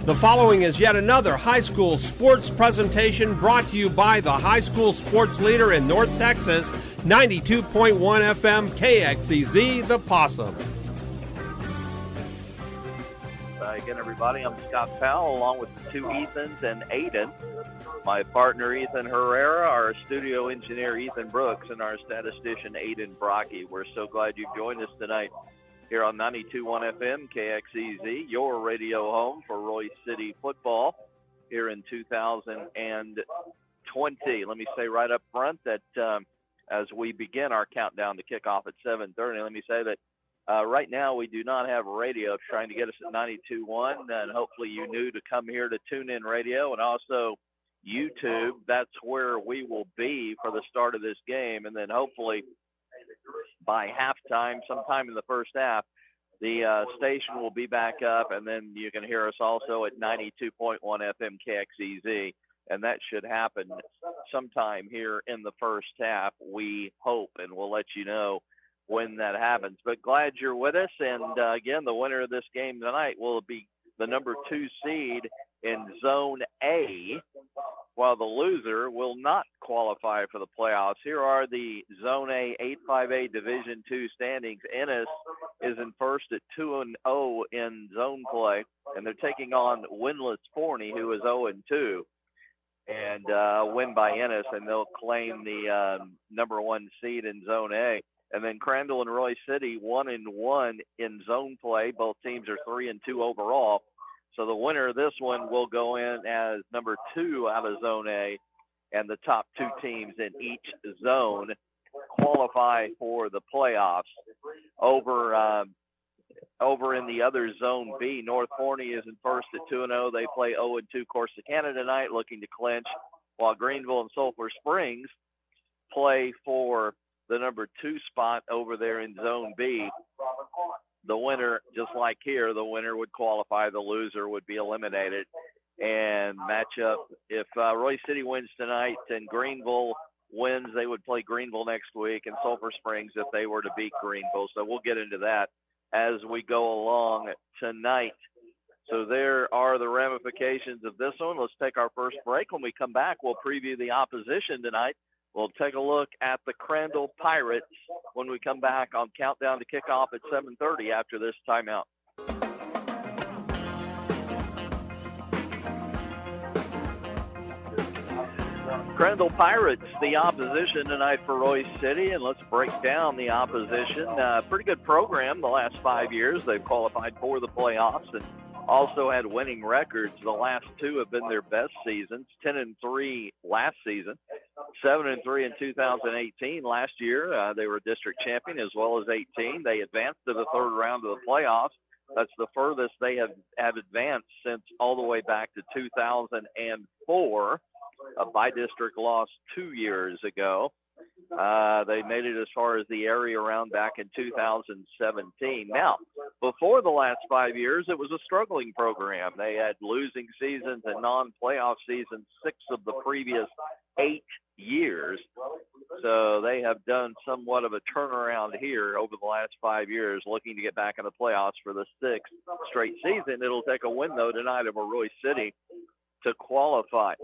The following is yet another high school sports presentation brought to you by the high school sports leader in North Texas, 92.1 FM KXEZ, the Possum. Again, everybody, I'm Scott Powell, along with the two Ethans and Aiden. My partner, Ethan Herrera, our studio engineer, Ethan Brooks, and our statistician, Aiden Brocky. We're so glad you've joined us tonight here on 92.1 FM KXEZ, your radio home for Royse City football here in 2020. Let me say right up front that as we begin our countdown to kickoff at 7:30, let me say that right now we do not have radio trying to get us at 92.1, and hopefully you knew to come here to TuneIn Radio and also YouTube. That's where we will be for the start of this game, and then hopefully by halftime, sometime in the first half, the station will be back up, and then you can hear us also at 92.1 FM KXEZ, and that should happen sometime here in the first half, we hope, and we'll let you know when that happens. But glad you're with us, and again, the winner of this game tonight will be the number 2 seed in Zone A, while the loser will not qualify for the playoffs. Here are the Zone A 8-5A Division II standings. Ennis is in first at 2-0 in zone play, and they're taking on winless Forney, who is 0-2, and win by Ennis, and they'll claim the number 1 seed in Zone A. And then Crandall and Royse City 1-1 in zone play. Both teams are 3-2 overall. So the winner of this one will go in as number 2 out of Zone A, and the top 2 teams in each zone qualify for the playoffs. Over in the other Zone B, North Forney is in first at 2-0. They play 0-2 Corsicana tonight, looking to clinch, while Greenville and Sulphur Springs play for the number 2 spot over there in Zone B. The winner, just like here, the winner would qualify. The loser would be eliminated. And matchup, if Royse City wins tonight and Greenville wins, they would play Greenville next week, and Sulphur Springs if they were to beat Greenville. So we'll get into that as we go along tonight. So there are the ramifications of this one. Let's take our first break. When we come back, we'll preview the opposition tonight. We'll take a look at the Crandall Pirates when we come back on Countdown to Kickoff at 7:30 after this timeout. Crandall Pirates, the opposition tonight for Royse City, and let's break down the opposition. Pretty good program the last 5 years. They've qualified for the playoffs and also had winning records. The last 2 have been their best seasons, 10-3 last season, 7-3 in 2018. Last year, they were district champion as well as 18. They advanced to the 3rd round of the playoffs. That's the furthest they have advanced since all the way back to 2004. A by-district loss 2 years ago. They made it as far as the area round back in 2017. Now, before the last 5 years, it was a struggling program. They had losing seasons and non-playoff seasons 6 of the previous 8 years. So they have done somewhat of a turnaround here over the last 5 years, looking to get back in the playoffs for the 6th straight season. It'll take a win, though, tonight over Royse City to qualify.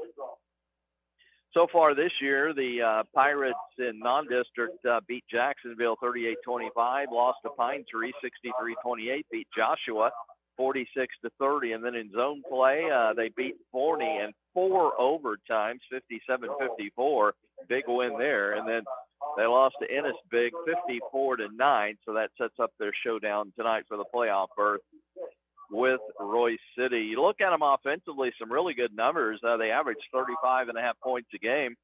So far this year, the Pirates in non-district beat Jacksonville 38-25, lost to Pine Tree 63-28, beat Joshua 46-30, and then in zone play, they beat Forney in 4 overtimes, 57-54, big win there, and then they lost to Ennis big 54-9, so that sets up their showdown tonight for the playoff berth with Royse City. You look at them offensively, some really good numbers. They average 35.5 points a game,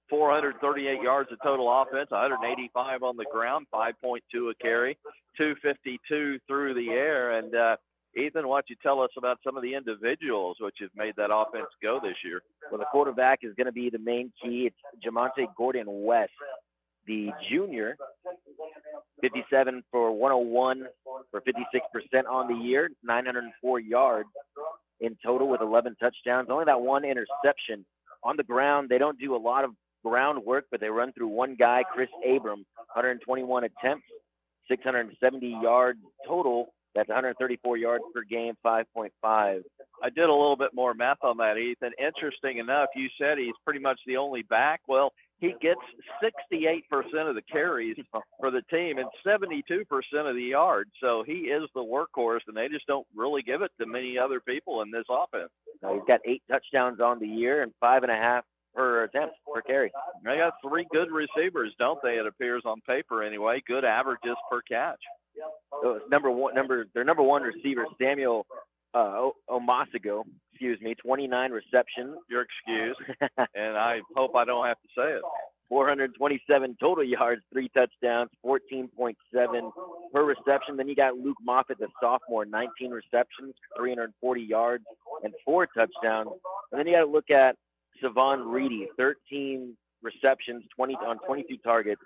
438 yards of total offense, 185 on the ground, 5.2 a carry, 252 through the air. And Ethan, why don't you tell us about some of the individuals which have made that offense go this year? Well, the quarterback is going to be the main key. It's Jamonte Gordon-West, the junior, 57 for 101 for 56% on the year, 904 yards in total with 11 touchdowns. Only that 1 interception. On the ground, they don't do a lot of groundwork, but they run through one guy, Chris Abram, 121 attempts, 670 yards total, That's 134 yards per game, 5.5. I did a little bit more math on that, Ethan. Interesting enough, you said he's pretty much the only back. Well, he gets 68% of the carries for the team and 72% of the yards. So he is the workhorse, and they just don't really give it to many other people in this offense. He's got 8 touchdowns on the year and 5.5 per attempt per carry. They got 3 good receivers, don't they? It appears on paper anyway. Good averages per catch. So their number one receiver, Samuel Omasigo, 29 receptions. You're excused, and I hope I don't have to say it. 427 total yards, 3 touchdowns, 14.7 per reception. Then you got Luke Moffitt, the sophomore, 19 receptions, 340 yards, and 4 touchdowns. And then you got to look at Savon Reedy, 13 receptions, 22 targets,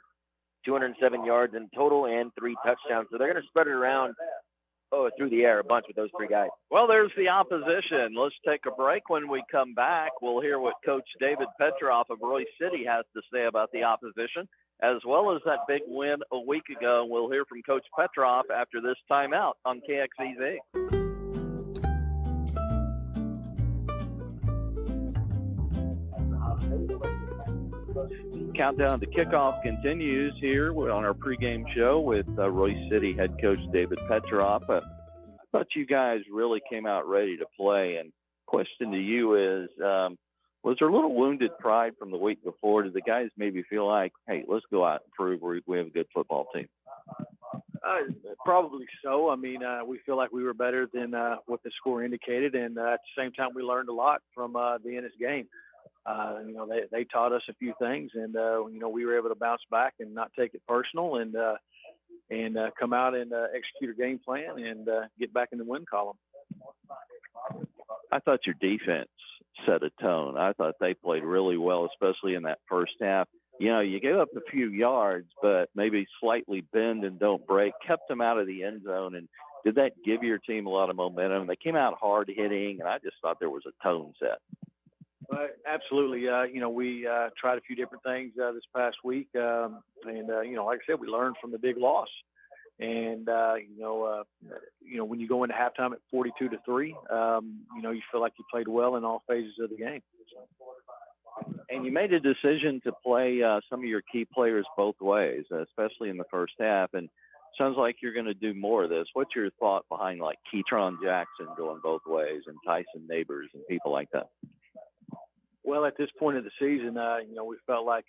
207 yards in total, and 3 touchdowns. So they're going to spread it around through the air a bunch with those 3 guys. Well, there's the opposition. Let's take a break. When we come back, we'll hear what Coach David Petroff of Royse City has to say about the opposition, as well as that big win a week ago. We'll hear from Coach Petroff after this timeout on KXEZ. Countdown to kickoff continues here on our pregame show with Royse City head coach David Petroff. I thought you guys really came out ready to play. And question to you is, was there a little wounded pride from the week before? Did the guys maybe feel like, hey, let's go out and prove we have a good football team? Probably so. I mean, we feel like we were better than what the score indicated. And at the same time, we learned a lot from the Ennis game. They taught us a few things, and we were able to bounce back and not take it personal, and come out and execute a game plan and get back in the win column. I thought your defense set a tone. I thought they played really well, especially in that first half. You gave up a few yards, but maybe slightly bend and don't break, kept them out of the end zone. And did that give your team a lot of momentum? They came out hard hitting, and I just thought there was a tone set. Absolutely. We tried a few different things this past week. Like I said, we learned from the big loss. And, when you go into halftime at 42-3, you feel like you played well in all phases of the game. And you made a decision to play some of your key players both ways, especially in the first half. And sounds like you're going to do more of this. What's your thought behind like Keytron Jackson going both ways and Tyson Neighbors and people like that? Well, at this point of the season, we felt like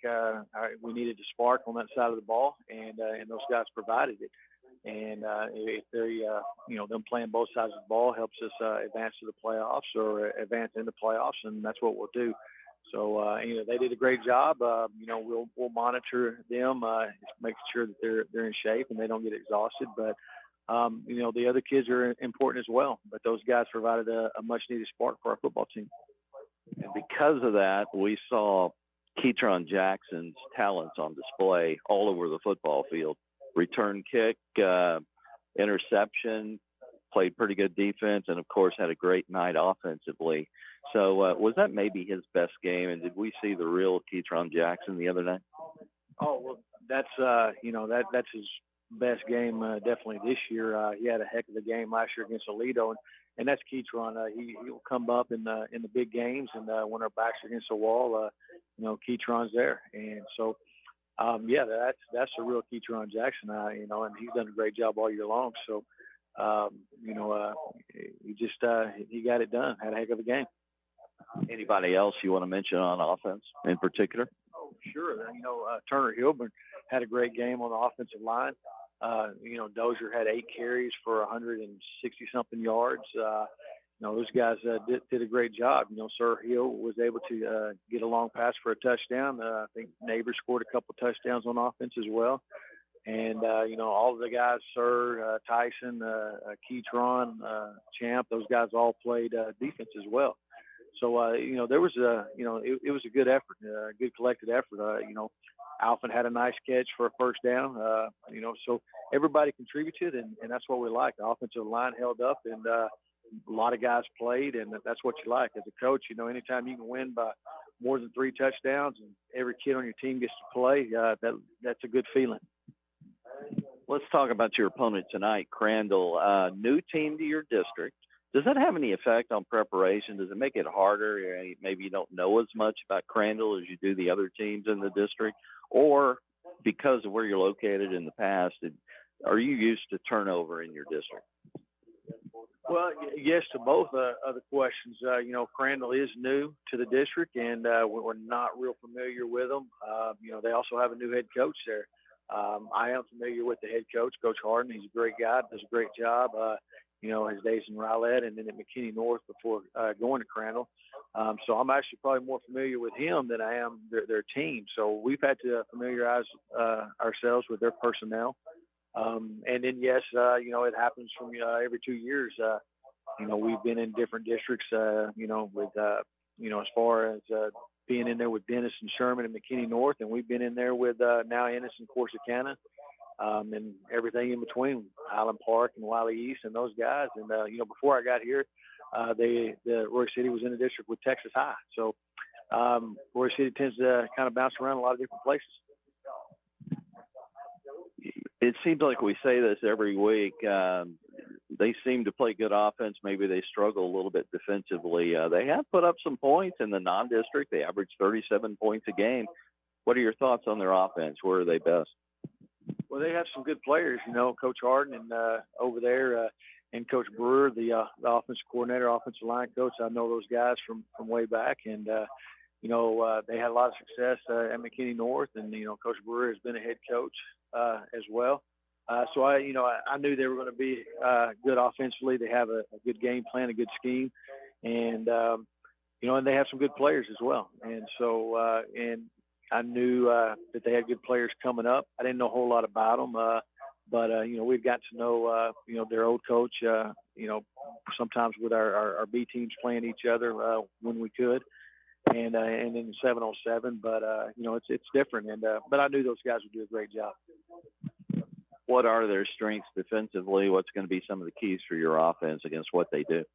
we needed to spark on that side of the ball, and those guys provided it. And if they, them playing both sides of the ball helps us advance to the playoffs or advance in the playoffs, and that's what we'll do. So, they did a great job. We'll monitor them, make sure that they're in shape and they don't get exhausted. But the other kids are important as well. But those guys provided a much-needed spark for our football team. And because of that, we saw Keytron Jackson's talents on display all over the football field. Return kick, interception, played pretty good defense, and, of course, had a great night offensively. So was that maybe his best game, and did we see the real Keytron Jackson the other night? Oh, well, that's that's his best game definitely this year. He had a heck of a game last year against Aledo, and that's Keytron. He'll come up in the big games, and when our backs are against the wall, Keytron's there. And so, that's a real Keytron Jackson. And he's done a great job all year long. So, he got it done. Had a heck of a game. Anybody else you want to mention on offense in particular? Oh, sure. Turner Hilburn had a great game on the offensive line. Dozier had 8 carries for 160-something yards. Those guys did a great job. Sir Hill was able to get a long pass for a touchdown. I think Neighbors scored a couple touchdowns on offense as well. And, all of the guys, Sir, Tyson, Keytron, Champ, those guys all played defense as well. So, there was it was a good effort, a good collected effort. Alphen had a nice catch for a first down, so everybody contributed, and that's what we like. The offensive line held up, and a lot of guys played, and that's what you like. As a coach, anytime you can win by more than 3 touchdowns and every kid on your team gets to play, that's a good feeling. Let's talk about your opponent tonight, Crandall. New team to your district. Does that have any effect on preparation? Does it make it harder? Maybe you don't know as much about Crandall as you do the other teams in the district, or because of where you're located in the past, are you used to turnover in your district? Well, yes to both of the questions. Crandall is new to the district, and we're not real familiar with them. They also have a new head coach there. I am familiar with the head coach, Coach Harden. He's a great guy, does a great job. His days in Rowlett and then at McKinney North before going to Crandall. So I'm actually probably more familiar with him than I am their team. So we've had to familiarize ourselves with their personnel. And then, yes, it happens from every 2 years. We've been in different districts, as far as being in there with Dennis and Sherman and McKinney North, and we've been in there with now Ennis and Corsicana, and everything in between, Highland Park and Wiley East and those guys. And, before I got here, the Royse City was in the district with Texas High. So Royse City tends to kind of bounce around a lot of different places. It seems like we say this every week. They seem to play good offense. Maybe they struggle a little bit defensively. They have put up some points in the non-district. They average 37 points a game. What are your thoughts on their offense? Where are they best? Well, they have some good players, Coach Harden and over there, and Coach Brewer, the offensive coordinator, offensive line coach. I know those guys from way back, and they had a lot of success at McKinney North, and Coach Brewer has been a head coach as well. So I knew they were going to be good offensively. They have a good game plan, a good scheme, and and they have some good players as well. And so and I knew that they had good players coming up. I didn't know a whole lot about them, but we've got to know their old coach. Sometimes with our B teams playing each other when we could. And in 7-on-7, but it's different. And but I knew those guys would do a great job. What are their strengths defensively? What's going to be some of the keys for your offense against what they do?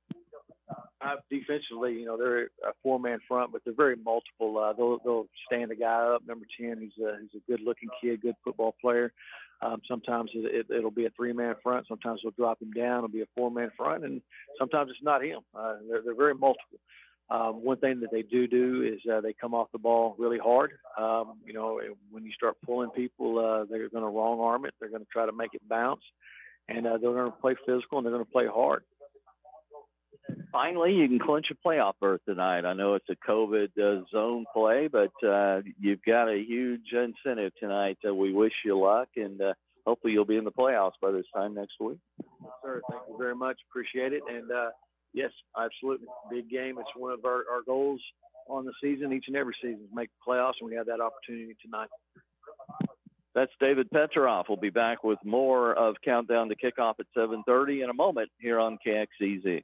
Defensively, they're a four-man front, but they're very multiple. They'll stand a guy up, number 10. He's a good-looking kid, good football player. Sometimes it'll be a three-man front. Sometimes they'll drop him down. It'll be a four-man front, and sometimes it's not him. They're very multiple. One thing that they do is they come off the ball really hard. When you start pulling people, they're going to wrong arm it. They're going to try to make it bounce, and they're going to play physical, and they're going to play hard. Finally, you can clinch a playoff berth tonight. I know it's a COVID zone play, but you've got a huge incentive tonight. We wish you luck, and hopefully you'll be in the playoffs by this time next week. Yes, sir. Thank you very much. Appreciate it. And, yes, absolutely. Big game. It's one of our goals on the season, each and every season, to make the playoffs, and we have that opportunity tonight. That's David Petroff. We'll be back with more of Countdown to Kickoff at 7:30 in a moment here on KXEZ.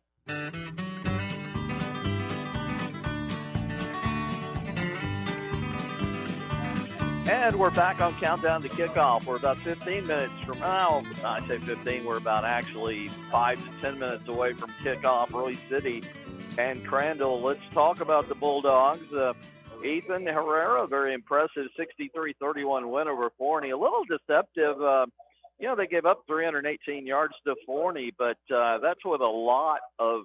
And we're back on Countdown to Kickoff. We're about 15 minutes from now. I say 15. We're about actually 5 to 10 minutes away from kickoff. Royse City and Crandall. Let's talk about the Bulldogs. Ethan Herrera, very impressive, 63-31 win over Forney. A little deceptive. They gave up 318 yards to Forney, but that's with a lot of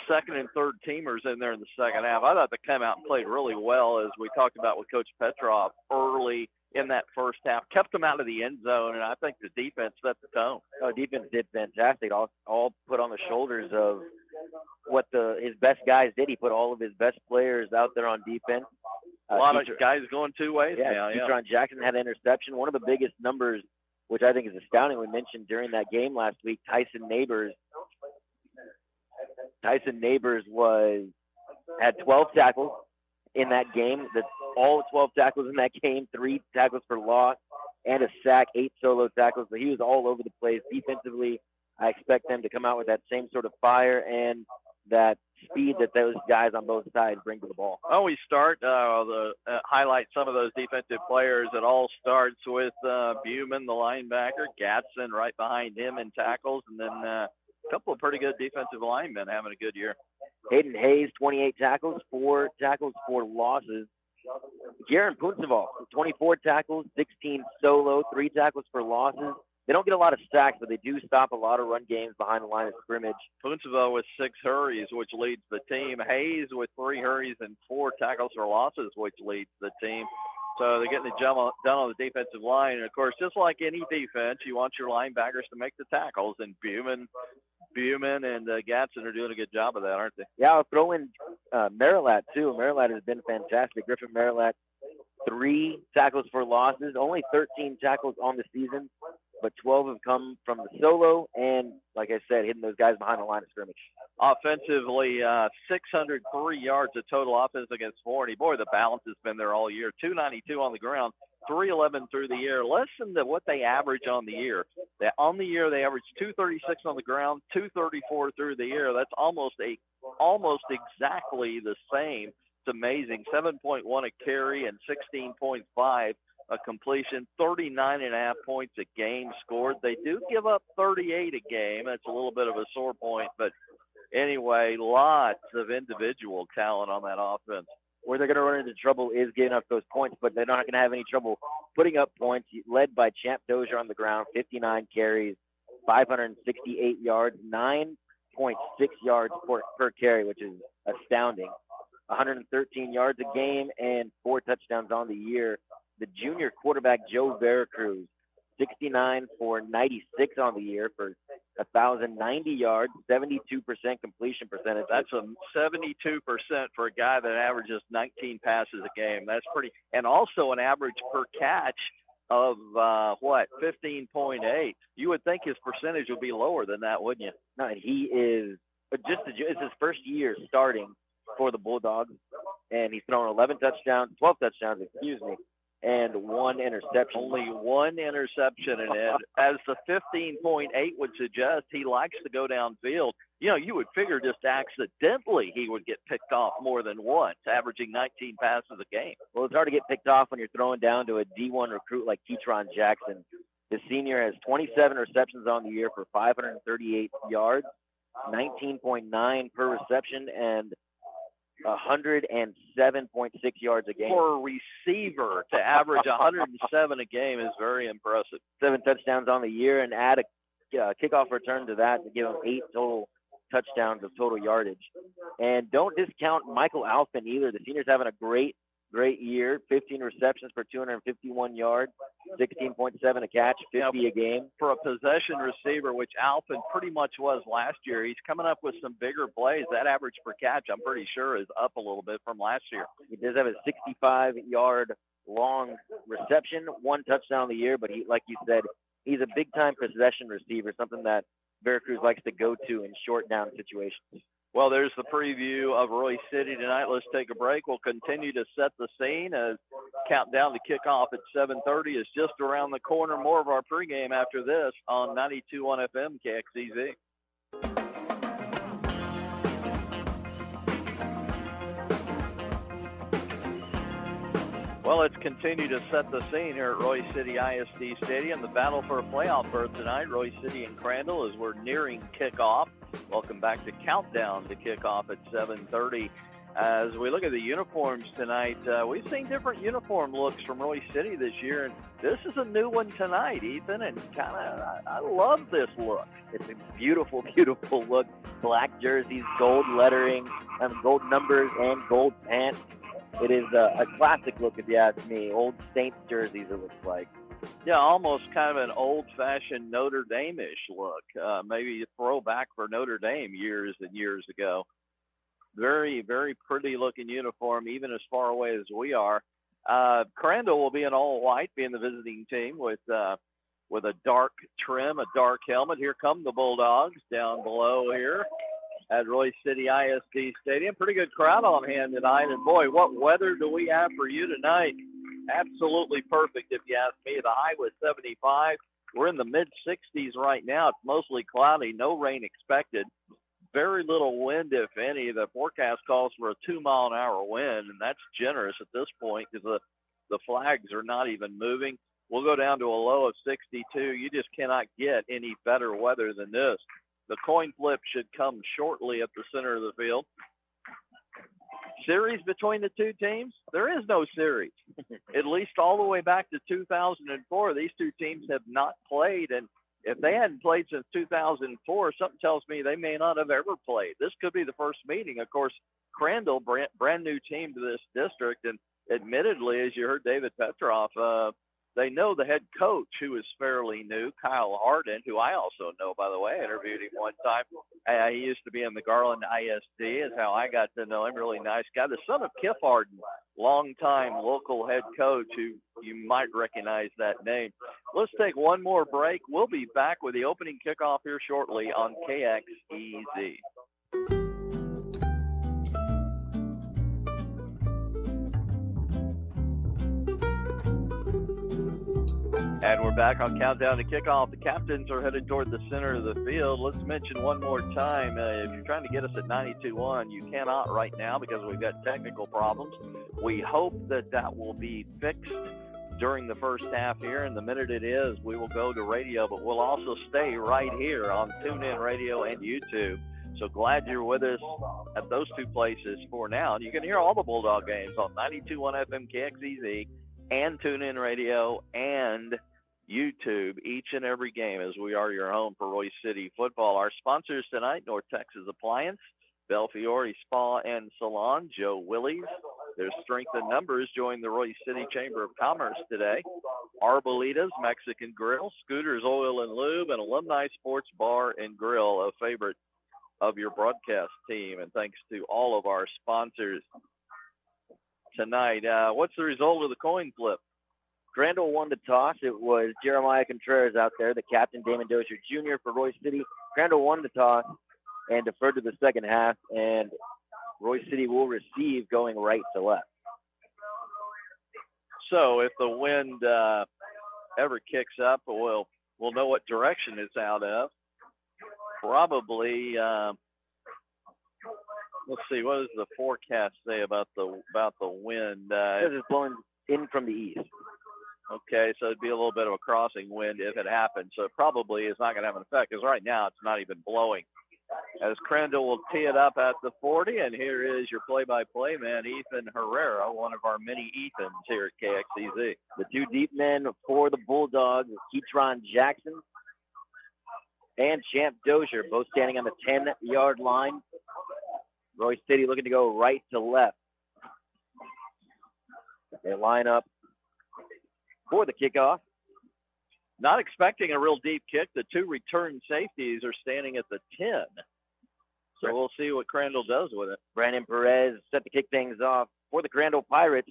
second and third teamers in there in the second half. I thought they came out and played really well, as we talked about with Coach Petroff early in that first half. Kept them out of the end zone, and I think the defense set the tone. Oh, defense did fantastic. All put on the shoulders of what his best guys did. He put all of his best players out there on defense. A lot of guys going two ways. Yeah. Jackson had an interception. One of the biggest numbers, which I think is astounding, we mentioned during that game last week, Tyson Neighbors had 12 tackles in that game. All 12 tackles in that game, 3 tackles for loss and a sack, 8 solo tackles. So he was all over the place. Defensively, I expect them to come out with that same sort of fire and that speed that those guys on both sides bring to the ball. Oh, we start highlight some of those defensive players. It all starts with Buman, the linebacker, Gatson right behind him in tackles, and then a couple of pretty good defensive linemen having a good year. Hayden Hayes, 28 tackles, 4 tackles, 4 losses. Jaron Punceval, 24 tackles, 16 solo, 3 tackles for losses. They don't get a lot of sacks, but they do stop a lot of run games behind the line of scrimmage. Punceville with 6 hurries, which leads the team. Hayes with 3 hurries and 4 tackles for losses, which leads the team. So they're getting the job done on the defensive line. And, of course, just like any defense, you want your linebackers to make the tackles. And Buman and Gatson are doing a good job of that, aren't they? Yeah, I'll throw in Marilat, too. Marilat has been fantastic. Griffin Marilat, 3 tackles for losses, only 13 tackles on the season, but 12 have come from the solo and, like I said, hitting those guys behind the line of scrimmage. Offensively, 603 yards of total offense against Forney. Boy, the balance has been there all year. 292 on the ground, 311 through the air, less than what they average on the year. On the year, they average 236 on the ground, 234 through the air. That's almost exactly the same. It's amazing. 7.1 a carry and 16.5 a completion, 39.5 points a game scored. They do give up 38 a game. That's a little bit of a sore point, but anyway, lots of individual talent on that offense. Where they're going to run into trouble is getting up those points, but they're not going to have any trouble putting up points. Led by Champ Dozier on the ground, 59 carries, 568 yards, 9.6 yards per carry, which is astounding. 113 yards a game and 4 touchdowns on the year. The junior quarterback, Joe Veracruz, 69 for 96 on the year for 1,090 yards, 72% completion percentage. That's a 72% for a guy that averages 19 passes a game. That's pretty, and also an average per catch of 15.8. You would think his percentage would be lower than that, wouldn't you? No, and he is it's his first year starting for the Bulldogs, and he's thrown 12 touchdowns, and 1 interception. Only 1 interception, and as the 15.8 would suggest, he likes to go downfield. You know, you would figure just accidentally he would get picked off more than once, averaging 19 passes a game. Well, it's hard to get picked off when you're throwing down to a D1 recruit like Ketron Jackson. The senior has 27 receptions on the year for 538 yards, 19.9 per reception, and 107.6 yards a game. For a receiver to average 107 a game is very impressive. 7 touchdowns on the year, and add a kickoff return to that to give him 8 total touchdowns of total yardage. And don't discount Michael Alphin either. The senior's having a great year. 15 receptions for 251 yards, 16.7 a catch, 50 a game. For a possession receiver, which Alphin pretty much was last year, he's coming up with some bigger plays. That average per catch, I'm pretty sure, is up a little bit from last year. He does have a 65-yard long reception, 1 touchdown on the year, but he, like you said, he's a big-time possession receiver, something that Veracruz likes to go to in short down situations. Well, there's the preview of Royse City tonight. Let's take a break. We'll continue to set the scene as countdown to kickoff at 7:30 is just around the corner. More of our pregame after this on 92.1 FM KXEZ. Well, let's continue to set the scene here at Royse City ISD Stadium. The battle for a playoff berth tonight, Royse City and Crandall, as we're nearing kickoff. Welcome back to Countdown to Kickoff at 7:30. As we look at the uniforms tonight, we've seen different uniform looks from Royse City this year, and this is a new one tonight, Ethan, and I love this look. It's a beautiful, beautiful look. Black jerseys, gold lettering, gold numbers, and gold pants. It is a classic look, if you ask me. Old Saints jerseys, it looks like. Yeah, almost kind of an old-fashioned Notre Dame-ish look. Maybe a throwback for Notre Dame years and years ago. Very, very pretty-looking uniform, even as far away as we are. Crandall will be in all white, being the visiting team with a dark trim, a dark helmet. Here come the Bulldogs down below here at Royse City ISD Stadium. Pretty good crowd on hand tonight. And, boy, what weather do we have for you tonight? Absolutely perfect, if you ask me. The high was 75. We're in the mid-60s right now. It's mostly cloudy, no rain expected. Very little wind, if any. The forecast calls for a 2-mile-an-hour wind, and that's generous at this point because the flags are not even moving. We'll go down to a low of 62. You just cannot get any better weather than this. The coin flip should come shortly at the center of the field. series between the two teams? There is no series. At least all the way back to 2004, these two teams have not played. And if they hadn't played since 2004, something tells me they may not have ever played. This could be the first meeting. Of course, Crandall, brand new team to this district. And admittedly, as you heard David Petroff, they know the head coach, who is fairly new, Kyle Harden, who I also know, by the way. I interviewed him one time. He used to be in the Garland ISD, is how I got to know him. Really nice guy. The son of Kif Harden, longtime local head coach, who you might recognize that name. Let's take one more break. We'll be back with the opening kickoff here shortly on KXEZ. And we're back on Countdown to Kickoff. The captains are headed toward the center of the field. Let's mention one more time, if you're trying to get us at 92.1, you cannot right now because we've got technical problems. We hope that will be fixed during the first half here, and the minute it is, we will go to radio, but we'll also stay right here on TuneIn Radio and YouTube. So glad you're with us at those two places for now. And you can hear all the Bulldog games on 92.1 FM KXEZ and TuneIn Radio and YouTube each and every game, as we are your home for Royse City football. Our sponsors tonight: North Texas Appliance, Belfiore Spa and Salon, Joe Willie's. Their strength in numbers joined the Royse City Chamber of Commerce today. Arbolita's Mexican Grill, Scooters Oil and Lube, and Alumni Sports Bar and Grill, a favorite of your broadcast team. And thanks to all of our sponsors tonight. What's the result of the coin flip? Crandall won the toss. It was Jeremiah Contreras out there, the captain, Damon Dozier Jr. for Royse City. Crandall won the toss and deferred to the second half, and Royse City will receive going right to left. So if the wind ever kicks up, we'll know what direction it's out of. Probably, let's see, what does the forecast say about the wind? This is blowing in from the east. Okay, so it'd be a little bit of a crossing wind if it happens. So it probably is not going to have an effect, because right now it's not even blowing. As Crandall will tee it up at the 40, and here is your play-by-play man, Ethan Herrera, one of our many Ethans here at KXEZ. The two deep men for the Bulldogs, Ketron Jackson and Champ Dozier, both standing on the 10-yard line. Royse City looking to go right to left. They line up for the kickoff. Not expecting a real deep kick. The two return safeties are standing at the 10. So we'll see what Crandall does with it. Brandon Perez set to kick things off for the Crandall Pirates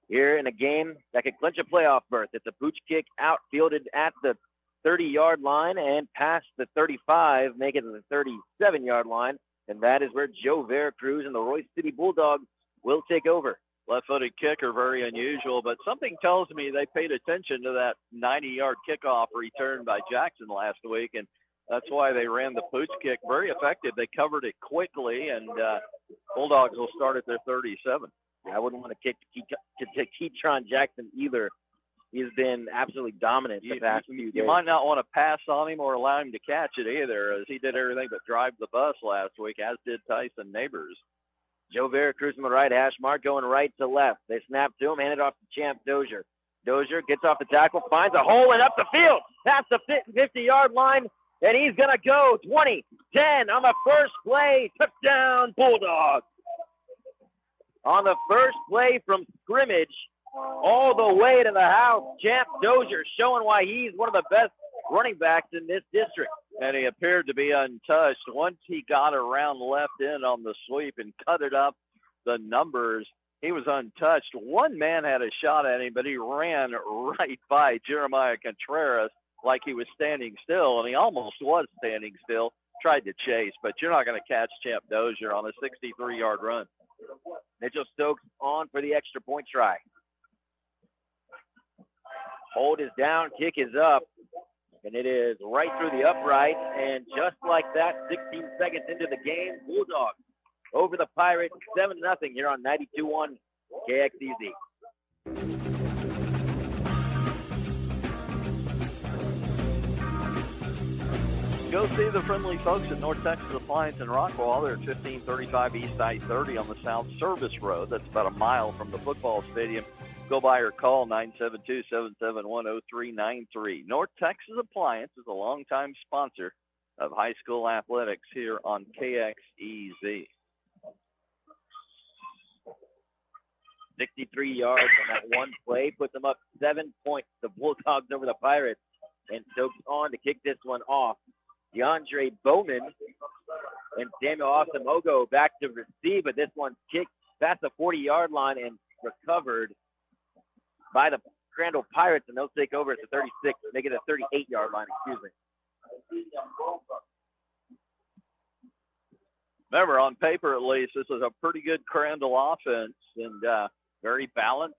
here in a game that could clinch a playoff berth. It's a pooch kick out, fielded at the 30-yard line and past the 35, make it to the 37-yard line. And that is where Joe Veracruz and the Royse City Bulldogs will take over. Left-footed kicker, very unusual, but something tells me they paid attention to that 90-yard kickoff return by Jackson last week, and that's why they ran the pooch kick. Very effective. They covered it quickly, and Bulldogs will start at their 37. I wouldn't want to kick to Ketron Jackson either. He's been absolutely dominant the past few days. You might not want to pass on him or allow him to catch it either, as he did everything but drive the bus last week, as did Tyson Neighbors. Joe Veracruz on the right hash mark, going right to left. They snap to him, hand it off to Champ Dozier. Dozier gets off the tackle, finds a hole and up the field, past the 50-yard line, and he's going to go 20, 10 on the first play. Touchdown, Bulldogs. On the first play from scrimmage, all the way to the house, Champ Dozier showing why he's one of the best running backs in this district. And he appeared to be untouched. Once he got around left in on the sweep and cut it up the numbers, he was untouched. One man had a shot at him, but he ran right by Jeremiah Contreras like he was standing still, and he almost was standing still, tried to chase, but you're not going to catch Champ Dozier on a 63-yard run. Mitchell Stokes on for the extra point try. Hold is down, kick is up. And it is right through the upright, and just like that, 16 seconds into the game, Bulldogs over the Pirates, 7-0 here on 92.1 KXEZ. Go see the friendly folks at North Texas Appliance in Rockwall. They're at 1535 East I-30 on the South Service Road. That's about a mile from the football stadium. Go by or call 972-771-0393. North Texas Appliance is a longtime sponsor of high school athletics here on KXEZ. 63 yards on that one play puts them up 7 points. The Bulldogs over the Pirates, and Stokes on to kick this one off. DeAndre Bowman and Samuel Osamogo back to receive, but this one kicked past the 40-yard line and recovered by the Crandall Pirates, and they'll take over at the 36, make it a 38-yard line, excuse me. Remember, on paper at least, this is a pretty good Crandall offense and very balanced.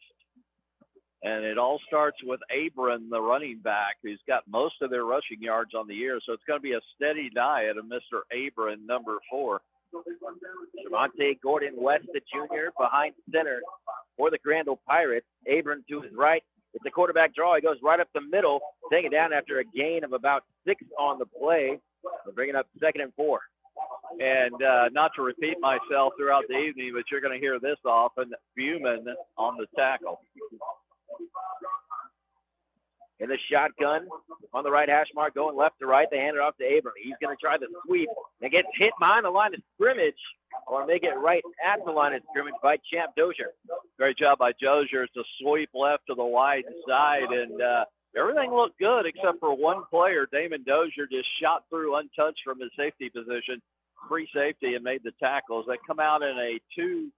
And it all starts with Abram, the running back, who's got most of their rushing yards on the year. So it's going to be a steady diet of Mr. Abram, number 4. Javante Gordon West, the junior, behind center for the Crandall Pirates. Abram to his right. It's a quarterback draw. He goes right up the middle, taking it down after a gain of about 6 on the play. They're bringing up 2nd and 4. And not to repeat myself throughout the evening, but you're going to hear this often, Buman on the tackle. In the shotgun on the right hash mark, going left to right. They hand it off to Abram. He's going to try the sweep and gets hit behind the line of scrimmage, or make it right at the line of scrimmage by Champ Dozier. Great job by Dozier. It's a sweep left to the wide side, and everything looked good except for one player. Damon Dozier just shot through untouched from his safety position, free safety, and made the tackles. They come out in a two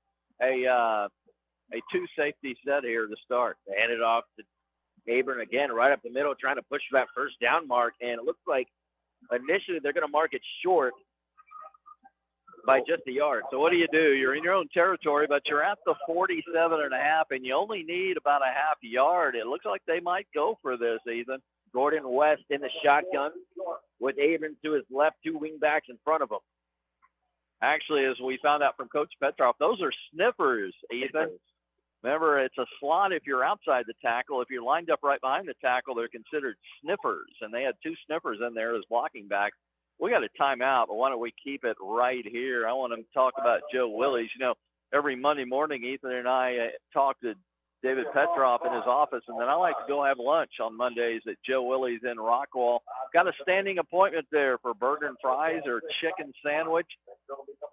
safety set here to start. They hand it off to Abram again, right up the middle, trying to push for that first down mark. And it looks like initially they're going to mark it short by just a yard. So what do? You're in your own territory, but you're at the 47.5, and you only need about a half yard. It looks like they might go for this, Ethan. Gordon West in the shotgun with Abram to his left, 2 wingbacks in front of him. Actually, as we found out from Coach Petroff, those are sniffers, Ethan. Remember, it's a slot if you're outside the tackle. If you're lined up right behind the tackle, they're considered sniffers, and they had 2 sniffers in there as blocking backs. We got a timeout, but why don't we keep it right here? I want to talk about Joe Willies. You know, every Monday morning, Ethan and I talk to David Petroff in his office, and then I like to go have lunch on Mondays at Joe Willie's in Rockwall. Got a standing appointment there for burger and fries or chicken sandwich.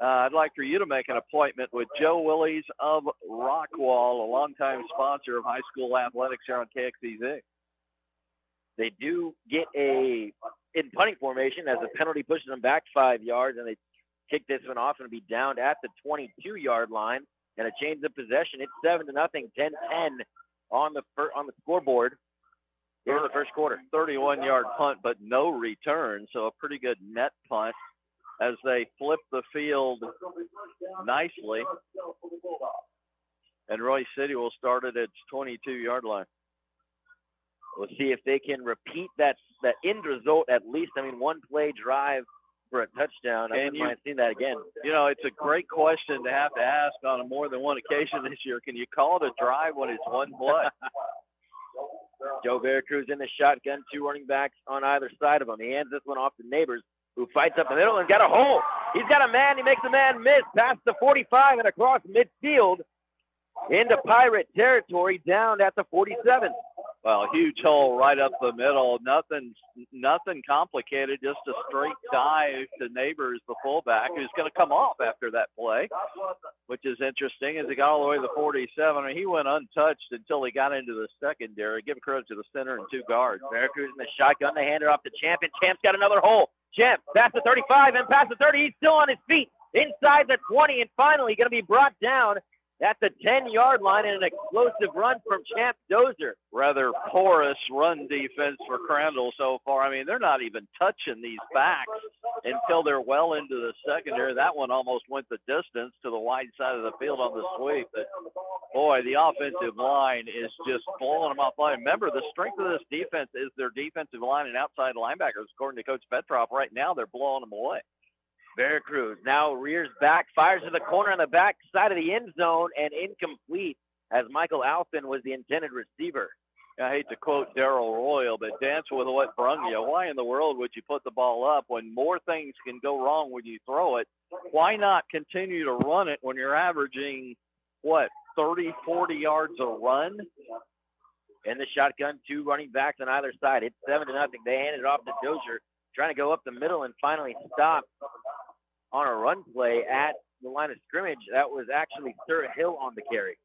I'd like for you to make an appointment with Joe Willie's of Rockwall, a longtime sponsor of high school athletics here on KXEZ. They do get in punting formation as the penalty pushes them back 5 yards, and they kick this one off and be down at the 22-yard line. And a change of possession. It's 7-0, 10-10 on the scoreboard here in the first quarter. 31-yard punt, but no return, so a pretty good net punt as they flip the field nicely. And Royse City will start at its 22-yard line. We'll see if they can repeat that end result at least. I mean, one play drive for a touchdown. I wouldn't mind seeing that again. You know, it's a great question to have to ask on more than one occasion this year. Can you call it a drive when it's one play? Joe Veracruz in the shotgun, 2 running backs on either side of him. He hands this one off to Neighbors, who fights up the middle and got a hole. He's got a man. He makes a man miss past the 45 and across midfield into Pirate territory down at the 47. Well, huge hole right up the middle. Nothing complicated, just a straight dive to Neighbors, the fullback, who's going to come off after that play, which is interesting as he got all the way to the 47. I mean, he went untouched until he got into the secondary. Give credit to the center and 2 guards. Veracruz in the shotgun. They hand it off to Champ, and Champ's got another hole. Champ past the 35 and past the 30. He's still on his feet inside the 20, and finally going to be brought down at the 10-yard line in an explosive run from Champ Dozier. Rather porous run defense for Crandall so far. I mean, they're not even touching these backs until they're well into the secondary. That one almost went the distance to the wide side of the field on the sweep. But, boy, the offensive line is just blowing them off line. Remember, the strength of this defense is their defensive line and outside linebackers. According to Coach Petroff, right now they're blowing them away. Veracruz now rears back, fires to the corner on the back side of the end zone, and incomplete as Michael Alphin was the intended receiver. I hate to quote Darrell Royal, but dance with what brung you. Why in the world would you put the ball up when more things can go wrong when you throw it? Why not continue to run it when you're averaging, 30, 40 yards a run? In the shotgun, 2 running backs on either side. It's 7-0. They handed it off to Dozier, trying to go up the middle and finally stop on a run play at the line of scrimmage. That was actually Sir Hill on the carry.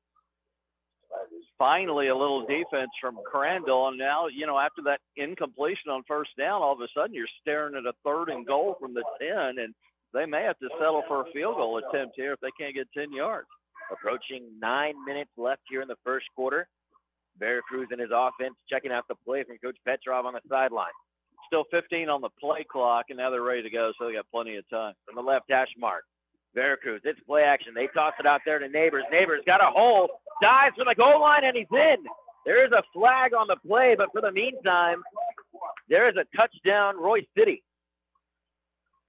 Finally, a little defense from Crandall. And now, after that incompletion on first down, all of a sudden you're staring at a 3rd and goal from the 10, and they may have to settle for a field goal attempt here if they can't get 10 yards. Approaching 9 minutes left here in the first quarter. Veracruz and his offense checking out the play from Coach Petrov on the sideline. Still 15 on the play clock, and now they're ready to go, so they got plenty of time. From the left hash mark, Veracruz, it's play action. They toss it out there to Neighbors. Neighbors got a hole, dives from the goal line, and he's in. There is a flag on the play, but for the meantime, there is a touchdown, Royse City.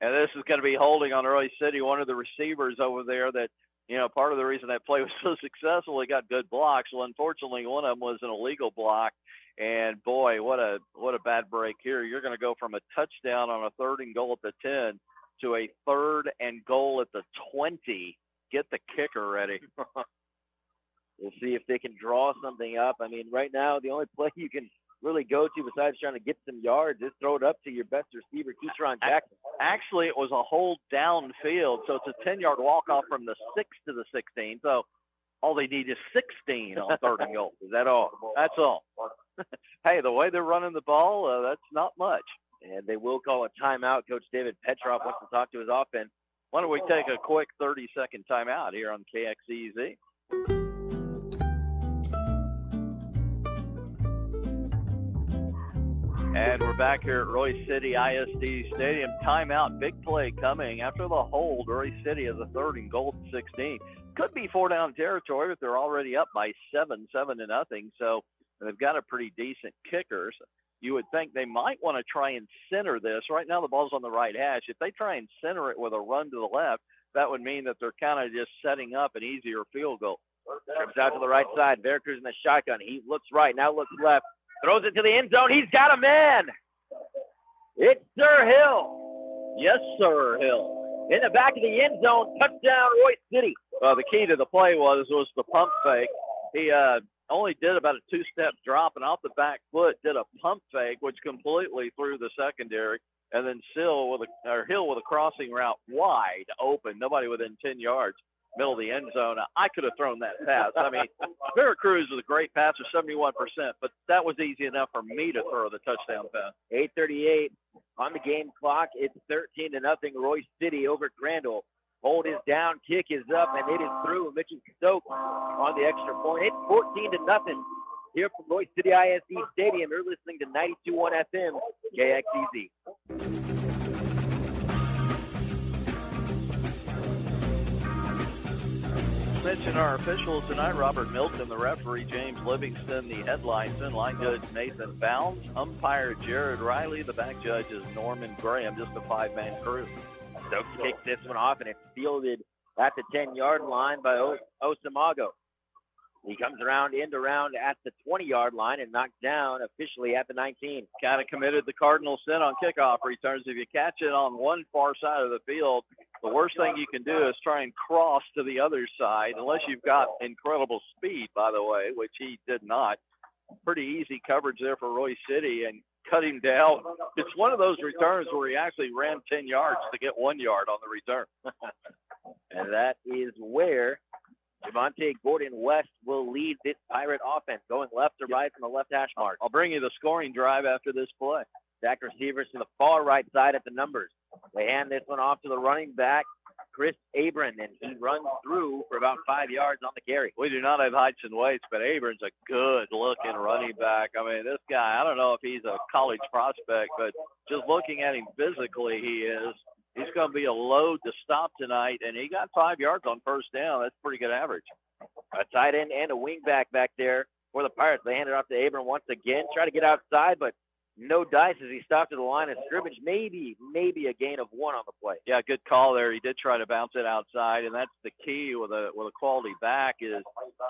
And this is going to be holding on Royse City, one of the receivers over there that, part of the reason that play was so successful, he got good blocks. Well, unfortunately, one of them was an illegal block. And, boy, what a bad break here. You're going to go from a touchdown on a 3rd and goal at the 10 to a 3rd and goal at the 20. Get the kicker ready. We'll see if they can draw something up. I mean, right now, the only play you can really go to besides trying to get some yards is throw it up to your best receiver, Keyshawn Jackson. Actually, it was a hold downfield, so it's a 10-yard walk-off from the 6 to the 16. So all they need is 16 on 3rd and goal. Is that all? That's all. Hey, the way they're running the ball, that's not much. And they will call a timeout. Coach David Petrov wants to talk to his offense. Why don't we take a quick 30-second timeout here on KXEZ? And we're back here at Royse City ISD Stadium. Timeout, big play coming. After the hold, Royse City has a 3rd and goal at 16. Could be 4-down territory, but they're already up by 7-0. So they've got a pretty decent kicker. So you would think they might want to try and center this. Right now the ball's on the right hash. If they try and center it with a run to the left, that would mean that they're kind of just setting up an easier field goal. Trips out to the right side. Veracruz in the shotgun. He looks right, now looks left. Throws it to the end zone. He's got a man. It's Sir Hill. Yes, Sir Hill. In the back of the end zone. Touchdown, Royse City. Well, the key to the play was the pump fake. He only did about a 2-step drop, and off the back foot did a pump fake, which completely threw the secondary. And then Hill with a crossing route wide open, nobody within 10 yards. Middle of the end zone. I could have thrown that pass. I mean, Veracruz was a great passer, 71%, but that was easy enough for me to throw the touchdown pass. 8:38 on the game clock. It's 13-0. Royse City over Crandall. Hold is down, kick is up, and it is through. Mitchell Stokes on the extra point. It's 14-0 here from Royse City ISD Stadium. You're listening to 92.1 FM, KXEZ. Mention our officials tonight: Robert Milton, the referee; James Livingston, the headlines; in line judge Nathan Bounds; umpire Jared Riley; the back judge is Norman Graham. Just a 5-man crew. Stokes kicks this one off, and it's fielded at the 10-yard line by Osamago. He comes around, end around at the 20-yard line and knocked down officially at the 19. Kind of committed the cardinal sin on kickoff returns. If you catch it on one far side of the field, the worst thing you can do is try and cross to the other side, unless you've got incredible speed, by the way, which he did not. Pretty easy coverage there for Royse City and cut him down. It's one of those returns where he actually ran 10 yards to get 1 yard on the return. And that is where Javonte Gordon-West will lead this Pirate offense, going left to right from the left hash mark. I'll bring you the scoring drive after this play. Stack receivers to the far right side at the numbers. They hand this one off to the running back, Chris Abram, and he runs through for about 5 yards on the carry. We do not have heights and weights, but Abram's a good-looking running back. I mean, this guy, I don't know if he's a college prospect, but just looking at him physically, he is. He's going to be a load to stop tonight, and he got 5 yards on first down. That's pretty good average. A tight end and a wing back there for the Pirates. They hand it off to Abram once again. Try to get outside, but no dice as he stopped at the line of scrimmage. Maybe a gain of 1 on the play. Yeah, good call there. He did try to bounce it outside, and that's the key with a quality back is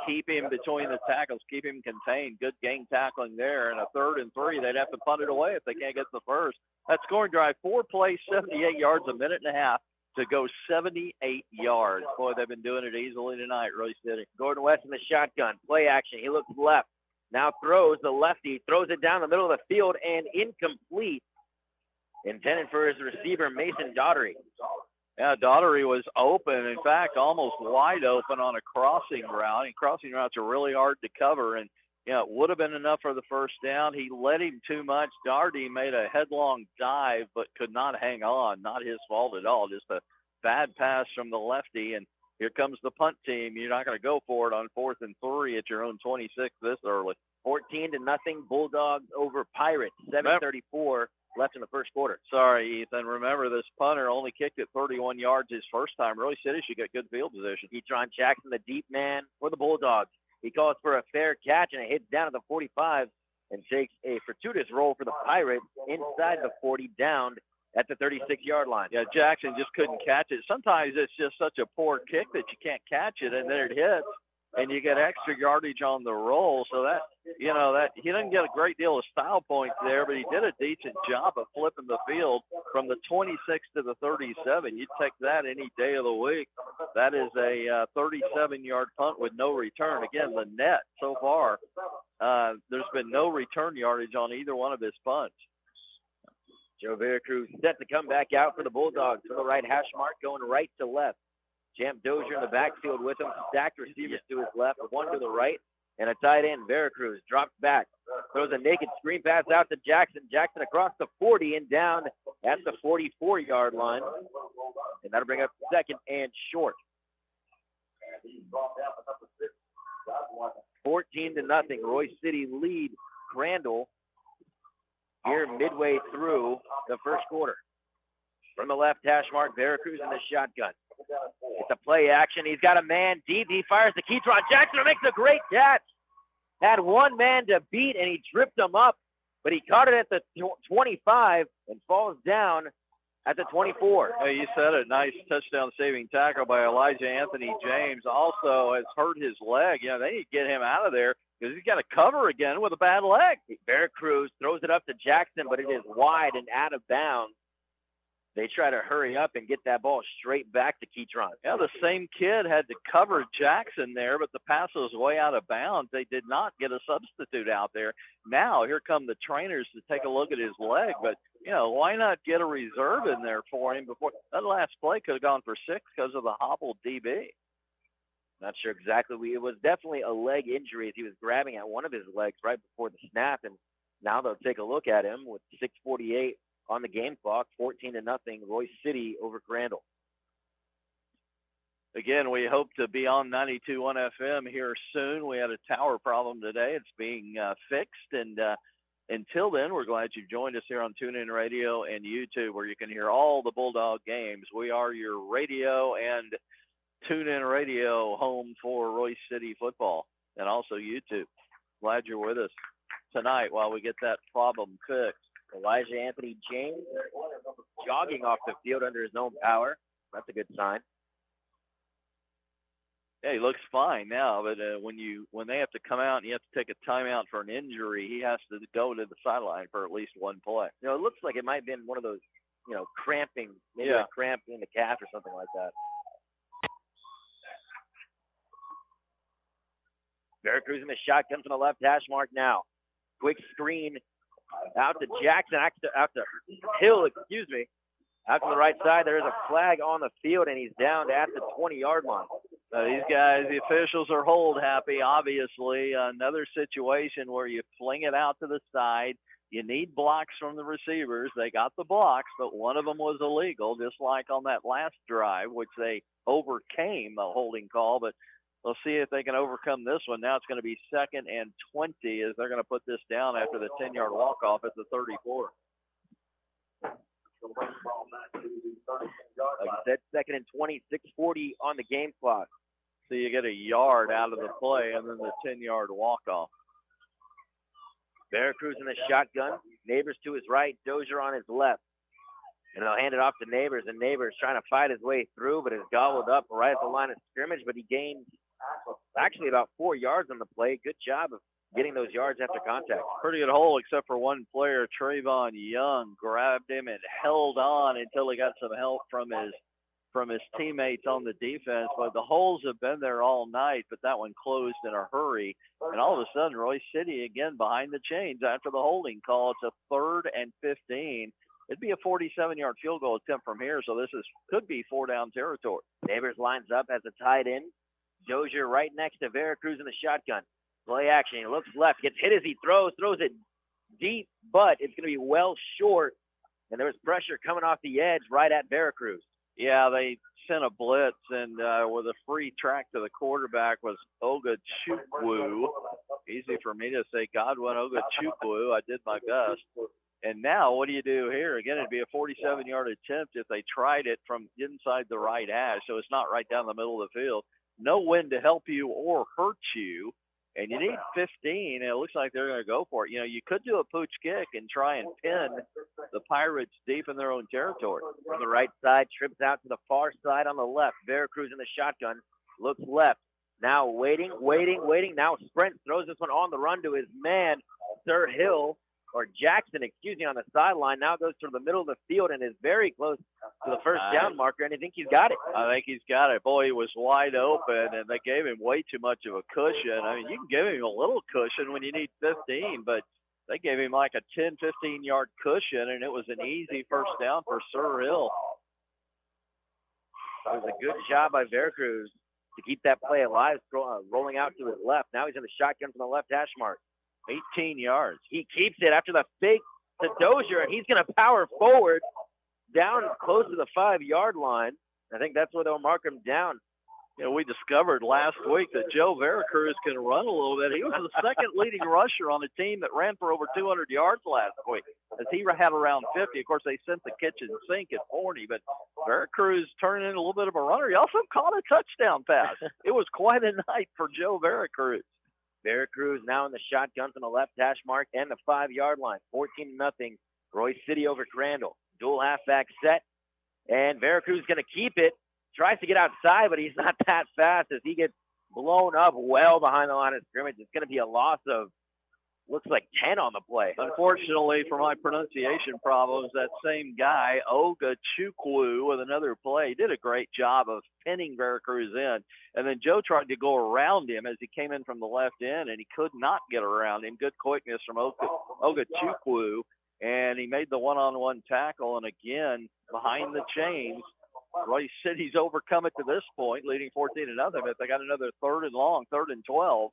keep him between the tackles, keep him contained. Good game tackling there. And a 3rd and 3, they'd have to punt it away if they can't get the first. That scoring drive, 4 plays, 78 yards, a minute and a half to go 78 yards. Boy, they've been doing it easily tonight, Royse City. Gordon West in the shotgun. Play action. He looks left. Now throws the lefty. Throws it down the middle of the field and incomplete. Intended for his receiver, Mason Daughtery. Yeah, Daughtery was open. In fact, almost wide open on a crossing route. And crossing routes are really hard to cover. And, it would have been enough for the first down. He let him too much. Daughtery made a headlong dive but could not hang on. Not his fault at all. Just a bad pass from the lefty. And here comes the punt team. You're not going to go for it on 4th and 3 at your own 26 this early. 14-0 Bulldogs over Pirates. 7:34 left in the first quarter. Sorry, Ethan. Remember, this punter only kicked it 31 yards his first time. Royse City should get good field position. Ketron Jackson, the deep man for the Bulldogs. He calls for a fair catch, and it hits down at the 45 and takes a fortuitous roll for the Pirates inside the 40, down at the 36-yard line. Yeah, Jackson just couldn't catch it. Sometimes it's just such a poor kick that you can't catch it, and then it hits, and you get extra yardage on the roll. So that he didn't get a great deal of style points there, but he did a decent job of flipping the field from the 26 to the 37. You'd take that any day of the week. That is a 37-yard punt with no return. Again, the net so far, there's been no return yardage on either one of his punts. Joe Veracruz set to come back out for the Bulldogs from the right hash mark, going right to left. Champ Dozier in the backfield with him, stacked receivers to his left, 1 to the right, and a tight end. Veracruz drops back, throws a naked screen pass out to Jackson. Jackson across the 40 and down at the 44-yard line, and that'll bring up 2nd and short. 14-0, Royse City lead Crandall here midway through the first quarter. From the left hash mark, Veracruz in the shotgun. It's a play action. He's got a man deep. He fires to Ketron Jackson, who makes a great catch. Had one man to beat, and he tripped him up, but he caught it at the 25 and falls down at the 24. Hey, you said it. Nice touchdown-saving tackle by Elijah Anthony James. Also has hurt his leg. They need to get him out of there because he's got to cover again with a bad leg. Veracruz throws it up to Jackson, but it is wide and out of bounds. They try to hurry up and get that ball straight back to Ketron. Yeah, the same kid had to cover Jackson there, but the pass was way out of bounds. They did not get a substitute out there. Now, here come the trainers to take a look at his leg, but, why not get a reserve in there for him before? That last play could have gone for 6 because of the hobbled DB. Not sure exactly. It was definitely a leg injury as he was grabbing at one of his legs right before the snap, and now they'll take a look at him with 6:48 on the game clock. 14-0, Royse City over Crandall. Again, we hope to be on 92.1 FM here soon. We had a tower problem today. It's being fixed, and until then, we're glad you joined us here on TuneIn Radio and YouTube, where you can hear all the Bulldog games. We are your radio and TuneIn Radio home for Royse City football, and also YouTube. Glad you're with us tonight while we get that problem fixed. Elijah Anthony James jogging off the field under his own power. That's a good sign. Yeah, he looks fine now, but when they have to come out and you have to take a timeout for an injury, he has to go to the sideline for at least one play. It looks like it might have been one of those, cramping, maybe a cramp in the calf or something like that. Veracruz in the shotgun from the left hash mark now. Quick screen out to Jackson, out to Hill, out to the right side. There is a flag on the field, and he's down at the 20-yard line. These guys, the officials are hold happy, obviously. Another situation where you fling it out to the side. You need blocks from the receivers. They got the blocks, but one of them was illegal, just like on that last drive, which they overcame the holding call. But we'll see if they can overcome this one. Now it's going to be 2nd and 20 as they're going to put this down after the 10-yard walk-off at the 34. Like I said, 2nd and 20, 6:40 on the game clock. So you get a yard out of the play and then the 10-yard walk-off. Veracruz in the shotgun. Neighbors to his right, Dozier on his left. And they'll hand it off to Neighbors, and Neighbors trying to fight his way through, but is gobbled up right at the line of scrimmage, but he gained actually about 4 yards on the play. Good job of getting those yards after contact. Pretty good hole, except for one player, Trayvon Young, grabbed him and held on until he got some help from his teammates on the defense. But the holes have been there all night, but that one closed in a hurry. And all of a sudden, Royse City again behind the chains after the holding call. It's a 3rd and 15. It'd be a 47-yard field goal attempt from here, so this could be 4-down territory. Neighbors lines up as a tight end. Dozier right next to Veracruz in the shotgun. Play action. He looks left, gets hit as he throws it deep, but it's going to be well short. And there was pressure coming off the edge right at Veracruz. Yeah, they sent a blitz, and with a free track to the quarterback was Ogachukwu. Easy for me to say Godwin Ogachukwu. I did my best. And now what do you do here? Again, it'd be a 47-yard attempt if they tried it from inside the right hash, so it's not right down the middle of the field. No wind to help you or hurt you, and you need 15, and it looks like they're going to go for it. You know, you could do a pooch kick and try and pin the Pirates deep in their own territory. From the right side, trips out to the far side on the left. Veracruz in the shotgun, looks left. Now waiting. Now sprints, throws this one on the run to his man, Sir Hill. Or Jackson, on the sideline, now goes to the middle of the field and is very close to the first down marker, and I think he's got it. I think he's got it. Boy, he was wide open, and they gave him way too much of a cushion. I mean, you can give him a little cushion when you need 15, but they gave him like a 10, 15-yard cushion, and it was an easy first down for Sir Hill. It was a good job by Veracruz to keep that play alive, rolling out to his left. Now he's in the shotgun from the left hash mark. 18 yards. He keeps it after the fake to Dozier, and he's going to power forward down close to the 5-yard line. I think that's where they'll mark him down. You know, we discovered last week that Joe Veracruz can run a little bit. He was the second leading rusher on a team that ran for over 200 yards last week, as he had around 50. Of course, they sent the kitchen sink at 40, but Veracruz turned into a little bit of a runner. He also caught a touchdown pass. It was quite a night for Joe Veracruz. Veracruz now in the shotgun from the left hash mark and the 5-yard line. 14-0. Royse City over Crandall. Dual halfback set. And Veracruz is going to keep it. Tries to get outside, but he's not that fast as he gets blown up well behind the line of scrimmage. It's going to be a loss of, looks like 10 on the play. Unfortunately, for my pronunciation problems, that same guy, Ogachukwu, with another play, did a great job of pinning Veracruz in. And then Joe tried to go around him as he came in from the left end, and he could not get around him. Good quickness from Ogachukwu, and he made the one-on-one tackle. And again, behind the chains, Royse City's overcome it to this point, leading 14-0. If they got another 3rd and long, 3rd and 12,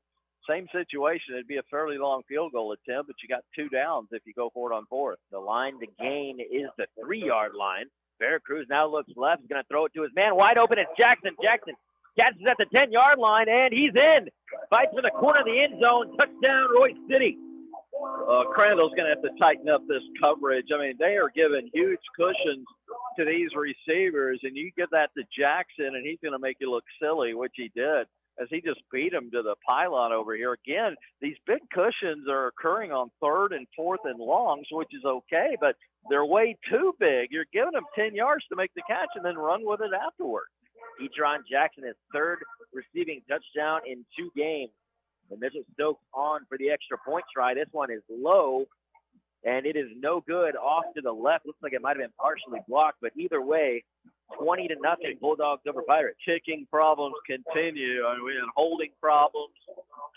same situation. It'd be a fairly long field goal attempt, but you got 2 downs if you go for it on 4th. The line to gain is the 3-yard line. Veracruz now looks left. He's going to throw it to his man. Wide open. It's Jackson. Jackson catches at the 10-yard line, and he's in. Fights for the corner of the end zone. Touchdown, Royse City. Crandall's going to have to tighten up this coverage. I mean, they are giving huge cushions to these receivers, and you give that to Jackson, and he's going to make you look silly, which he did, as he just beat him to the pylon over here. Again, these big cushions are occurring on 3rd and 4th and longs, which is okay, but they're way too big. You're giving them 10 yards to make the catch and then run with it afterward. Etron Jackson, his 3rd receiving touchdown in 2 games. And Mitchell Stokes on for the extra point try. This one is low, and it is no good off to the left. Looks like it might have been partially blocked, but either way, 20-0 Bulldogs over Pirates. Kicking problems continue. I mean, we had holding problems,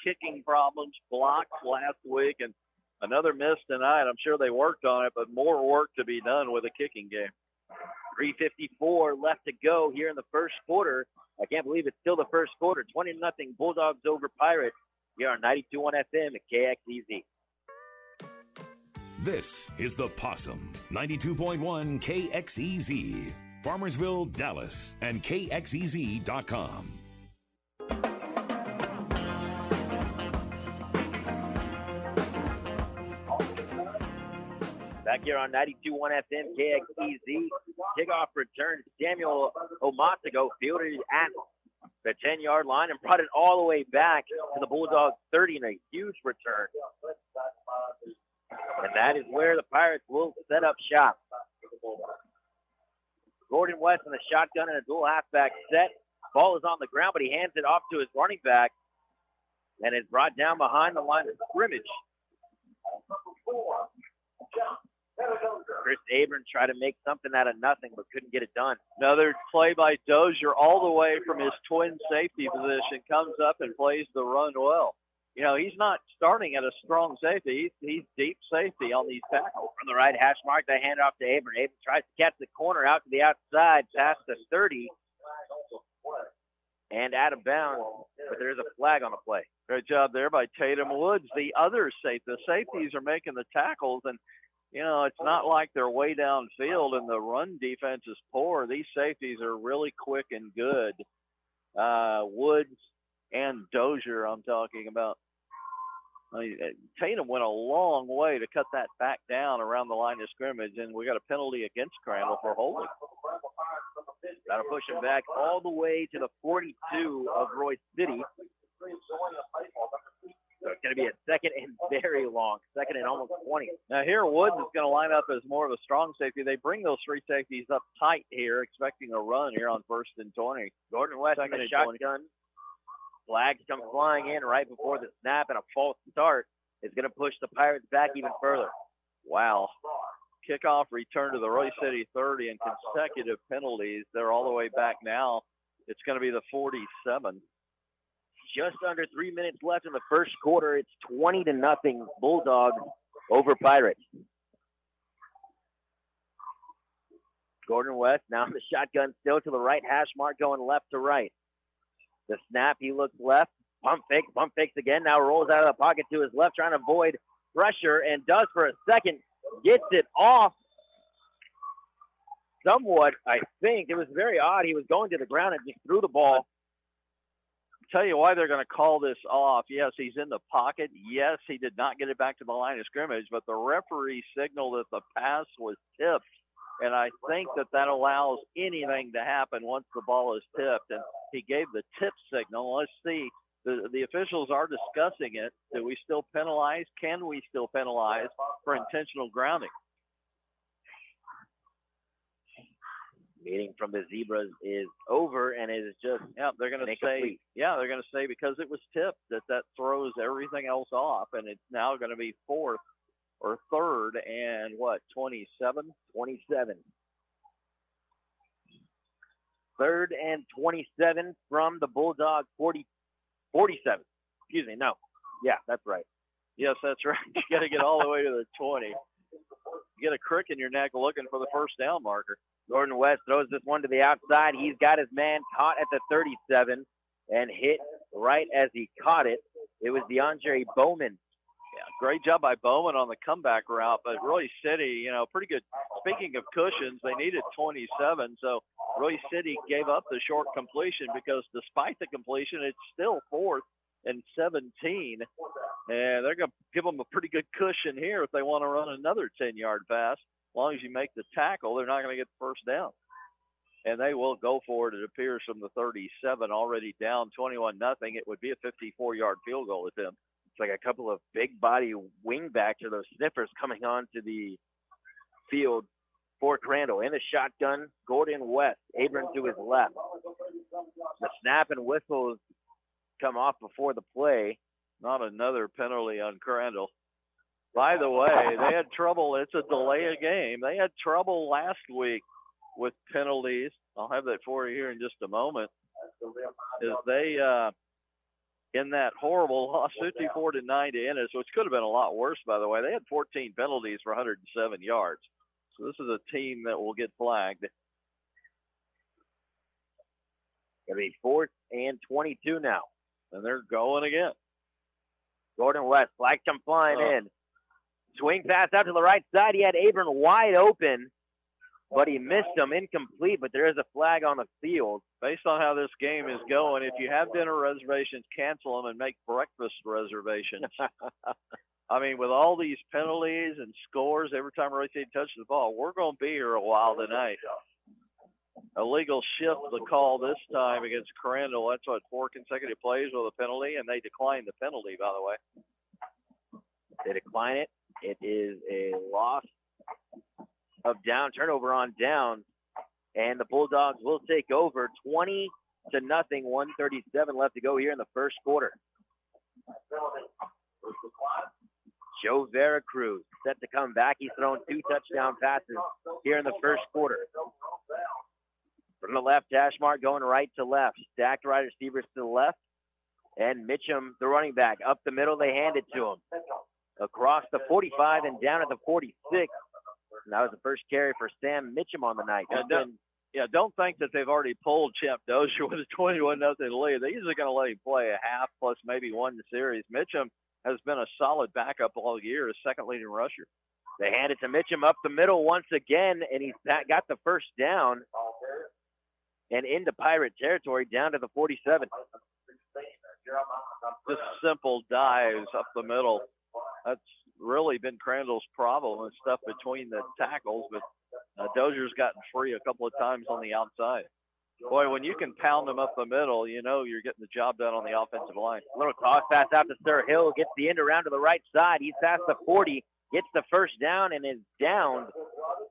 kicking problems, blocks last week, and another miss tonight. I'm sure they worked on it, but more work to be done with a kicking game. 3:54 left to go here in the first quarter. I can't believe it's still the first quarter. 20-0 Bulldogs over Pirates here on 92.1 FM at KXEZ. This is the Possum, 92.1 KXEZ, Farmersville, Dallas, and KXEZ.com. Back here on 92.1 FM, KXEZ. Kickoff return. Samuel Omatago fielded at the 10-yard line and brought it all the way back to the Bulldogs 30 in a huge return. And that is where the Pirates will set up shop. Gordon West in the shotgun and a dual halfback set. Ball is on the ground, but he hands it off to his running back and is brought down behind the line of scrimmage. Chris Abrams tried to make something out of nothing, but couldn't get it done. Another play by Dozier all the way from his twin safety position, comes up and plays the run well. You know, he's not starting at a strong safety. He's deep safety on these tackles. From the right hash mark, they hand off to Abrams. Abrams tries to catch the corner out to the outside, past the 30, and out of bounds, but there's a flag on the play. Great job there by Tatum Woods. The other safety, the safeties are making the tackles, and you know, it's not like they're way downfield and the run defense is poor. These safeties are really quick and good. Woods and Dozier, I'm talking about. Tatum went a long way to cut that back down around the line of scrimmage, and we got a penalty against Crandall for holding. That'll push him back all the way to the 42 of Royse City. So it's going to be a second and very long, second and almost 20. Now here Woods is going to line up as more of a strong safety. They bring those three safeties up tight here, expecting a run here on 1st and 20. Gordon West in the shotgun. Flags come flying in right before the snap, and a false start is going to push the Pirates back even further. Wow. Kickoff return to the Royse City 30 and consecutive penalties. They're all the way back now. It's going to be the 47. Just under 3 minutes left in the first quarter. It's 20-0 Bulldogs over Pirates. Gordon West now in the shotgun, still to the right hash mark, going left to right. The snap, he looks left, pump fakes again, now rolls out of the pocket to his left, trying to avoid pressure, and does for a second, gets it off somewhat, I think. It was very odd. He was going to the ground and just threw the ball. Tell you why they're going to call this off. Yes, he's in the pocket. Yes, he did not get it back to the line of scrimmage, but the referee signaled that the pass was tipped. And I think that allows anything to happen once the ball is tipped. And he gave the tip signal. Let's see. The officials are discussing it. Do we still penalize? Can we still penalize for intentional grounding? Meeting from the Zebras is over, and it is just they're going to say they're going to say because it was tipped that throws everything else off, and it's now going to be 4th or 3rd and 27. 3rd and 27 from the Bulldogs 47. Excuse me, no. Yeah, that's right. Yes, that's right. You got to get all the way to the 20. You get a crick in your neck looking for the first down marker. Gordon West throws this one to the outside. He's got his man caught at the 37 and hit right as he caught it. It was DeAndre Bowman. Yeah, great job by Bowman on the comeback route, but Royse City, pretty good. Speaking of cushions, they needed 27, so Royse City gave up the short completion because despite the completion, it's still 4th and 17, and they're going to give them a pretty good cushion here if they want to run another 10-yard pass. As long as you make the tackle, they're not going to get the first down. And they will go for it, it appears, from the 37, already down 21-0. It would be a 54-yard field goal attempt. It's like a couple of big body wingbacks or those sniffers coming onto the field for Crandall. In the shotgun, Gordon West, Abrams to his left. The snap and whistles come off before the play. Not another penalty on Crandall. By the way, they had trouble. It's a delay of game. They had trouble last week with penalties. I'll have that for you here in just a moment. Is they in that horrible loss 54-9 to Ennis, which could have been a lot worse, by the way. They had 14 penalties for 107 yards. So this is a team that will get flagged. It'll be 4th and 22 now. And they're going again. Gordon West, flag come flying in. Swing pass out to the right side. He had Abrams wide open, but he missed him, incomplete, but there is a flag on the field. Based on how this game is going, if you have dinner reservations, cancel them and make breakfast reservations. I mean, with all these penalties and scores, every time Royse City touches the ball, we're going to be here a while tonight. illegal shift the call this time against Crandall. That's what, 4 consecutive plays with a penalty, and they declined the penalty, by the way. They decline it. It is a loss of down, turnover on down, and the Bulldogs will take over 20-0, 1:37 left to go here in the first quarter. Joe Veracruz set to come back. He's thrown 2 touchdown passes here in the first quarter. From the left hash mark, going right to left. Stacked wide receivers to the left. And Mitchum, the running back, up the middle, they hand it to him. Across the 45 and down at the 46. And that was the first carry for Sam Mitchum on the night. Don't think that they've already pulled Champ Dozier with a 21-0 lead. They're usually going to let him play a half plus maybe one series. Mitchum has been a solid backup all year, a second leading rusher. They hand it to Mitchum up the middle once again, and he's got the first down and into Pirate territory down to the 47. Just simple dives up the middle. That's really been Crandall's problem and stuff between the tackles, but Dozier's gotten free a couple of times on the outside. Boy, when you can pound them up the middle, you know you're getting the job done on the offensive line. A little toss pass out to Sir Hill, gets the end around to the right side. He's past the 40, gets the first down, and is downed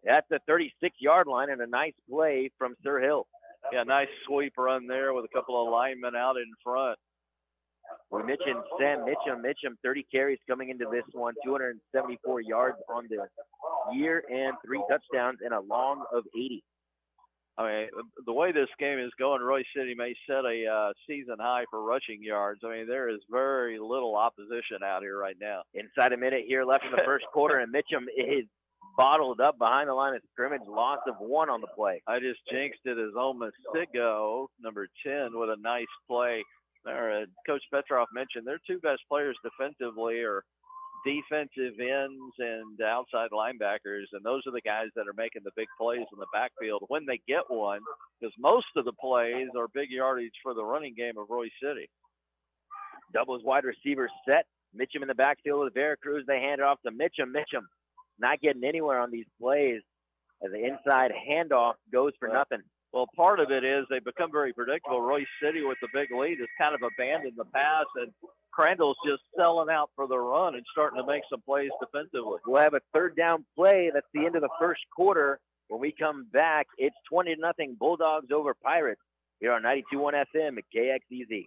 at the 36-yard line, and a nice play from Sir Hill. Yeah, nice sweep run there with a couple of linemen out in front. We mentioned Sam Mitchum. Mitchum, 30 carries coming into this one, 274 yards on the year, and 3 touchdowns and a long of 80. I mean, the way this game is going, Royse City may set a season high for rushing yards. I mean, there is very little opposition out here right now. Inside a minute here left in the first quarter, and Mitchum is bottled up behind the line of scrimmage, loss of 1 on the play. I just jinxed it as Omasigo, number 10, with a nice play. There, Coach Petroff mentioned their 2 best players defensively are defensive ends and outside linebackers, and those are the guys that are making the big plays in the backfield when they get one, because most of the plays are big yardage for the running game of Royse City. Doubles wide receiver set. Mitchum in the backfield with Veracruz. They hand it off to Mitchum. Mitchum not getting anywhere on these plays as the inside handoff goes for nothing. Well, part of it is they've become very predictable. Royse City with the big lead has kind of abandoned the pass, and Crandall's just selling out for the run and starting to make some plays defensively. We'll have a 3rd down play. That's the end of the first quarter. When we come back, it's 20-0 Bulldogs over Pirates here on 92.1 FM at KXEZ.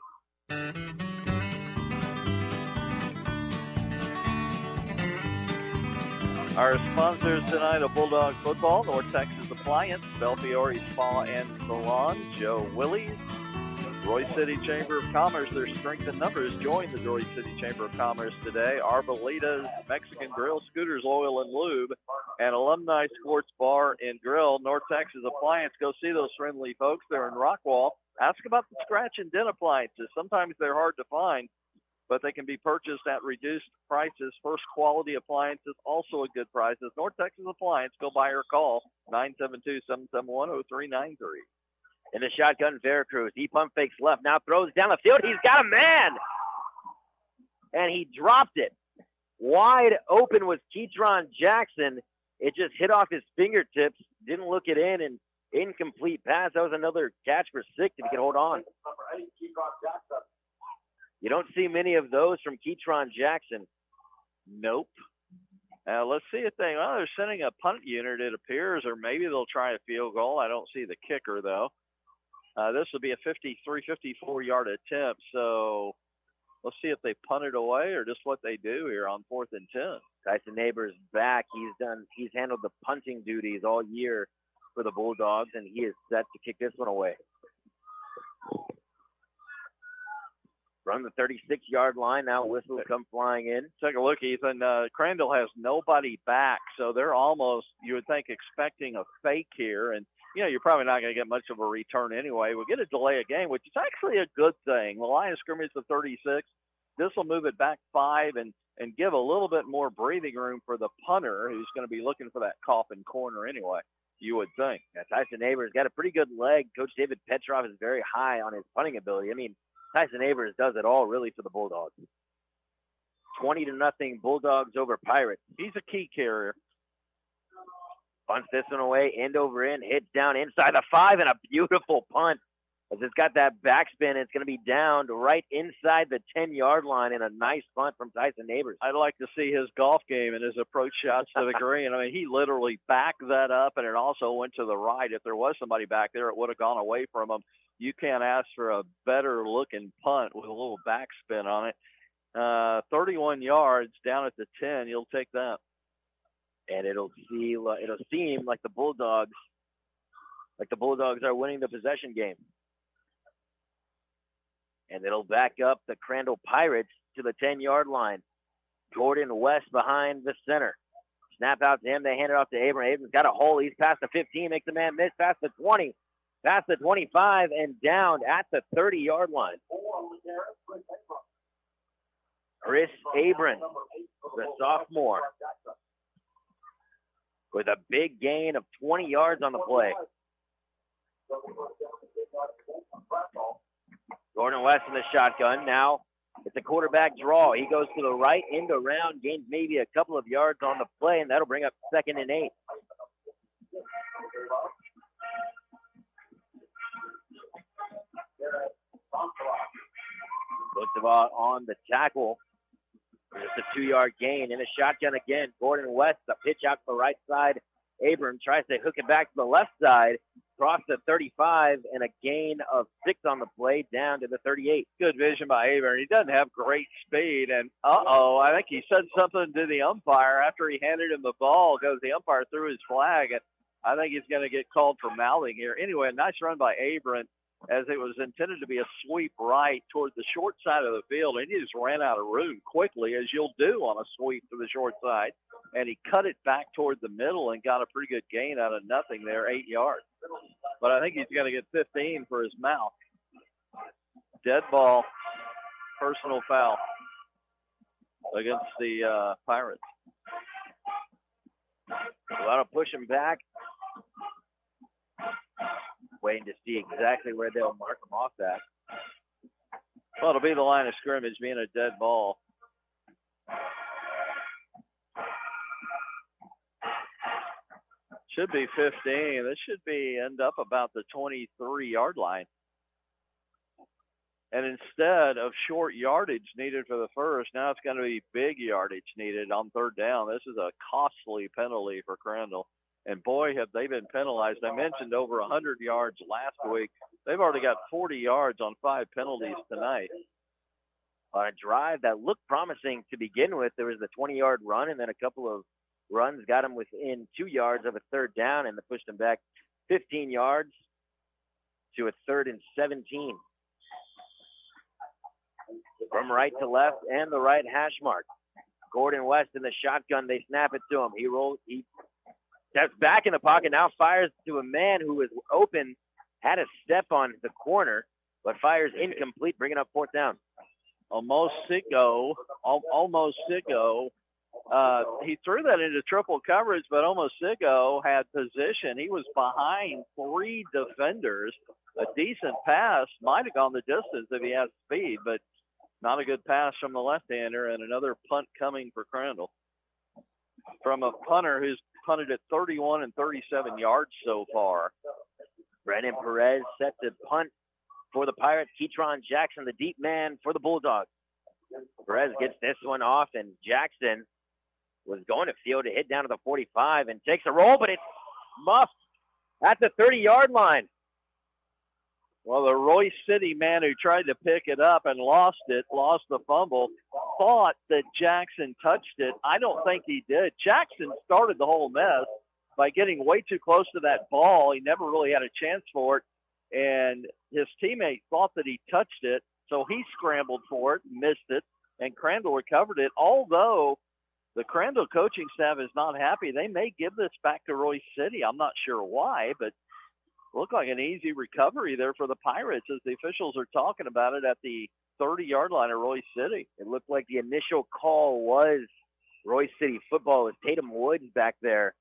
Our sponsors tonight of Bulldog Football, North Texas Appliance, Belfiore Spa and Salon, Joe Willie's, Royse City Chamber of Commerce. Their strength in numbers join the Royse City Chamber of Commerce today. Arbolita's Mexican Grill, Scooters Oil and Lube, and Alumni Sports Bar and Grill. North Texas Appliance, go see those friendly folks. They're in Rockwall. Ask about the scratch and dent appliances. Sometimes they're hard to find, but they can be purchased at reduced prices. First quality appliances, also at good prices. North Texas Appliance, go by or call 972-771-0393. In the shotgun, Veracruz. He pump fakes left, now throws down the field. He's got a man! And he dropped it. Wide open was Keytron Jackson. It just hit off his fingertips. Didn't look it in, and incomplete pass. That was another catch for 6 if he can hold on. You don't see many of those from Keytron Jackson. Nope. Let's see if they're sending a punt unit, it appears, or maybe they'll try a field goal. I don't see the kicker, though. This will be a 53, 54-yard attempt, so let's see if they punt it away or just what they do here on 4th and 10. Tyson Neighbors back. He's handled the punting duties all year for the Bulldogs, and he is set to kick this one away. From the 36-yard line, now whistles come flying in. Take a look, Ethan. Crandall has nobody back, so they're almost, you would think, expecting a fake here. And, you're probably not going to get much of a return anyway. We'll get a delay of game, which is actually a good thing. The line of scrimmage to 36. This will move it back 5 and give a little bit more breathing room for the punter, who's going to be looking for that coffin corner anyway, you would think. Yeah, Tyson Neighbors got a pretty good leg. Coach David Petroff is very high on his punting ability. I mean, Tyson Neighbors does it all, really, for the Bulldogs. 20-0 Bulldogs over Pirates. He's a key carrier. Punts this one away, end over end, hits down inside the 5, and a beautiful punt. As it's got that backspin, it's going to be down right inside the 10-yard line, and a nice punt from Tyson Neighbors. I'd like to see his golf game and his approach shots to the green. I mean, he literally backed that up, and it also went to the right. If there was somebody back there, it would have gone away from him. You can't ask for a better-looking punt with a little backspin on it. 31 yards down at the 10. You'll take that. And it'll seem like the Bulldogs are winning the possession game. And it'll back up the Crandall Pirates to the 10-yard line. Gordon West behind the center. Snap out to him. They hand it off to Abram. Abram's got a hole. He's past the 15, makes the man miss, past the 20, past the 25, and down at the 30-yard line. Chris Abram, the sophomore, with a big gain of 20 yards on the play. Gordon West in the shotgun. Now it's a quarterback draw. He goes to the right, end around, gains maybe a couple of yards on the play, and that'll bring up 2nd and 8. Looks about on the tackle. Just a 2-yard gain in a shotgun again. Gordon West, a pitch out to the right side. Abram tries to hook it back to the left side. Across the 35 and a gain of 6 on the play down to the 38. Good vision by Abram. He doesn't have great speed. And, I think he said something to the umpire after he handed him the ball because the umpire threw his flag. And I think he's going to get called for mouthing here. Anyway, a nice run by Abram as it was intended to be a sweep right toward the short side of the field. And he just ran out of room quickly, as you'll do on a sweep to the short side. And he cut it back toward the middle and got a pretty good gain out of nothing there, 8 yards. But I think he's going to get 15 for his mouth. Dead ball, personal foul against the Pirates. Well, to push him back. Waiting to see exactly where they'll mark him off at. Well, it'll be the line of scrimmage being a dead ball. Should be 15. This should end up about the 23-yard line. And instead of short yardage needed for the first, now it's going to be big yardage needed on 3rd down. This is a costly penalty for Crandall. And boy, have they been penalized. I mentioned over 100 yards last week. They've already got 40 yards on 5 penalties tonight. On a drive that looked promising to begin with, there was the 20-yard run and then a couple of runs got him within 2 yards of a 3rd down and pushed him back 15 yards to a 3rd and 17. From right to left and the right hash mark. Gordon West in the shotgun. They snap it to him. He steps back in the pocket, now fires to a man who was open, had a step on the corner, but fires incomplete, bringing up 4th down. Almost Sicko. He threw that into triple coverage, but almost Sicko had position. He was behind 3 defenders. A decent pass, might have gone the distance if he had speed, but not a good pass from the left-hander, and another punt coming for Crandall. From a punter who's punted at 31 and 37 yards so far. Brennan Perez set to punt for the Pirates. Ketron Jackson, the deep man for the Bulldogs. Perez gets this one off, and Jackson was going to field to hit down to the 45 and takes a roll, but it's muffed at the 30-yard line. Well, the Royse City man who tried to pick it up and lost the fumble, thought that Jackson touched it. I don't think he did. Jackson started the whole mess by getting way too close to that ball. He never really had a chance for it, and his teammate thought that he touched it, so he scrambled for it, missed it, and Crandall recovered it. Although the Crandall coaching staff is not happy, they may give this back to Royse City. I'm not sure why, but looked like an easy recovery there for the Pirates as the officials are talking about it at the 30-yard line of Royse City. It looked like the initial call was Royse City football with Tatum Woods back there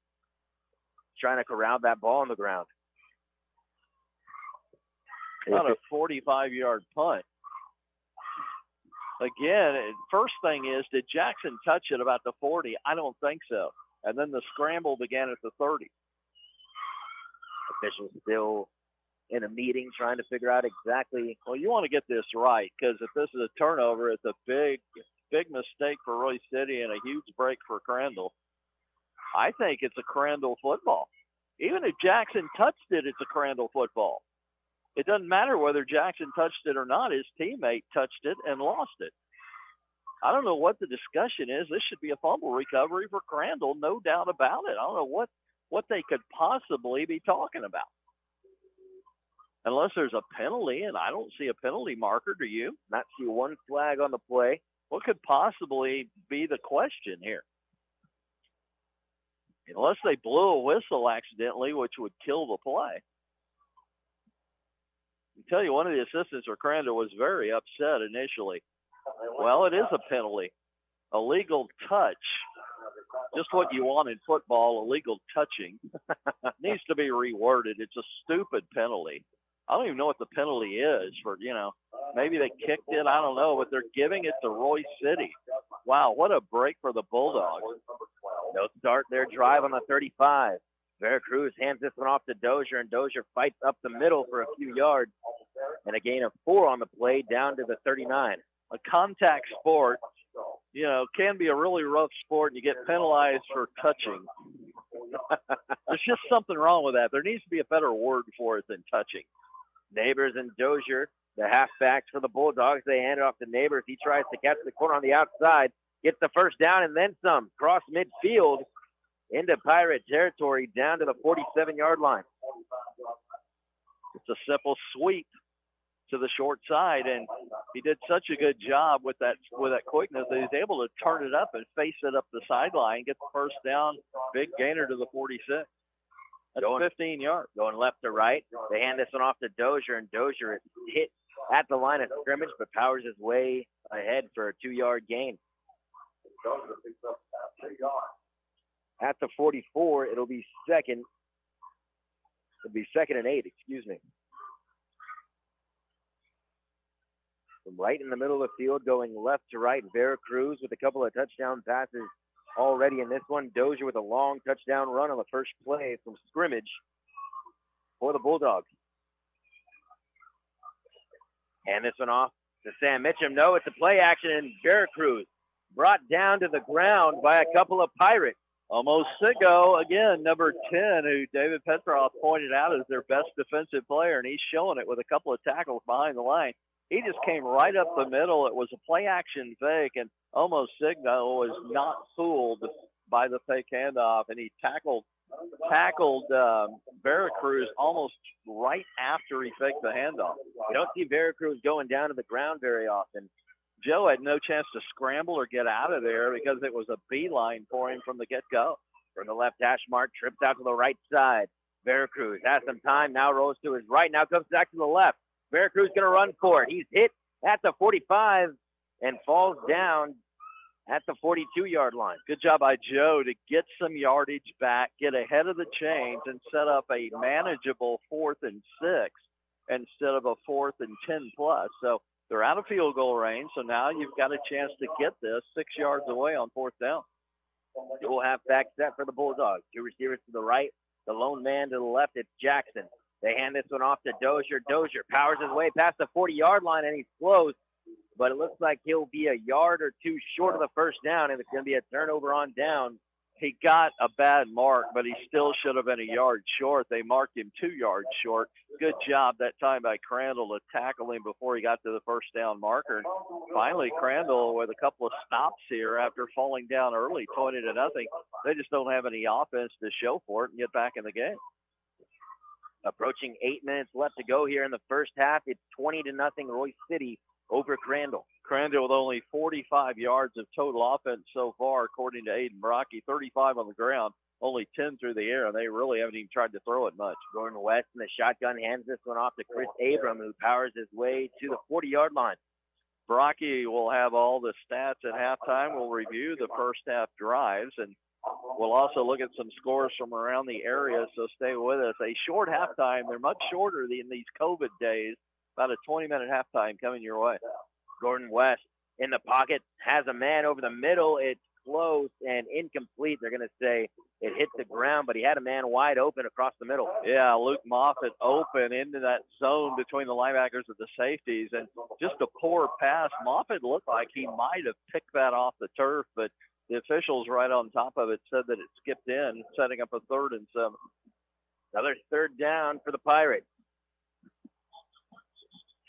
trying to corral that ball on the ground. Not a 45-yard punt. Again, first thing is, did Jackson touch it about the 40? I don't think so. And then the scramble began at the 30. Officials still in a meeting trying to figure out exactly. Well, you want to get this right, because if this is a turnover, it's a big mistake for Royse City and a huge break for Crandall. I think it's a Crandall football. Even if Jackson touched it, it's a Crandall football. It doesn't matter whether Jackson touched it or not. His teammate touched it and lost it. I don't know what the discussion is. This should be a fumble recovery for Crandall, no doubt about it. I don't know what they could possibly be talking about. Unless there's a penalty, and I don't see a penalty marker, do you? Not see one flag on the play. What could possibly be the question here? Unless they blew a whistle accidentally, which would kill the play. I tell you, one of the assistants for Crandall was very upset initially. Well, it is a penalty. Illegal touch. Just what you want in football, illegal touching. Needs to be reworded. It's a stupid penalty. I don't even know what the penalty is for, maybe they kicked it. I don't know, but they're giving it to Royse City. Wow, what a break for the Bulldogs. They'll start their drive on the 35. Veracruz hands this one off to Dozier, and Dozier fights up the middle for a few yards, and a gain of 4 on the play down to the 39. A contact sport, can be a really rough sport, and you get penalized for touching. There's just something wrong with that. There needs to be a better word for it than touching. Neighbors and Dozier, the halfbacks for the Bulldogs. They hand it off to Neighbors. He tries to catch the corner on the outside, gets the first down and then some. Cross midfield into Pirate territory down to the 47-yard line. It's a simple sweep to the short side, and he did such a good job with that quickness that he's able to turn it up and face it up the sideline, get the first down, big gainer to the 46. That's 15 yards. Going left to right. They hand this one off to Dozier, and Dozier is hit at the line of scrimmage, but powers his way ahead for a 2-yard gain. At the 44, it'll be second. It'll be 2nd and 8, excuse me. From right in the middle of the field, going left to right, Veracruz with a couple of touchdown passes already in this one. Dozier with a long touchdown run on the first play from scrimmage for the Bulldogs. Hand this one off to Sam Mitchum. No, it's a play action, and Veracruz brought down to the ground by a couple of Pirates. Almost Sigo, again, number 10, who David Petroff pointed out as their best defensive player, and he's showing it with a couple of tackles behind the line. He just came right up the middle. It was a play-action fake, and Almost Signo was not fooled by the fake handoff, and he tackled Veracruz almost right after he faked the handoff. You don't see Veracruz going down to the ground very often. Joe had no chance to scramble or get out of there because it was a beeline for him from the get-go. From the left hash mark, trips out to the right side. Veracruz has some time, now rolls to his right, now comes back to the left. Veracruz going to run for it. He's hit at the 45 and falls down at the 42-yard line. Good job by Joe to get some yardage back, get ahead of the chains, and set up a manageable 4th and 6 instead of a 4th and 10 plus. So they're out of field goal range, so now you've got a chance to get this 6 yards away on 4th down. Dual halfback set for the Bulldogs. 2 receivers to the right, the lone man to the left. It's Jackson. They hand this one off to Dozier. Dozier powers his way past the 40-yard line, and he's close. But it looks like he'll be a yard or two short of the first down, and it's going to be a turnover on down. He got a bad mark, but he still should have been a yard short. They marked him 2 yards short. Good job that time by Crandall to tackle him before he got to the first down marker. And finally, Crandall with a couple of stops here after falling down early, 20-0. They just don't have any offense to show for it and get back in the game. Approaching 8 minutes left to go here in the first half. It's 20-0 Royse City over Crandall. Crandall with only 45 yards of total offense so far, according to Aiden Brocky. 35 on the ground, only 10 through the air, and they really haven't even tried to throw it much. Gordon West in the shotgun hands this one off to Chris Abram, who powers his way to the 40-yard line. Brocky will have all the stats at halftime. We'll review the first half drives, and we'll also look at some scores from around the area, so stay with us. A short halftime. They're much shorter than these COVID days. About a 20-minute halftime coming your way. Gordon West in the pocket, has a man over the middle. It's close and incomplete. They're going to say It hit the ground, but he had a man wide open across the middle. Yeah, Luke Moffitt open into that zone between the linebackers and the safeties, and just a poor pass. Moffitt looked like he might have picked that off the turf, but the officials right on top of it said that it skipped in, setting up a 3rd and 7. Another 3rd down for the Pirates.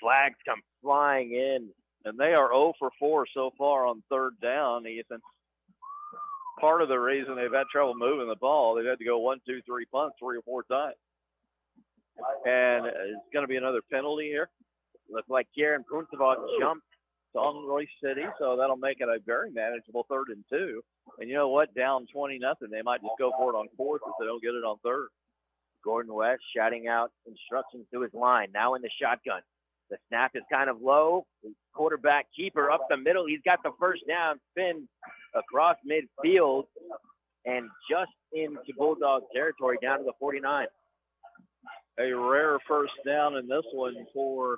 Flags come flying in. And they are 0 for 4 so far on 3rd down, Ethan. Part of the reason they've had trouble moving the ball, they've had to go 1, 2, 3 punts 3 or 4 times. And it's going to be another penalty here. Looks like Kieran Puntavog jumped on Royse City, so that'll make it a very manageable 3rd and 2. And you know what? Down 20-0, they might just go for it on 4th if they don't get it on 3rd. Gordon West shouting out instructions to his line. Now in the shotgun. The snap is kind of low. The quarterback keeper up the middle. He's got the 1st down. Spin across midfield and just into Bulldog territory down to the 49. A rare 1st down in this one for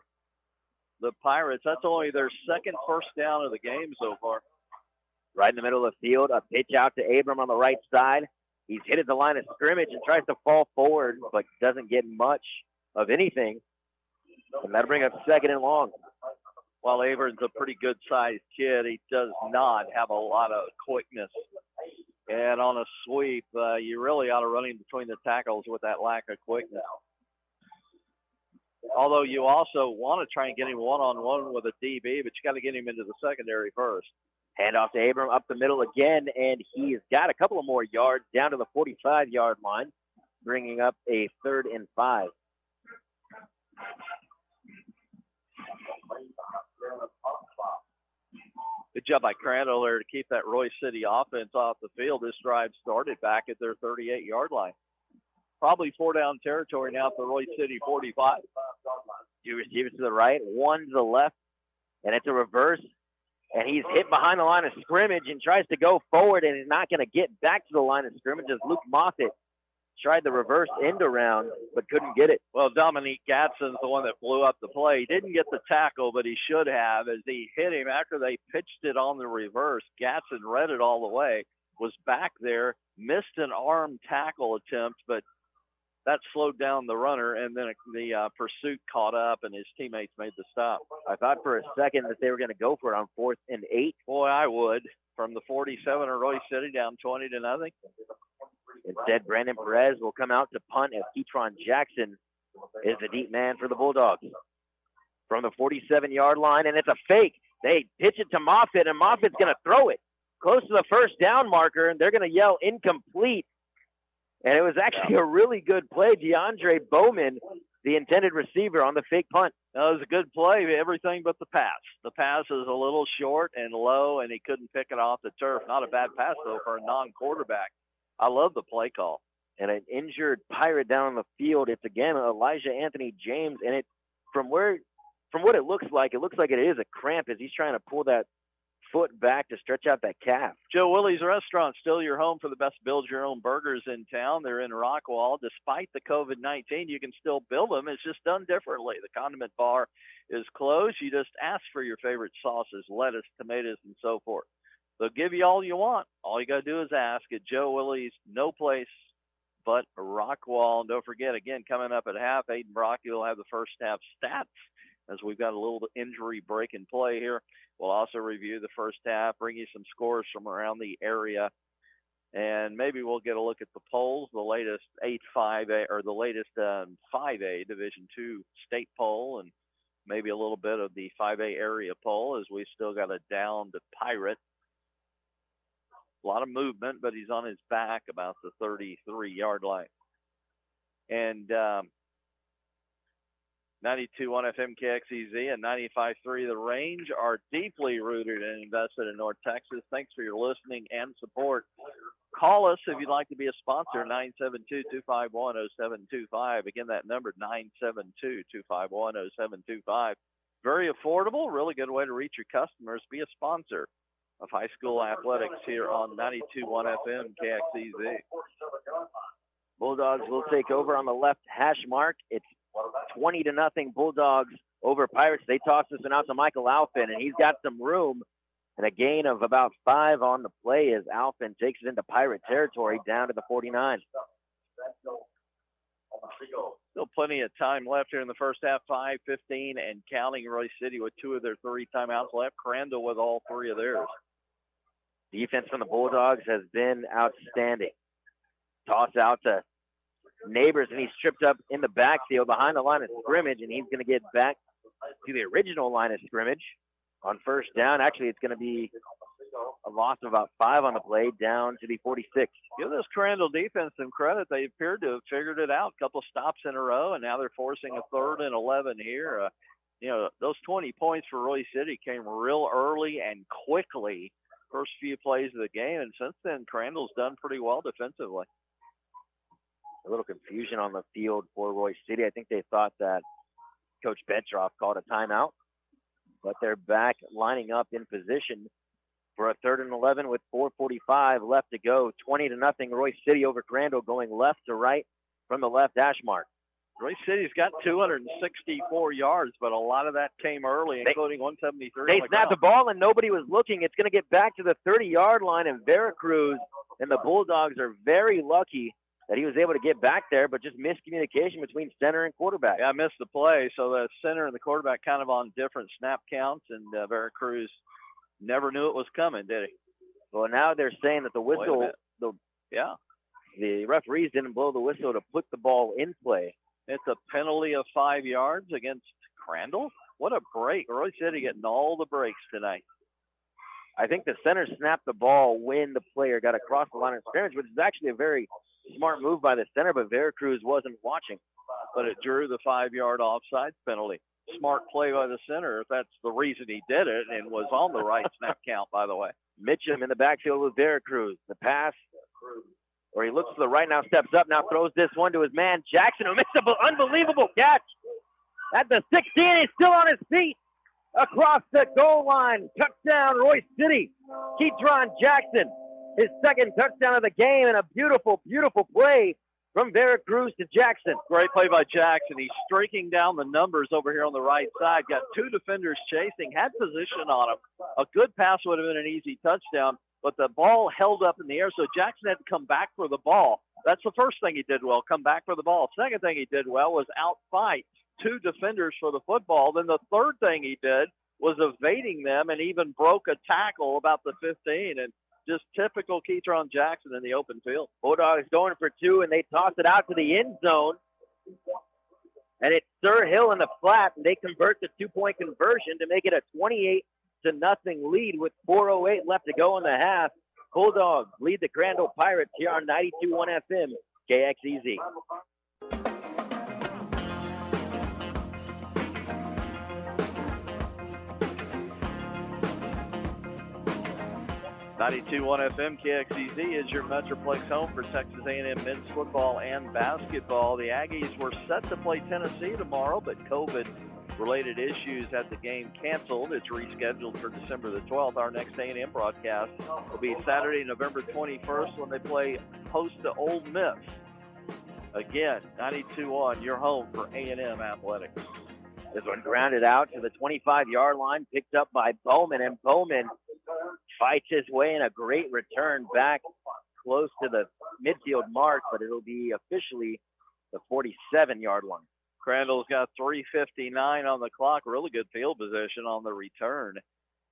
the Pirates. That's only their 2nd 1st down of the game so far. Right in the middle of the field, a pitch out to Abram on the right side. He's hit at the line of scrimmage and tries to fall forward, but doesn't get much of anything. And that'll bring up 2nd and long. While Abram's a pretty good-sized kid, he does not have a lot of quickness. And on a sweep, you really ought to run him between the tackles with that lack of quickness. Although you also want to try and get him one-on-one with a DB, but you got to get him into the secondary first. Handoff to Abram up the middle again, and he's got a couple of more yards down to the 45-yard line, bringing up a 3rd and 5. Good job by Crandall there to keep that Royse City offense off the field. This drive started back at their 38-yard line. Probably 4-down territory now for Royse City 45. 2 receivers to the right, 1 to the left, and it's a reverse. And he's hit behind the line of scrimmage and tries to go forward, and is not going to get back to the line of scrimmage as Luke Moffitt tried the reverse end around, but couldn't get it. Well, Dominique Gadsden's the one that blew up the play. He didn't get the tackle, but he should have, as he hit him after they pitched it on the reverse. Gadsden read it all the way, was back there, missed an arm tackle attempt, but that slowed down the runner, and then the pursuit caught up, and his teammates made the stop. I thought for a second that they were going to go for it on 4th and 8. Boy, I would. From the 47 of Royse City down 20-0. Instead, Brandon Perez will come out to punt as Ketron Jackson is the deep man for the Bulldogs. From the 47-yard line, and it's a fake. They pitch it to Moffitt, and Moffitt's going to throw it close to the 1st down marker, and they're going to yell incomplete. And it was actually a really good play. DeAndre Bowman, the intended receiver, on the fake punt. That was a good play, everything but the pass. The pass is a little short and low, and he couldn't pick it off the turf. Not a bad pass, though, for a non-quarterback. I love the play call. And an injured Pirate down on the field. It's, again, Elijah Anthony James. And from what it looks like it is a cramp as he's trying to pull that foot back to stretch out that calf. Joe Willie's Restaurant, still your home for the best build-your-own burgers in town. They're in Rockwall. Despite the COVID-19, you can still build them. It's just done differently. The condiment bar is closed. You just ask for your favorite sauces, lettuce, tomatoes, and so forth. They'll give you all you want. All you got to do is ask at Joe Willie's. No place but Rockwall. And don't forget, again, coming up at half, Aiden Brocky will have the first half stats as we've got a little injury break in play here. We'll also review the first half, bring you some scores from around the area, and maybe we'll get a look at the polls, the latest 5A or the latest 5A Division II state poll, and maybe a little bit of the 5A area poll as we still got a down to Pirate. A lot of movement, but he's on his back about the 33-yard line. And 92.1 FM KXEZ and 95.3 The Range are deeply rooted and invested in North Texas. Thanks for your listening and support. Call us if you'd like to be a sponsor, 972-251-0725. Again, that number, 972-251-0725. Very affordable, really good way to reach your customers. Be a sponsor of high school athletics here on 92.1 FM KXEZ. Bulldogs will take over on the left hash mark. It's 20-0 Bulldogs over Pirates. They toss this one out to Michael Alfin, and he's got some room And a gain of about 5 on the play as Alphen takes it into Pirate territory down to the 49. Still plenty of time left here in the first half, 5:15 and counting. Royse City with 2 of their 3 timeouts left. Crandall with all 3 of theirs. Defense from the Bulldogs has been outstanding. Toss out to Neighbors, and he's tripped up in the backfield behind the line of scrimmage, and he's going to get back to the original line of scrimmage on first down. Actually, it's going to be a loss of about 5 on the play, down to the 46. Give this Crandall defense some credit. They appeared to have figured it out. A couple of stops in a row, and now they're forcing a 3rd and 11 here. Those 20 points for Royse City came real early and quickly, first few plays of the game, and since then, Crandall's done pretty well defensively. A little confusion on the field for Royse City. I think they thought that Coach Betroff called a timeout, but they're back lining up in position for a 3rd and 11 with 4:45 left to go. 20-0 Royse City over Crandall, going left to right from the left hash mark. Royse City's got 264 yards, but a lot of that came early, including 173. They snapped the ball and nobody was looking. It's going to get back to the 30-yard line, and Veracruz and the Bulldogs are very lucky that he was able to get back there, but just miscommunication between center and quarterback. Yeah, I missed the play, so the center and the quarterback kind of on different snap counts, and Veracruz never knew it was coming, did he? Well, now they're saying that the whistle, the referees didn't blow the whistle to put the ball in play. It's a penalty of 5 yards against Crandall. What a break. Royse City getting all the breaks tonight. I think the center snapped the ball when the player got across the line of scrimmage, which is actually a very smart move by the center, but Veracruz wasn't watching. But it drew the 5-yard offside penalty. Smart play by the center, if that's the reason he did it, and was on the right snap count, by the way. Mitchum in the backfield with Veracruz. The pass, or he looks to the right now, steps up, now throws this one to his man, Jackson, who makes an unbelievable catch. At the 16, he's still on his feet. Across the goal line, touchdown, Royse City. Ketron Jackson, his 2nd touchdown of the game, and a beautiful, beautiful play from Veracruz to Jackson. Great play by Jackson. He's streaking down the numbers over here on the right side. Got 2 defenders chasing, had position on him. A good pass would have been an easy touchdown, but the ball held up in the air, so Jackson had to come back for the ball. That's the first thing he did well, come back for the ball. Second thing he did well was outfight 2 defenders for the football. Then the third thing he did was evading them and even broke a tackle about the 15, and just typical Ketron Jackson in the open field. Bulldogs going for 2, and they toss it out to the end zone. And it's Sir Hill in the flat, and they convert the 2-point conversion to make it a 28-0 lead with 4:08 left to go in the half. Bulldogs lead the Crandall Pirates here on 92.1 FM, KXEZ. 92.1 FM, KXEZ is your Metroplex home for Texas A&M men's football and basketball. The Aggies were set to play Tennessee tomorrow, but COVID-related issues had the game canceled. It's rescheduled for December the 12th. Our next A&M broadcast will be Saturday, November 21st, when they play host to Ole Miss. Again, 92.1, your home for A&M athletics. This one grounded out to the 25-yard line, picked up by Bowman, and Bowman fights his way in a great return back close to the midfield mark, but it'll be officially the 47-yard line. Crandall's got 3:59 on the clock. Really good field position on the return.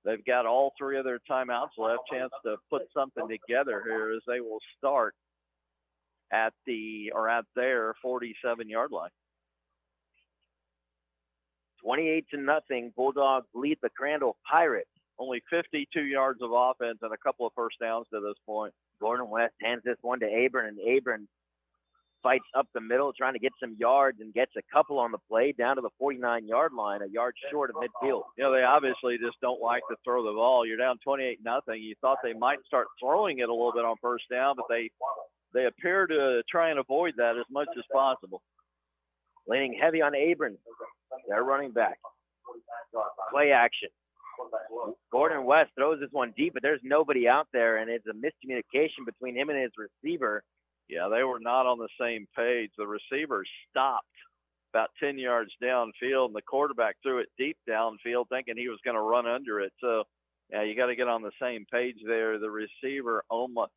They've got all 3 of their timeouts left. Chance to put something together here as they will start at their 47-yard line. 28-0. Bulldogs lead the Crandall Pirates. Only 52 yards of offense and a couple of first downs to this point. Gordon West hands this one to Abram, and Abram fights up the middle, trying to get some yards, and gets a couple on the play down to the 49-yard line, a yard short of midfield. They obviously just don't like to throw the ball. You're down 28-0. You thought they might start throwing it a little bit on first down, but they appear to try and avoid that as much as possible. Leaning heavy on Abrams, their running back. Play action. Gordon West throws this one deep, but there's nobody out there, and it's a miscommunication between him and his receiver. Yeah, they were not on the same page. The receiver stopped about 10 yards downfield, and the quarterback threw it deep downfield thinking he was going to run under it. So Yeah, you got to get on the same page there. The receiver, Omasago.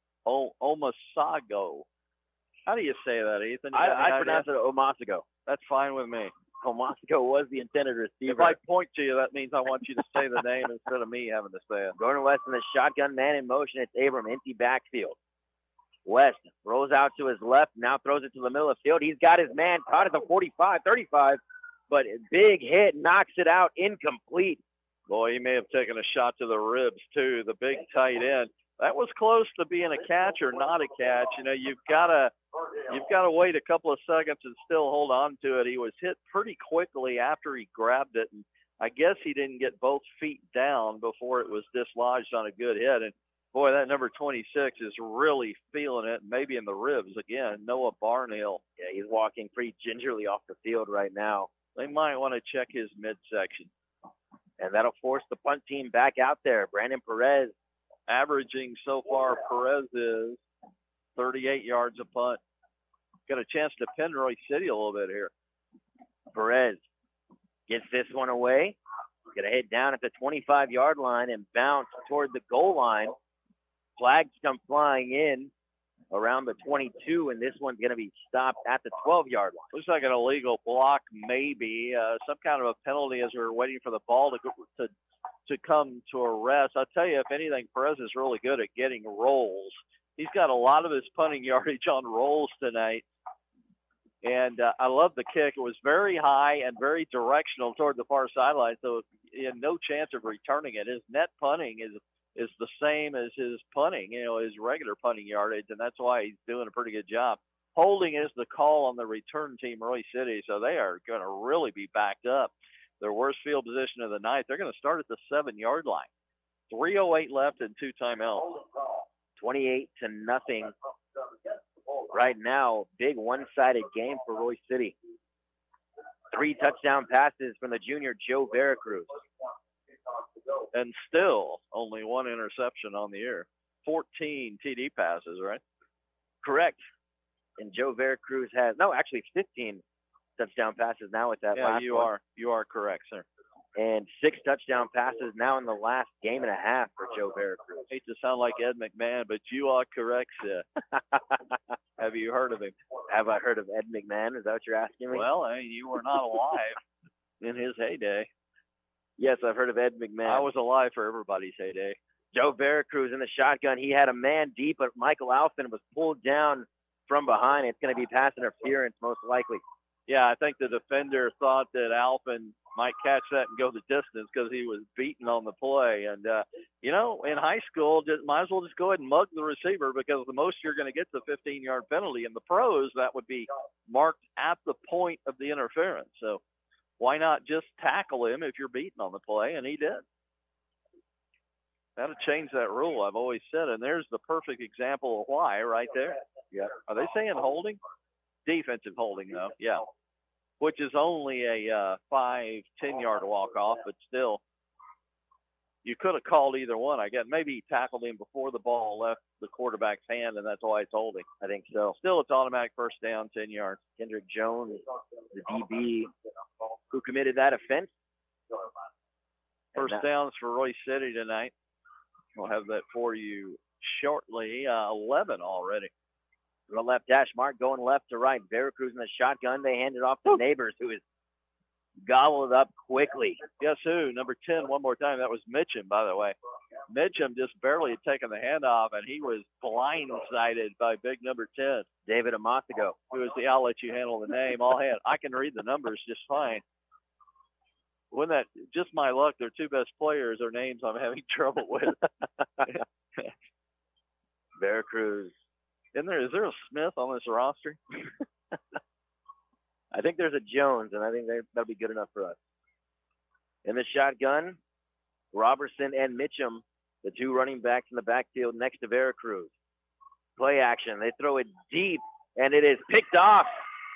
How do you say that, Ethan? I pronounce it Omasago. That's fine with me. Omasago was the intended receiver. If I point to you, that means I want you to say the name instead of me having to say it. Gordon West in the shotgun, man in motion. It's Abram, empty backfield. West rolls out to his left, now throws it to the middle of the field. He's got his man caught at the 45, 35, but big hit, knocks it out, incomplete. Boy, he may have taken a shot to the ribs, too, the big tight end. That was close to being a catch or not a catch. You know, you've got to wait a couple of seconds and still hold on to it. He was hit pretty quickly after he grabbed it, and I guess he didn't get both feet down before it was dislodged on a good hit. And boy, that number 26 is really feeling it, maybe in the ribs again. Noah Barnhill. Yeah, he's walking pretty gingerly off the field right now. They might want to check his midsection. And that'll force the punt team back out there. Brandon Perez. Averaging so far, Perez is 38 yards a punt. Got a chance to pin Royse City a little bit here. Perez gets this one away. Going to hit down at the 25-yard line and bounce toward the goal line. Flags come flying in around the 22, and this one's going to be stopped at the 12-yard line. Looks like an illegal block, maybe. Some kind of a penalty as we're waiting for the ball to come to a rest. I'll tell you, if anything, Perez is really good at getting rolls. He's got a lot of his punting yardage on rolls tonight. And I love the kick. It was very high and very directional toward the far sideline, so he had no chance of returning it. His net punting is the same as his punting, his regular punting yardage, and that's why he's doing a pretty good job. Holding is the call on the return team, Royse City, so they are going to really be backed up. Their worst field position of the night. They're going to start at the 7-yard line. 3:08 left and 2 timeouts. 28-0. Right now, big one-sided game for Royse City. 3 touchdown passes from the junior Joe Veracruz. And still only 1 interception on the year. 14 TD passes, right? Correct. And Joe Veracruz has, 15 touchdown passes now with that last one. You are correct, sir. And 6 touchdown passes now in the last game and a half for Joe Veracruz. I hate to sound like Ed McMahon, but you are correct, sir. Have you heard of him? Have I heard of Ed McMahon? Is that what you're asking me? Well, you were not alive in his heyday. Yes, I've heard of Ed McMahon. I was alive for everybody's heyday. Joe Veracruz in the shotgun. He had a man deep, but Michael Alphin was pulled down from behind. It's going to be pass interference most likely. Yeah, I think the defender thought that Alphin might catch that and go the distance because he was beaten on the play. And, in high school, might as well just go ahead and mug the receiver because the most you're going to get is a 15-yard penalty. In the pros, that would be marked at the point of the interference. So why not just tackle him if you're beaten on the play? And he did. That'll change that rule, I've always said. And there's the perfect example of why right there. Yeah. Are they saying holding? Defensive holding, though. Yeah. Which is only a 5-10-yard walk-off, but still, you could have called either one. I guess maybe he tackled him before the ball left the quarterback's hand, and that's why it's holding. I think so. Still, it's automatic first down, 10 yards. Kendrick Jones, the DB, who committed that offense. First downs for Royse City tonight. We'll have that for you shortly. 11 already. The left dash mark going left to right. Veracruz in the shotgun. They hand it off to Neighbors, who is gobbled up quickly. Guess who? Number 10, one more time. That was Mitchum, by the way. Mitchum just barely had taken the handoff, and he was blindsided by big number 10. David Amasago. Who is I'll let you handle the name. I can read the numbers just fine. When that, just my luck, their 2 best players are names I'm having trouble with. Veracruz. Is there a Smith on this roster? I think there's a Jones, and I think that'll be good enough for us. In the shotgun, Robertson and Mitchum, the 2 running backs in the backfield next to Veracruz. Play action. They throw it deep, and it is picked off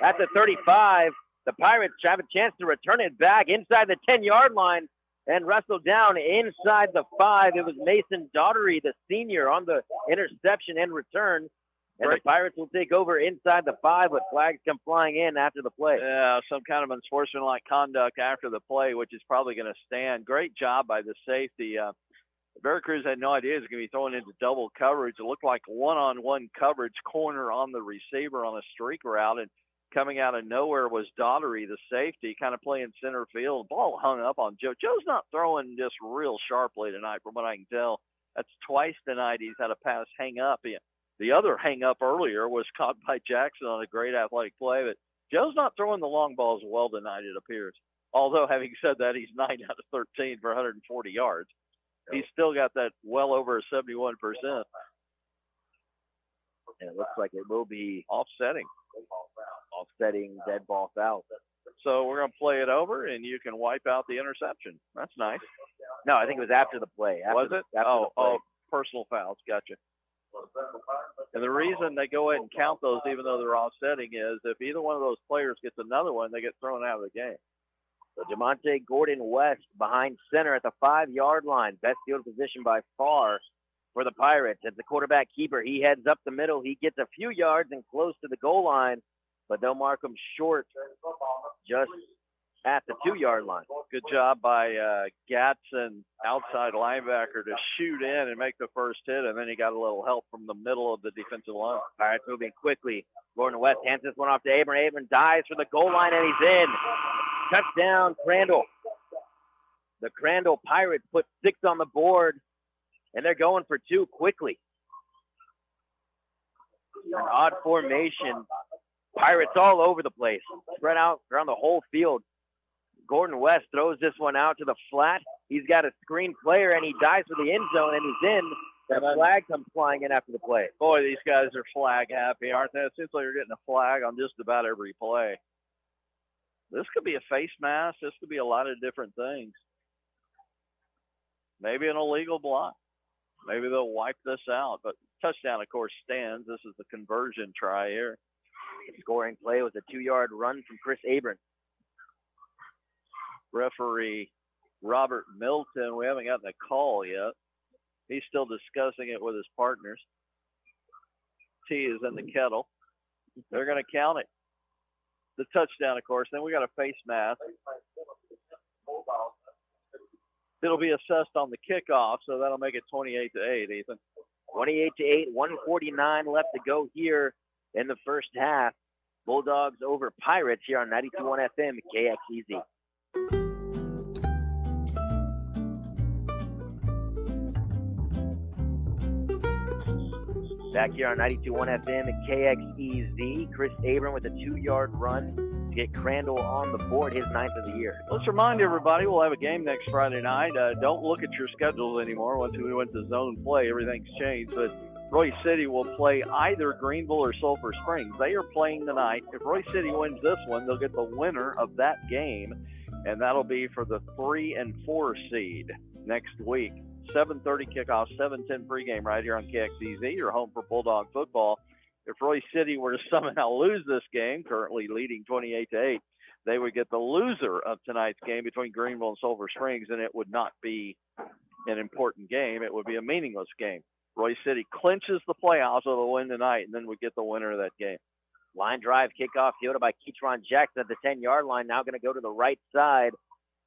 at the 35. The Pirates have a chance to return it back inside the 10-yard line and wrestle down inside the 5. It was Mason Daughtery, the senior, on the interception and return. And the Pirates will take over inside the 5, but flags come flying in after the play. Yeah, some kind of unsportsmanlike conduct after the play, which is probably going to stand. Great job by the safety. Veracruz had no idea he was going to be throwing into double coverage. It looked like one-on-one coverage, corner on the receiver on a streak route, and coming out of nowhere was Daughtery, the safety, kind of playing center field. Ball hung up on Joe. Joe's not throwing just real sharply tonight, from what I can tell. That's twice tonight he's had a pass hang up. The other hang up earlier was caught by Jackson on a great athletic play, but Joe's not throwing the long balls well tonight, it appears. Although, having said that, he's 9 out of 13 for 140 yards. He's still got that well over 71%. And it looks like it will be offsetting dead ball foul. So we're going to play it over, and you can wipe out the interception. That's nice. No, I think it was after the play. Was it? Oh, personal fouls. Gotcha. And the reason they go ahead and count those, even though they're offsetting, is if either one of those players gets another one, they get thrown out of the game. So Jamonte Gordon-West behind center at the 5-yard line. Best field position by far for the Pirates. As the quarterback keeper, he heads up the middle. He gets a few yards and close to the goal line, but they'll mark him short just at the 2-yard line. Good job by Gatson, outside linebacker, to shoot in and make the first hit, and then he got a little help from the middle of the defensive line. Pirates moving quickly. Gordon-West hands this one off to Abram. Abram dives for the goal line, and he's in. Touchdown, Crandall. The Crandall Pirates put 6 on the board, and they're going for 2 quickly. An odd formation. Pirates all over the place, spread out around the whole field. Gordon-West throws this one out to the flat. He's got a screen player, and he dives for the end zone, and he's in. The flag comes flying in after the play. Boy, these guys are flag happy, aren't they? It seems like you're getting a flag on just about every play. This could be a face mask. This could be a lot of different things. Maybe an illegal block. Maybe they'll wipe this out. But touchdown, of course, stands. This is the conversion try here. The scoring play was a 2-yard run from Chris Abram. Referee Robert Milton, we haven't gotten a call yet. He's still discussing it with his partners. Tea is in the kettle. They're going to count it. The touchdown, of course. Then we got a face mask. It'll be assessed on the kickoff, so that'll make it 28-8, Ethan. 28-8, 149 left to go here in the first half. Bulldogs over Pirates here on 92.1 FM, KXEZ. Back here on 92.1 FM at KXEZ, Chris Abram with a 2-yard run to get Crandall on the board, his 9th of the year. Let's remind everybody we'll have a game next Friday night. Don't look at your schedules anymore. Once we went to zone play, everything's changed. But Royse City will play either Greenville or Sulphur Springs. They are playing tonight. If Royse City wins this one, they'll get the winner of that game, and that'll be for the 3 and 4 seed next week. 7:30 kickoff, 7:10 pregame right here on KXEZ, your home for Bulldog football. If Royse City were to somehow lose this game, currently leading 28-8, they would get the loser of tonight's game between Greenville and Sulphur Springs, and it would not be an important game. It would be a meaningless game. Royse City clinches the playoffs with a win tonight, and then we get the winner of that game. Line drive kickoff fielded by Keatron Jackson at the 10-yard line, now going to go to the right side.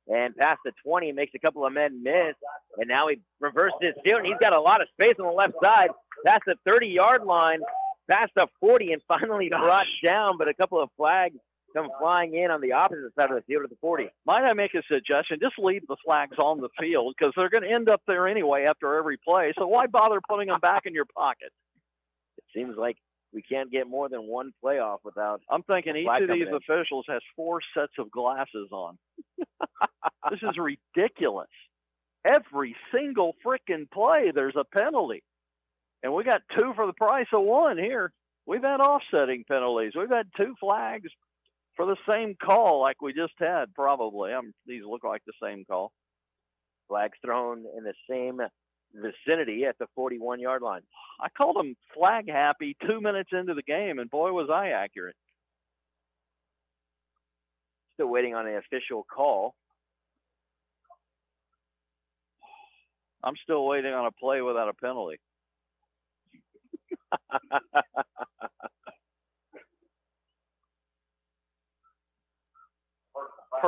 And past the 20, makes a couple of men miss. And now he reversed his field, and he's got a lot of space on the left side. Past the 30-yard line, past the 40, and finally brought down. But a couple of flags come flying in on the opposite side of the field at the 40. Might I make a suggestion? Just leave the flags on the field because they're going to end up there anyway after every play. So why bother putting them back in your pocket? It seems like we can't get more than one playoff without. I'm thinking each of these officials has 4 sets of glasses on. This is ridiculous. Every single freaking play, there's a penalty. And we got 2 for the price of 1 here. We've had offsetting penalties. We've had 2 flags for the same call like we just had, probably. These look like the same call. Flags thrown in the same vicinity at the 41-yard line. I called them flag happy 2 minutes into the game, and boy, was I accurate. Still waiting on an official call. I'm still waiting on a play without a penalty.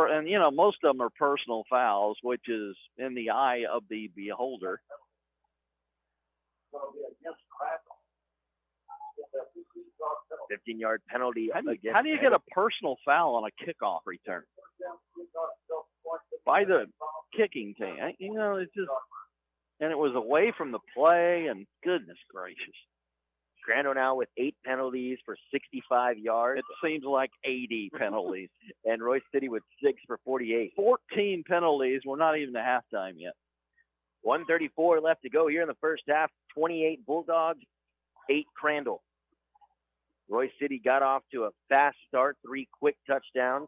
and most of them are personal fouls, which is in the eye of the beholder. 15-yard penalty. How do you get a personal foul on a kickoff return? By the kicking team. It's just, and it was away from the play, and goodness gracious. Crandall now with 8 penalties for 65 yards. It seems like 80 penalties. And Royse City with 6 for 48. 14 penalties. We're not even to halftime yet. 1:34 left to go here in the first half. 28 Bulldogs, 8 Crandall. Royse City got off to a fast start, 3 quick touchdowns.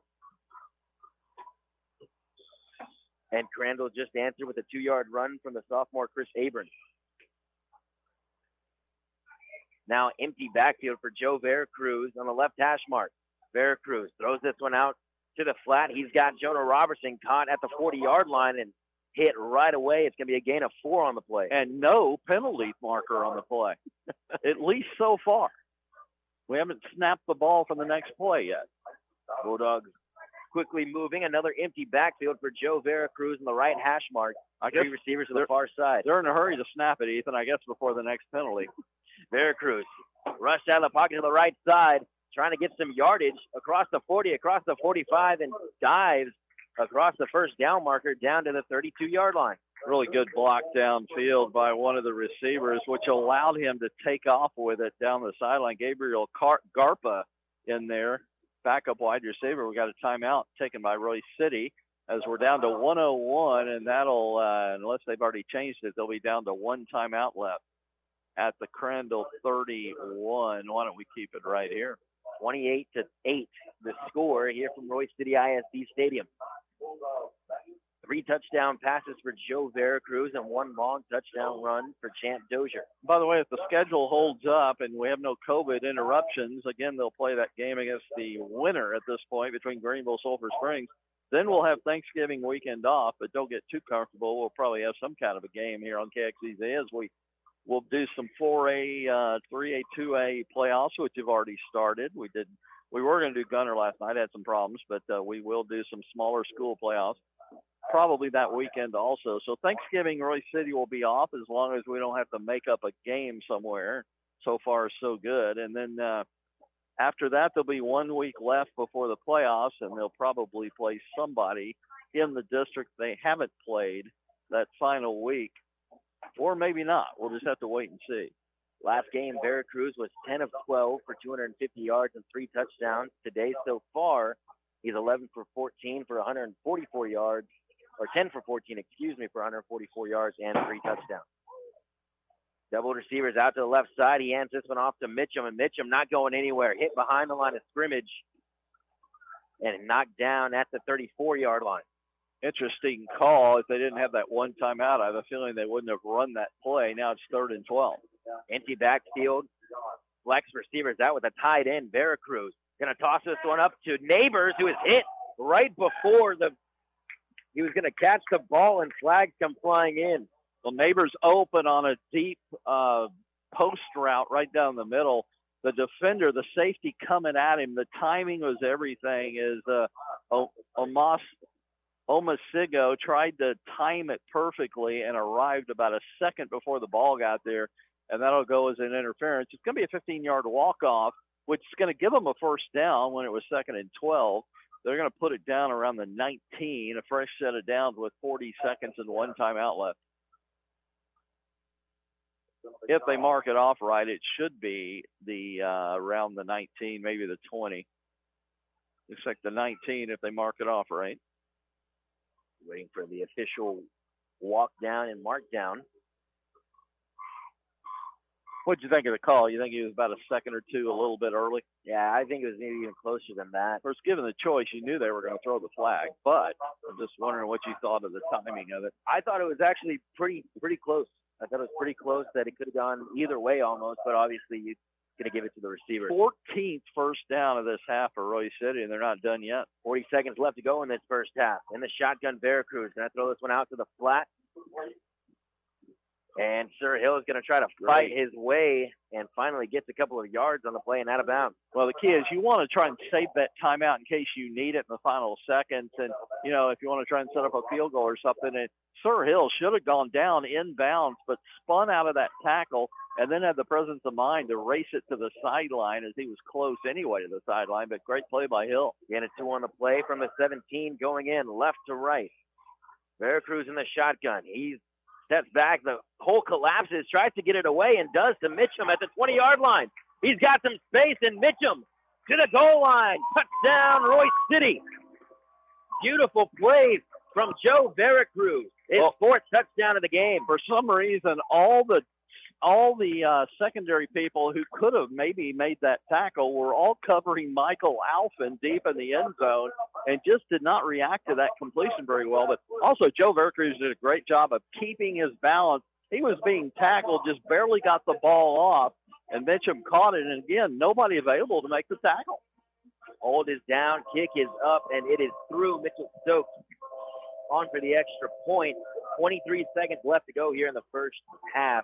And Crandall just answered with a 2-yard run from the sophomore Chris Abrams. Now empty backfield for Joe Veracruz on the left hash mark. Veracruz throws this one out to the flat. He's got Jonah Robertson caught at the 40-yard line and hit right away. It's going to be a gain of 4 on the play. And no penalty marker on the play, at least so far. We haven't snapped the ball for the next play yet. Bulldogs quickly moving. Another empty backfield for Joe Veracruz on the right hash mark. I guess 3 receivers to the far side. They're in a hurry to snap it, Ethan, I guess, before the next penalty. Veracruz rushed out of the pocket to the right side, trying to get some yardage across the 40, across the 45, and dives across the first down marker down to the 32-yard line. Really good block downfield by one of the receivers, which allowed him to take off with it down the sideline. Gabriel Garpa in there, backup wide receiver. We got a timeout taken by Royse City as we're down to 101, and that'll, unless they've already changed it, they'll be down to 1 timeout left at the Crandall 31. Why don't we keep it right here? 28-8, the score here from Royse City ISD Stadium. 3 touchdown passes for Joe Veracruz and 1 long touchdown run for Champ Dozier. By the way, if the schedule holds up and we have no COVID interruptions, again, they'll play that game against the winner at this point between Greenville, Sulphur Springs. Then we'll have Thanksgiving weekend off, but don't get too comfortable. We'll probably have some kind of a game here on KXEZ as we'll do some 4A, 3A, 2A playoffs, which have already started. We were going to do Gunner last night, had some problems, but we will do some smaller school playoffs probably that weekend also. So Thanksgiving, Royse City will be off as long as we don't have to make up a game somewhere. So far, so good. And then after that, there'll be 1 week left before the playoffs, and they'll probably play somebody in the district they haven't played that final week. Or maybe not. We'll just have to wait and see. Last game, Veracruz was 10 of 12 for 250 yards and 3 touchdowns. Today, so far, he's 11 for 14 for 144 yards, or 10 for 14, for 144 yards and 3 touchdowns. Double receivers out to the left side. He hands this one off to Mitchum, and Mitchum not going anywhere. Hit behind the line of scrimmage and knocked down at the 34-yard line. Interesting call. If they didn't have that 1 timeout, I have a feeling they wouldn't have run that play. Now it's 3rd and 12. Empty backfield. Flex receivers out with a tight end. Veracruz going to toss this one up to Neighbors, who is hit right before he was going to catch the ball, and flags come flying in. Well, Neighbors open on a deep post route right down the middle. The defender, the safety coming at him, the timing was everything. Omasigo tried to time it perfectly and arrived about a second before the ball got there, and that'll go as an interference. It's going to be a 15-yard walk-off, which is going to give them a first down when it was 2nd and 12. They're going to put it down around the 19, a fresh set of downs with 40 seconds and 1 timeout left. If they mark it off right, it should be around the 19, maybe the 20. Looks like the 19 if they mark it off right. Waiting for the official walk down and mark down. What'd you think of the call? You think he was about a second or two a little bit early? Yeah, I think it was maybe even closer than that. Of course, given the choice, you knew they were going to throw the flag, but I'm just wondering what you thought of the timing of it. I thought it was actually pretty close. I thought it was pretty close that it could have gone either way almost, but obviously you're going to give it to the receiver. 14th first down of this half for Royse City, and they're not done yet. 40 seconds left to go in this first half. In the shotgun, Veracruz going to throw this one out to the flat. And Sir Hill is going to try to fight his way and finally gets a couple of yards on the play and out of bounds. Well, the key is you want to try and save that timeout in case you need it in the final seconds. And, you know, if you want to try and set up a field goal or something, and Sir Hill should have gone down inbounds, but spun out of that tackle and then had the presence of mind to race it to the sideline as he was close anyway to the sideline. But great play by Hill. Again, a 2 on the play from the 17 going in left to right. Veracruz in the shotgun. He steps back. The hole collapses, tries to get it away, and does to Mitchum at the 20-yard line. He's got some space, and Mitchum to the goal line. Touchdown, Royse City. Beautiful play from Joe Veracruz. His fourth touchdown of the game. For some reason, all the secondary people who could have maybe made that tackle were all covering Michael Alphen deep in the end zone and just did not react to that completion very well. But also, Joe Veracruz did a great job of keeping his balance. He was being tackled, just barely got the ball off, and Mitchum caught it. And again, nobody available to make the tackle. Hold is down, kick is up, and it is through. Mitchell Stokes on for the extra point. 23 seconds left to go here in the first half.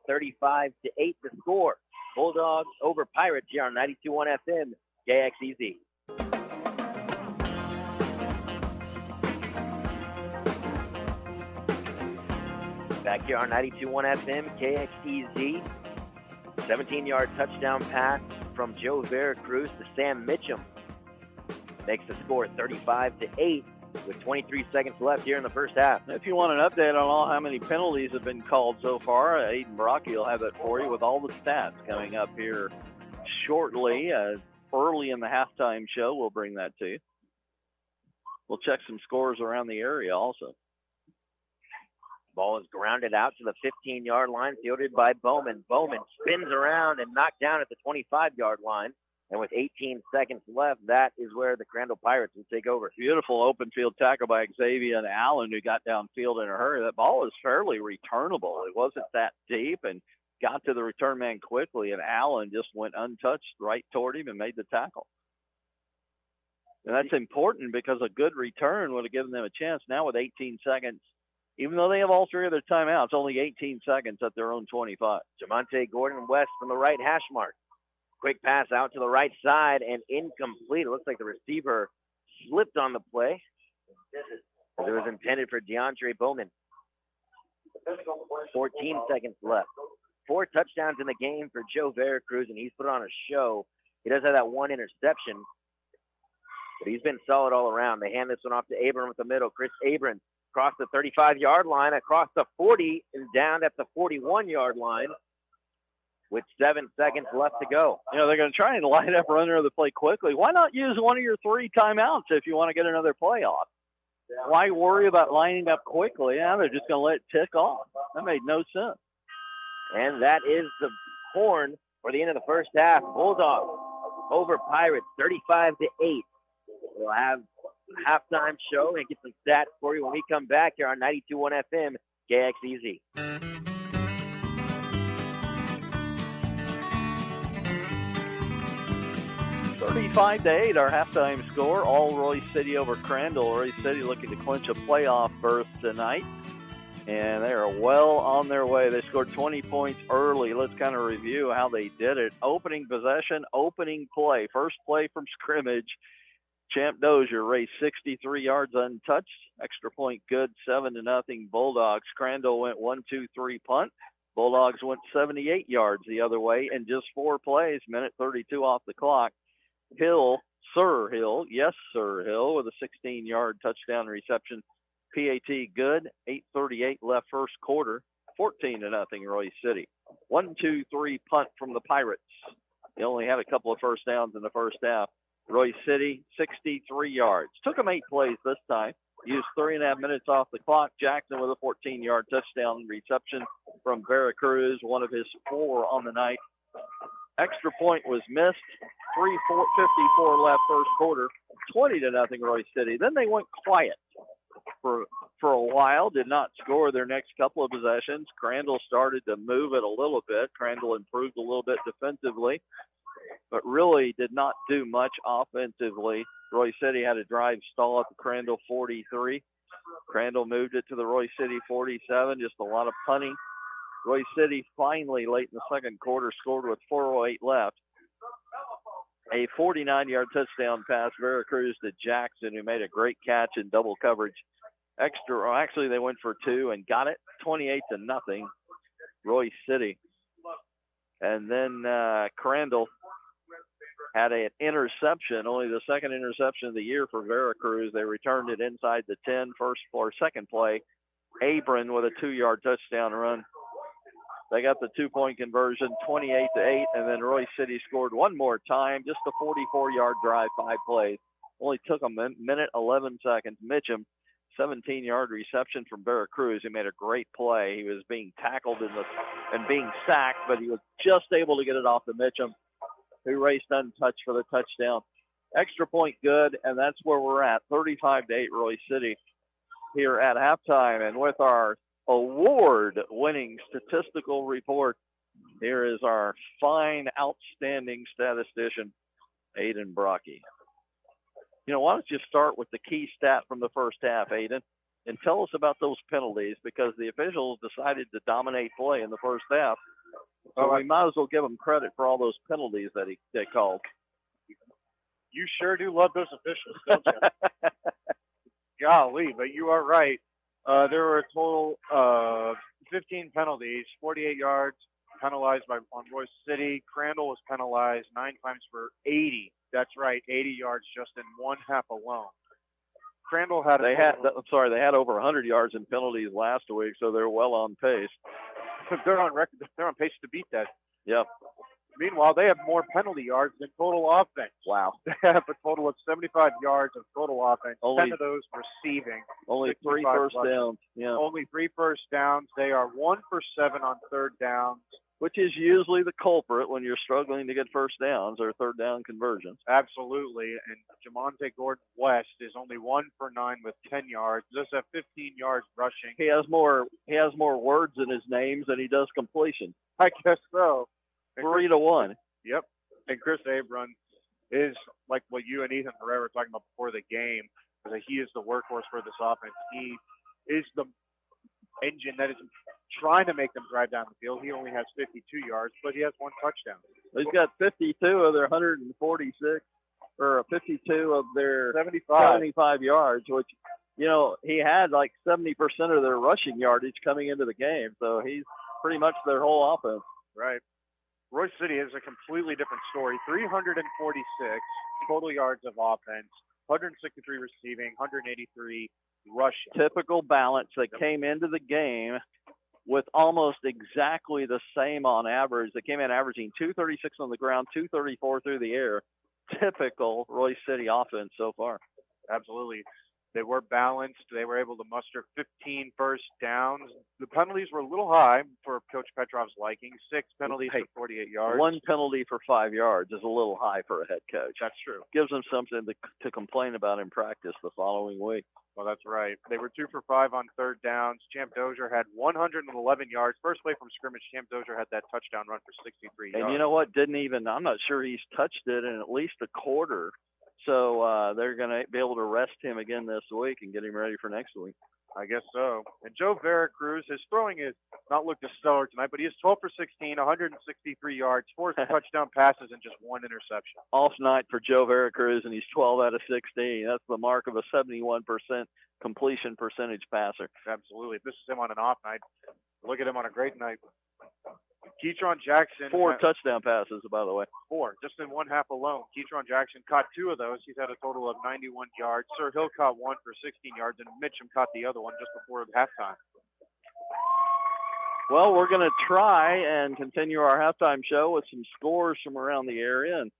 35-8 the score. Bulldogs over Pirates here on 92.1 FM, KXEZ. Back here on 92.1 FM, KXEZ. 17-yard touchdown pass from Joe Veracruz to Sam Mitchum. Makes the score 35-8 with 23 seconds left here in the first half. If you want an update on all how many penalties have been called so far, Aiden Brocky will have that for you with all the stats coming up here shortly. Early in the halftime show, we'll bring that to you. We'll check some scores around the area also. Ball is grounded out to the 15-yard line, fielded by Bowman. Bowman spins around and knocked down at the 25-yard line. And with 18 seconds left, that is where the Crandall Pirates will take over. Beautiful open field tackle by Xavier and Allen, who got downfield in a hurry. That ball is fairly returnable. It wasn't that deep and got to the return man quickly, and Allen just went untouched right toward him and made the tackle. And that's important because a good return would have given them a chance. Now with 18 seconds, even though they have all three of their timeouts, only 18 seconds at their own 25. Jamonte Gordon West from the right hash mark. Quick pass out to the right side and incomplete. It looks like the receiver slipped on the play. It was intended for DeAndre Bowman. 14 seconds left. 4 touchdowns in the game for Joe Veracruz, and he's put on a show. He does have that one interception, but he's been solid all around. They hand this one off to Abram with the middle. Chris Abrams across the 35-yard line, across the 40, and down at the 41-yard line. With 7 seconds left to go. You know, they're going to try and line up runner of the play quickly. Why not use one of your 3 timeouts if you want to get another play off? Why worry about lining up quickly? Yeah, they're just going to let it tick off. That made no sense. And that is the horn for the end of the first half. Bulldogs over Pirates, 35-8. We'll have a halftime show and get some stats for you when we come back here on 92.1 FM, KXEZ. 35-8, our halftime score. All Royse City over Crandall. Royse City looking to clinch a playoff berth tonight, and they are well on their way. They scored 20 points early. Let's kind of review how they did it. Opening possession, opening play. First play from scrimmage. Champ Dozier raced 63 yards untouched. Extra point good, 7-0 Bulldogs. Crandall went 1-2-3 punt. Bulldogs went 78 yards the other way in just 4 plays, minute 32 off the clock. Sir Hill with a 16-yard touchdown reception. PAT good, 8:38 left first quarter, 14-0 Royse City. 1-2-3 punt from the Pirates. They only had a couple of first downs in the first half. Royse City, 63 yards. Took them 8 plays this time. Used 3.5 minutes off the clock. Jackson with a 14-yard touchdown reception from Veracruz, one of his 4 on the night. Extra point was missed. 3:54 left first quarter. 20-0 Royse City. Then they went quiet for a while. Did not score their next couple of possessions. Crandall started to move it a little bit. Crandall improved a little bit defensively, but really did not do much offensively. Royse City had a drive stall at the Crandall 43. Crandall moved it to the Royse City 47. Just a lot of punting Royse City finally, late in the second quarter, scored with 4:08 left. A 49-yard touchdown pass, Veracruz to Jackson, who made a great catch in double coverage. Actually, they went for 2 and got it 28-0, Royse City. And then Crandall had an interception, only the second interception of the year for Veracruz. They returned it inside the 10, second play. Abram with a 2-yard touchdown run. They got the 2-point conversion, 28-8, and then Royse City scored one more time, just a 44-yard drive, 5 plays. Only took a minute, 11 seconds. Mitchum, 17-yard reception from Veracruz. He made a great play. He was being tackled and being sacked, but he was just able to get it off to Mitchum, who raced untouched for the touchdown. Extra point good, and that's where we're at, 35-8 Royse City here at halftime. And with our award-winning statistical report, here is our fine, outstanding statistician, Aiden Brocky. Why don't you start with the key stat from the first half, Aiden, and tell us about those penalties, because the officials decided to dominate play in the first half. So we might as well give them credit for all those penalties that they called. You sure do love those officials, don't you? Golly, but you are right. There were a total of 15 penalties, 48 yards penalized on Royse City. Crandall was penalized 9 times for 80. That's right, 80 yards just in one half alone. Crandall had they had over 100 yards in penalties last week, so they're well on pace. They're on record. They're on pace to beat that. Yep. Meanwhile, they have more penalty yards than total offense. Wow. They have a total of 75 yards of total offense, only 10 of those receiving. Only 3 first downs. Yeah. Only 3 first downs. They are 1 for 7 on third downs, which is usually the culprit when you're struggling to get first downs or third down conversions. Absolutely. And Jamonte Gordon West is only 1 for 9 with 10 yards. Just have 15 yards rushing. He has more words in his names than he does completion. I guess so. 3-1. Yep. And Chris Abram is like what you and Ethan Herrera were talking about before the game, that he is the workhorse for this offense. He is the engine that is trying to make them drive down the field. He only has 52 yards, but he has 1 touchdown. He's got 52 of their 146, or 52 of their 75 yards, which, he had like 70% of their rushing yardage coming into the game. So he's pretty much their whole offense. Right. Royse City is a completely different story. 346 total yards of offense, 163 receiving, 183 rushing. Typical balance. They came into the game with almost exactly the same on average. They came in averaging 236 on the ground, 234 through the air. Typical Royse City offense so far. Absolutely. They were balanced. They were able to muster 15 first downs. The penalties were a little high for Coach Petrov's liking. 6 penalties for 48 yards. 1 penalty for 5 yards is a little high for a head coach. That's true. Gives them something to complain about in practice the following week. Well, that's right. They were 2 for 5 on third downs. Champ Dozier had 111 yards. First play from scrimmage, Champ Dozier had that touchdown run for 63 yards. And you know what? I'm not sure he's touched it in at least a quarter. So they're going to be able to rest him again this week and get him ready for next week. I guess so. And Joe Veracruz, his throwing has not looked as stellar tonight, but he is 12 for 16, 163 yards, 4 touchdown passes, and just 1 interception. Off night for Joe Veracruz, and he's 12 out of 16. That's the mark of a 71% completion percentage passer. Absolutely. If this is him on an off night, look at him on a great night. Keitron Jackson. 4 touchdown passes, by the way. 4, just in one half alone. Keitron Jackson caught 2 of those. He's had a total of 91 yards. Sir Hill caught 1 for 16 yards, and Mitchum caught the other one just before halftime. Well, we're going to try and continue our halftime show with some scores from around the area. And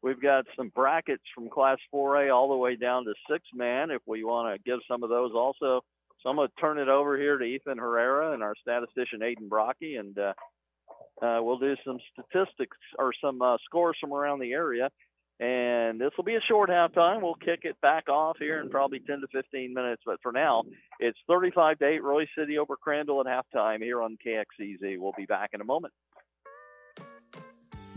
we've got some brackets from Class 4A all the way down to 6-man if we want to give some of those also. So I'm going to turn it over here to Ethan Herrera and our statistician, Aiden Brocky, and we'll do some statistics or some scores from around the area. And this will be a short halftime. We'll kick it back off here in probably 10 to 15 minutes. But for now, it's 35-8 Royse City over Crandall at halftime here on KXEZ. We'll be back in a moment.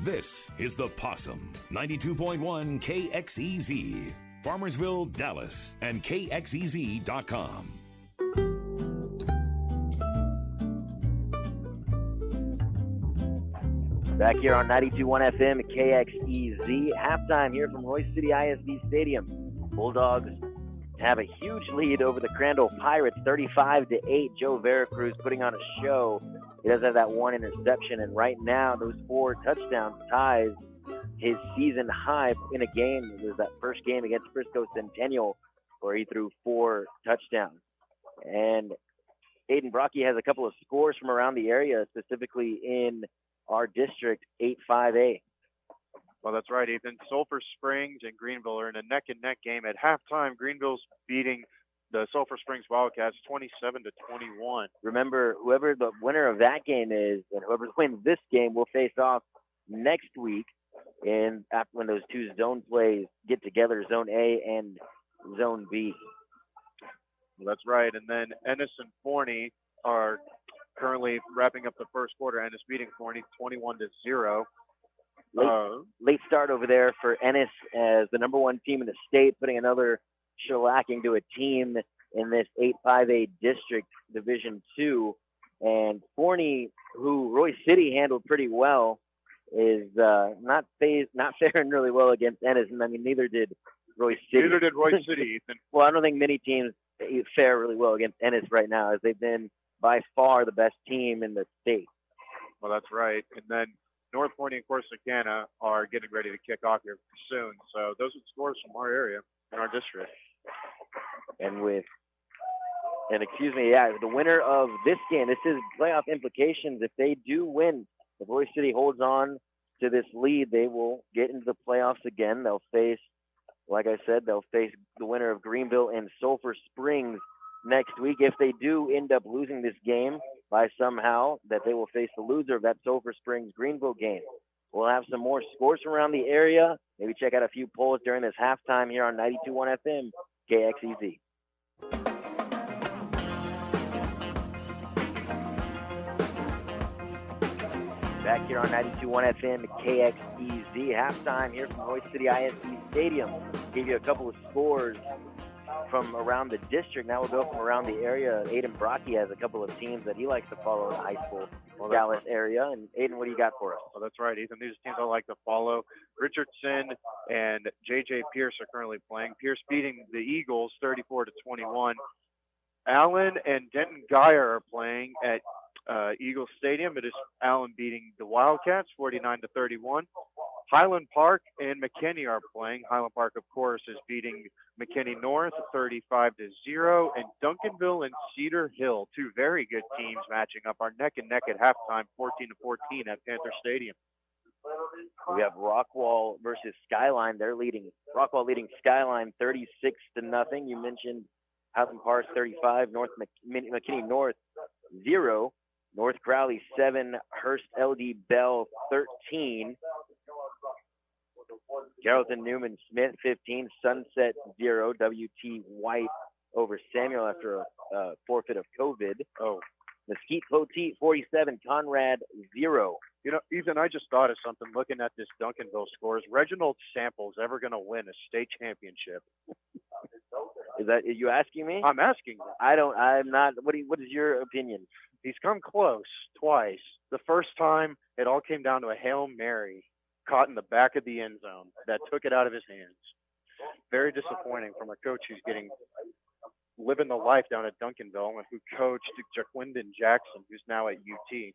This is the Possum, 92.1 KXEZ, Farmersville, Dallas, and KXEZ.com. Back here on 92.1 FM at KXEZ. Halftime here from Royse City ISD Stadium. Bulldogs have a huge lead over the Crandall Pirates, 35-8. Joe Veracruz putting on a show. He does have that one interception, and right now those 4 touchdowns ties his season high in a game. It was that first game against Frisco Centennial where he threw 4 touchdowns. And Aiden Brocky has a couple of scores from around the area, specifically in our district, 8-5A. Well, that's right, Ethan. Sulphur Springs and Greenville are in a neck-and-neck game. At halftime, Greenville's beating the Sulphur Springs Wildcats 27-21. Remember, whoever the winner of that game is, and whoever wins this game will face off next week, and after when those 2 zone plays get together, Zone A and Zone B. Well, that's right. And then Ennis and Forney are currently wrapping up the first quarter. Ennis beating Forney 21-0. Late start over there for Ennis as the number 1 team in the state, putting another shellacking to a team in this 8-5A district, Division 2. And Forney, who Royse City handled pretty well, is not faring really well against Ennis. And I mean, neither did Royse City. Neither did Royse City, Ethan. Well, I don't think many teams fare really well against Ennis right now, as they've been by far the best team in the state. Well, that's right. And then North Forney and Corsicana are getting ready to kick off here soon. So those are scores from our area in our district. And excuse me, the winner of this game, this is playoff implications. If they do win, if Royse City holds on to this lead, they will get into the playoffs again. They'll face, like I said, the winner of Greenville and Sulphur Springs next week. If they do end up losing this game by somehow, that they will face the loser of that Sulphur Springs Greenville game. We'll have some more scores from around the area. Maybe check out a few polls during this halftime here on 92.1 FM, KXEZ. Back here on 92.1 FM, KXEZ. Halftime here from Royse City ISD Stadium. Give you a couple of scores from around the district. Now we'll go from around the area. Aiden Brocky has a couple of teams that he likes to follow in the high school Dallas area. And Aiden, what do you got for us? Well, that's right, Ethan. These teams I like to follow. Richardson and J.J. Pierce are currently playing. Pierce beating the Eagles 34-21. Allen and Denton Geyer are playing at Eagle Stadium. It is Allen beating the Wildcats 49-31. Highland Park and McKinney are playing. Highland Park, of course, is beating McKinney North 35-0. And Duncanville and Cedar Hill, 2 very good teams matching up, are neck and neck at halftime, 14-14 at Panther Stadium. We have Rockwall versus Skyline. Rockwall leading Skyline 36-0. You mentioned Highland Park 35, McKinney North 0. North Crowley 7, Hearst LD Bell 13. Carrollton Newman Smith 15, Sunset 0. WT White over Samuel after a forfeit of COVID. Mesquite Poteet 47, Conrad 0. You know, Ethan, I just thought of something looking at this Duncanville scores. Reginald Sample's ever going to win a state championship? Are you asking me? I'm asking you. I'm not. What is your opinion? He's come close twice. The first time, it all came down to a Hail Mary caught in the back of the end zone that took it out of his hands. Very disappointing from a coach who's living the life down at Duncanville, who coached Jaquindon Jackson, who's now at UT.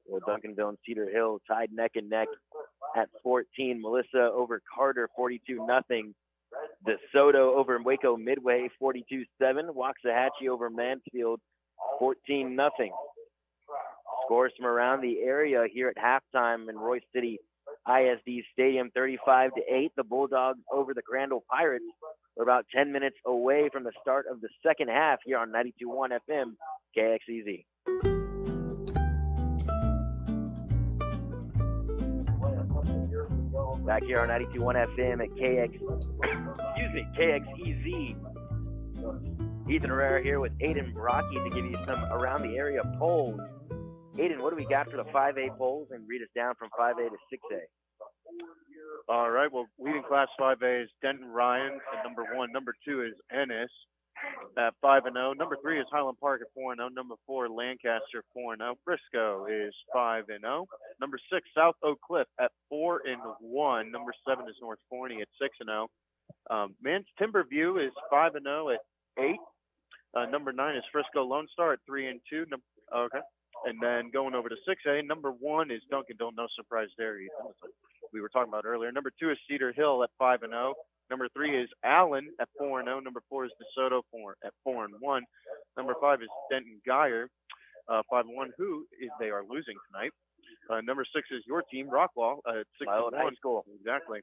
Well, Duncanville and Cedar Hill tied neck and neck at 14. Melissa over Carter, 42-0. DeSoto over Waco Midway, 42-7. Waxahachie over Mansfield, 14-0. Scores from around the area here at halftime in Royse City ISD Stadium, 35-8. The Bulldogs over the Crandall Pirates. We're about 10 minutes away from the start of the second half here on 92.1 FM, KXEZ. Back here on 92.1 FM at KXEZ. Ethan Herrera here with Aiden Brocky to give you some around the area polls. Aiden, what do we got for the 5A polls, and read us down from 5A to 6A? All right. Well, leading Class 5A is Denton Ryan at number 1. Number 2 is Ennis. at 5-0. Number 3 is Highland Park at 4-0. Number 4, Lancaster 4-0. Frisco is 5-0. Number 6, South Oak Cliff at 4-1. Number 7 is North Forney at 6-0. Men's Timberview is 5-0 at 8. Number 9 is Frisco Lone Star at 3-2. Okay. And then going over to 6A, number 1 is Duncanville. No surprise there, Ethan. We were talking about earlier. Number 2 is Cedar Hill at 5-0. Number 3 is Allen at 4-0. Number 4 is DeSoto at 4-1. Number 5 is Denton Geyer, 5-1. They are losing tonight. Number 6 is your team, Rockwall, at 6-1. High school. Exactly.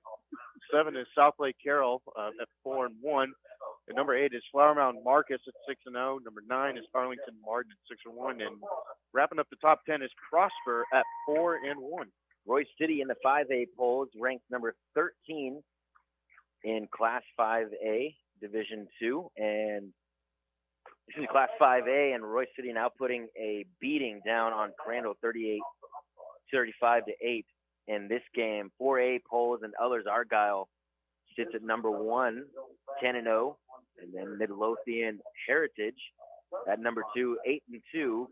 7 is South Lake Carroll at 4-1. And number 8 is Flower Mountain Marcus at 6-0. Number 9 is Arlington Martin at 6-1. And wrapping up the top 10 is Prosper at 4-1. Royse City in the 5A polls ranked number 13 in Class 5A Division 2, and this is Class 5A, and Royse City now putting a beating down on Crandall 35-8 in this game. 4A polls and others, Argyle sits at number 1, 10-0, and then Midlothian Heritage at number 2, 8-2.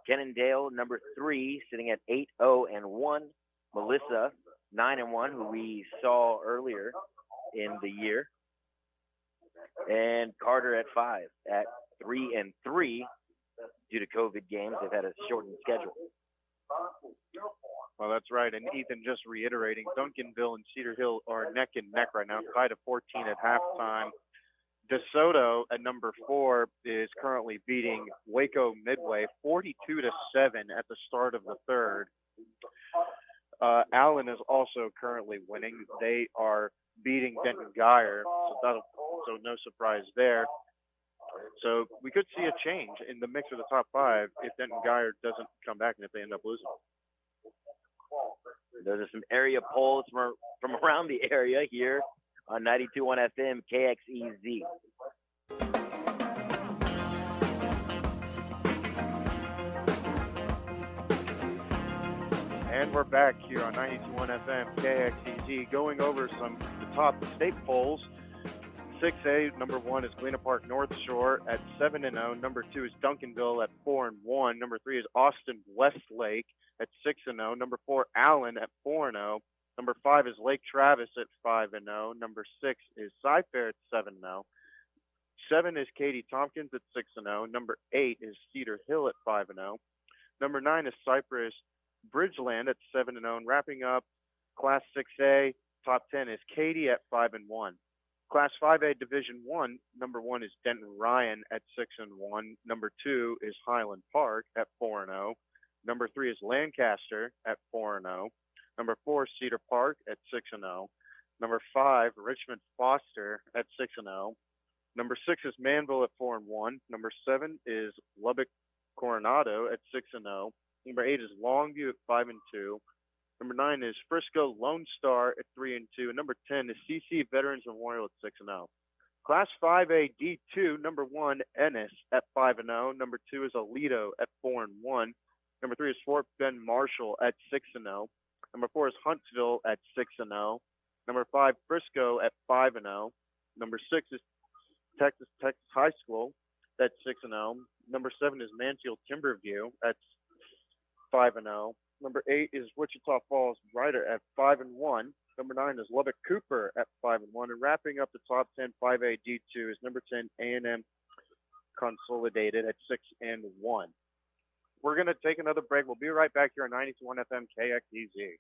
Cannondale number 3 sitting at 8-0-1. Melissa 9-1, who we saw earlier in the year, and Carter at 5 at 3-3 due to COVID games. They've had a shortened schedule. Well, that's right. And Ethan, just reiterating, Duncanville and Cedar Hill are neck and neck right now, tied at 14 at halftime. DeSoto at number 4 is currently beating Waco Midway 42-7 at the start of the third. Allen is also currently winning. They are beating Denton Geyer, so no surprise there. So we could see a change in the mix of the top 5 if Denton Geyer doesn't come back and if they end up losing. Those are some area polls from around the area here on 92.1 FM KXEZ. And we're back here on 92.1 FM KXEZ, going over the top state polls. 6A, number 1 is Galena Park North Shore at 7-0. Number 2 is Duncanville at 4-1. Number 3 is Austin Westlake at 6-0. Number 4, Allen at 4-0. Number 5 is Lake Travis at 5-0. Number 6 is Cy-Fair at 7-0. 7 is Katy Tompkins at 6-0. Number 8 is Cedar Hill at 5-0. Number 9 is Cypress Bridgeland at 7-0. And wrapping up Class 6A, top 10 is Katy at 5-1. Class 5A Division 1, number 1 is Denton Ryan at 6-1. Number 2 is Highland Park at 4-0. Number 3 is Lancaster at 4-0. Number 4 is Cedar Park at 6-0. Number 5, Richmond Foster at 6-0. Number 6 is Manville at 4-1. Number 7 is Lubbock Coronado at 6-0. Number 8 is Longview at 5-2. Number 9 is Frisco Lone Star at 3-2. And number 10 is CC Veterans Memorial at 6-0. Class 5A D2, number 1, Ennis at 5-0. Number 2 is Aledo at 4-1. Number 3 is Fort Bend Marshall at 6-0. Number 4 is Huntsville at 6-0. Number 5, Frisco at 5-0. Number 6 is Texas High School at 6-0. Number 7 is Mansfield Timberview at 5-0. Number 8 is Wichita Falls Ryder at 5-1. Number 9 is Lubbock Cooper at 5-1. And wrapping up the top 10 5A D2 is number 10 A&M Consolidated at 6-1. We're going to take another break. We'll be right back here on 92.1 FM KXEZ.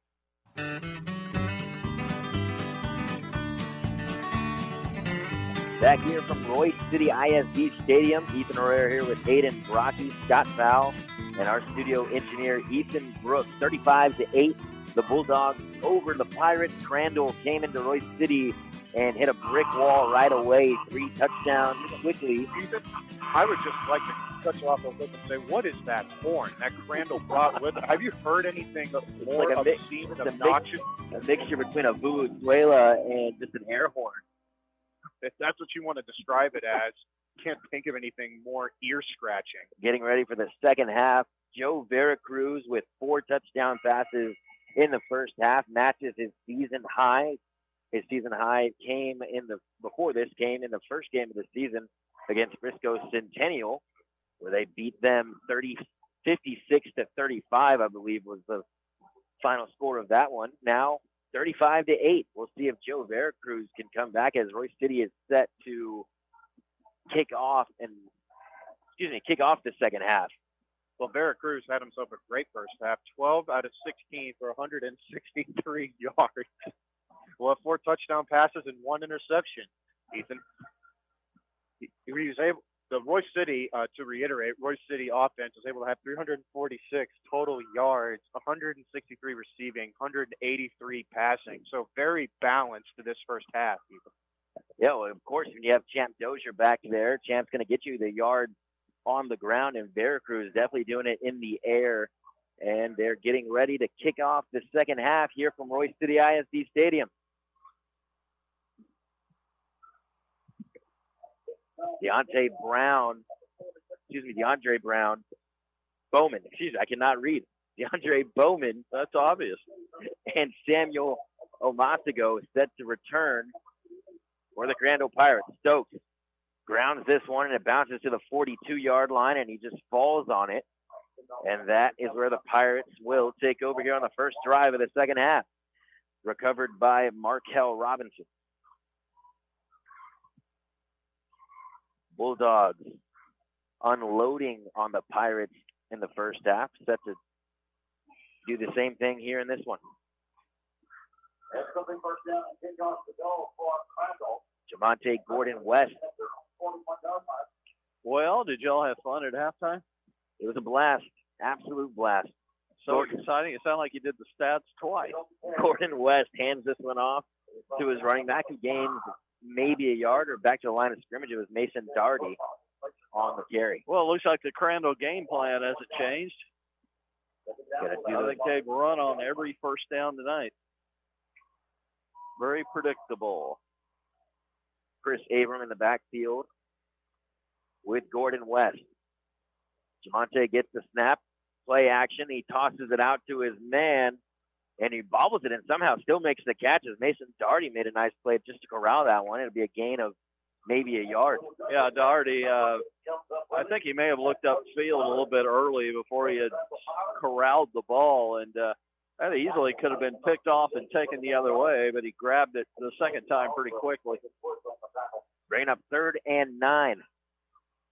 Back here from Royse City ISD Stadium, Ethan Herrera here with Hayden Brocky, Scott Fowl, and our studio engineer, Ethan Brooks. 35-8, the Bulldogs over the Pirates. Crandall came into Royse City and hit a brick wall right away. 3 touchdowns quickly. Ethan, I would just like to cut you off a little and say, what is that horn that Crandall brought with it? Have you heard anything more like obscene and obnoxious? A mixture between a vuvuzela and just an air horn. If that's what you want to describe it as, can't think of anything more ear-scratching. Getting ready for the second half, Joe Veracruz with 4 touchdown passes in the first half matches his season high. His season high came in the first game of the season against Frisco Centennial, where they beat them 56-35, I believe was the final score of that one. Now 35-8. We'll see if Joe Veracruz can come back as Royse City is set to kick off the second half. Well, Veracruz had himself a great first half, 12 out of 16 for 163 yards. We'll have 4 touchdown passes and 1 interception, Ethan. He was able, the Royse City, to reiterate, Royse City offense was able to have 346 total yards, 163 receiving, 183 passing. So very balanced to this first half, Ethan. Yeah, well, of course, when you have Champ Dozier back there, Champ's going to get you the yard on the ground, and Veracruz definitely doing it in the air. And they're getting ready to kick off the second half here from Royse City ISD Stadium. DeAndre Bowman, I cannot read. DeAndre Bowman, That's obvious. and Samuel Omasigo is set to return for the Crandall Pirates. Stokes grounds this one, and it bounces to the 42-yard line, and he just falls on it. And that is where the Pirates will take over here on the first drive of the second half. Recovered by Markel Robinson. Bulldogs unloading on the Pirates in the first half, set to do the same thing here in this one. Jamonte Gordon-West. Well, did y'all have fun at halftime? It was a blast, absolute blast. So exciting. It sounded like you did the stats twice. Gordon-West hands this one off to his running back, who gains maybe a yard or back to the line of scrimmage. It was Mason Daugherty on the carry. Well, it looks like the Crandall game plan hasn't changed. I think they've run on every first down tonight. Very predictable. Chris Abram in the backfield with Gordon-West. Jamonte gets the snap, play action. He tosses it out to his man, and he bobbles it and somehow still makes the catch as Mason Daugherty made a nice play just to corral that one. It'll be a gain of maybe a yard. Yeah, Daugherty, I think he may have looked upfield a little bit early before he had corralled the ball, and that easily could have been picked off and taken the other way, but he grabbed it the second time pretty quickly. Bring up 3rd and 9.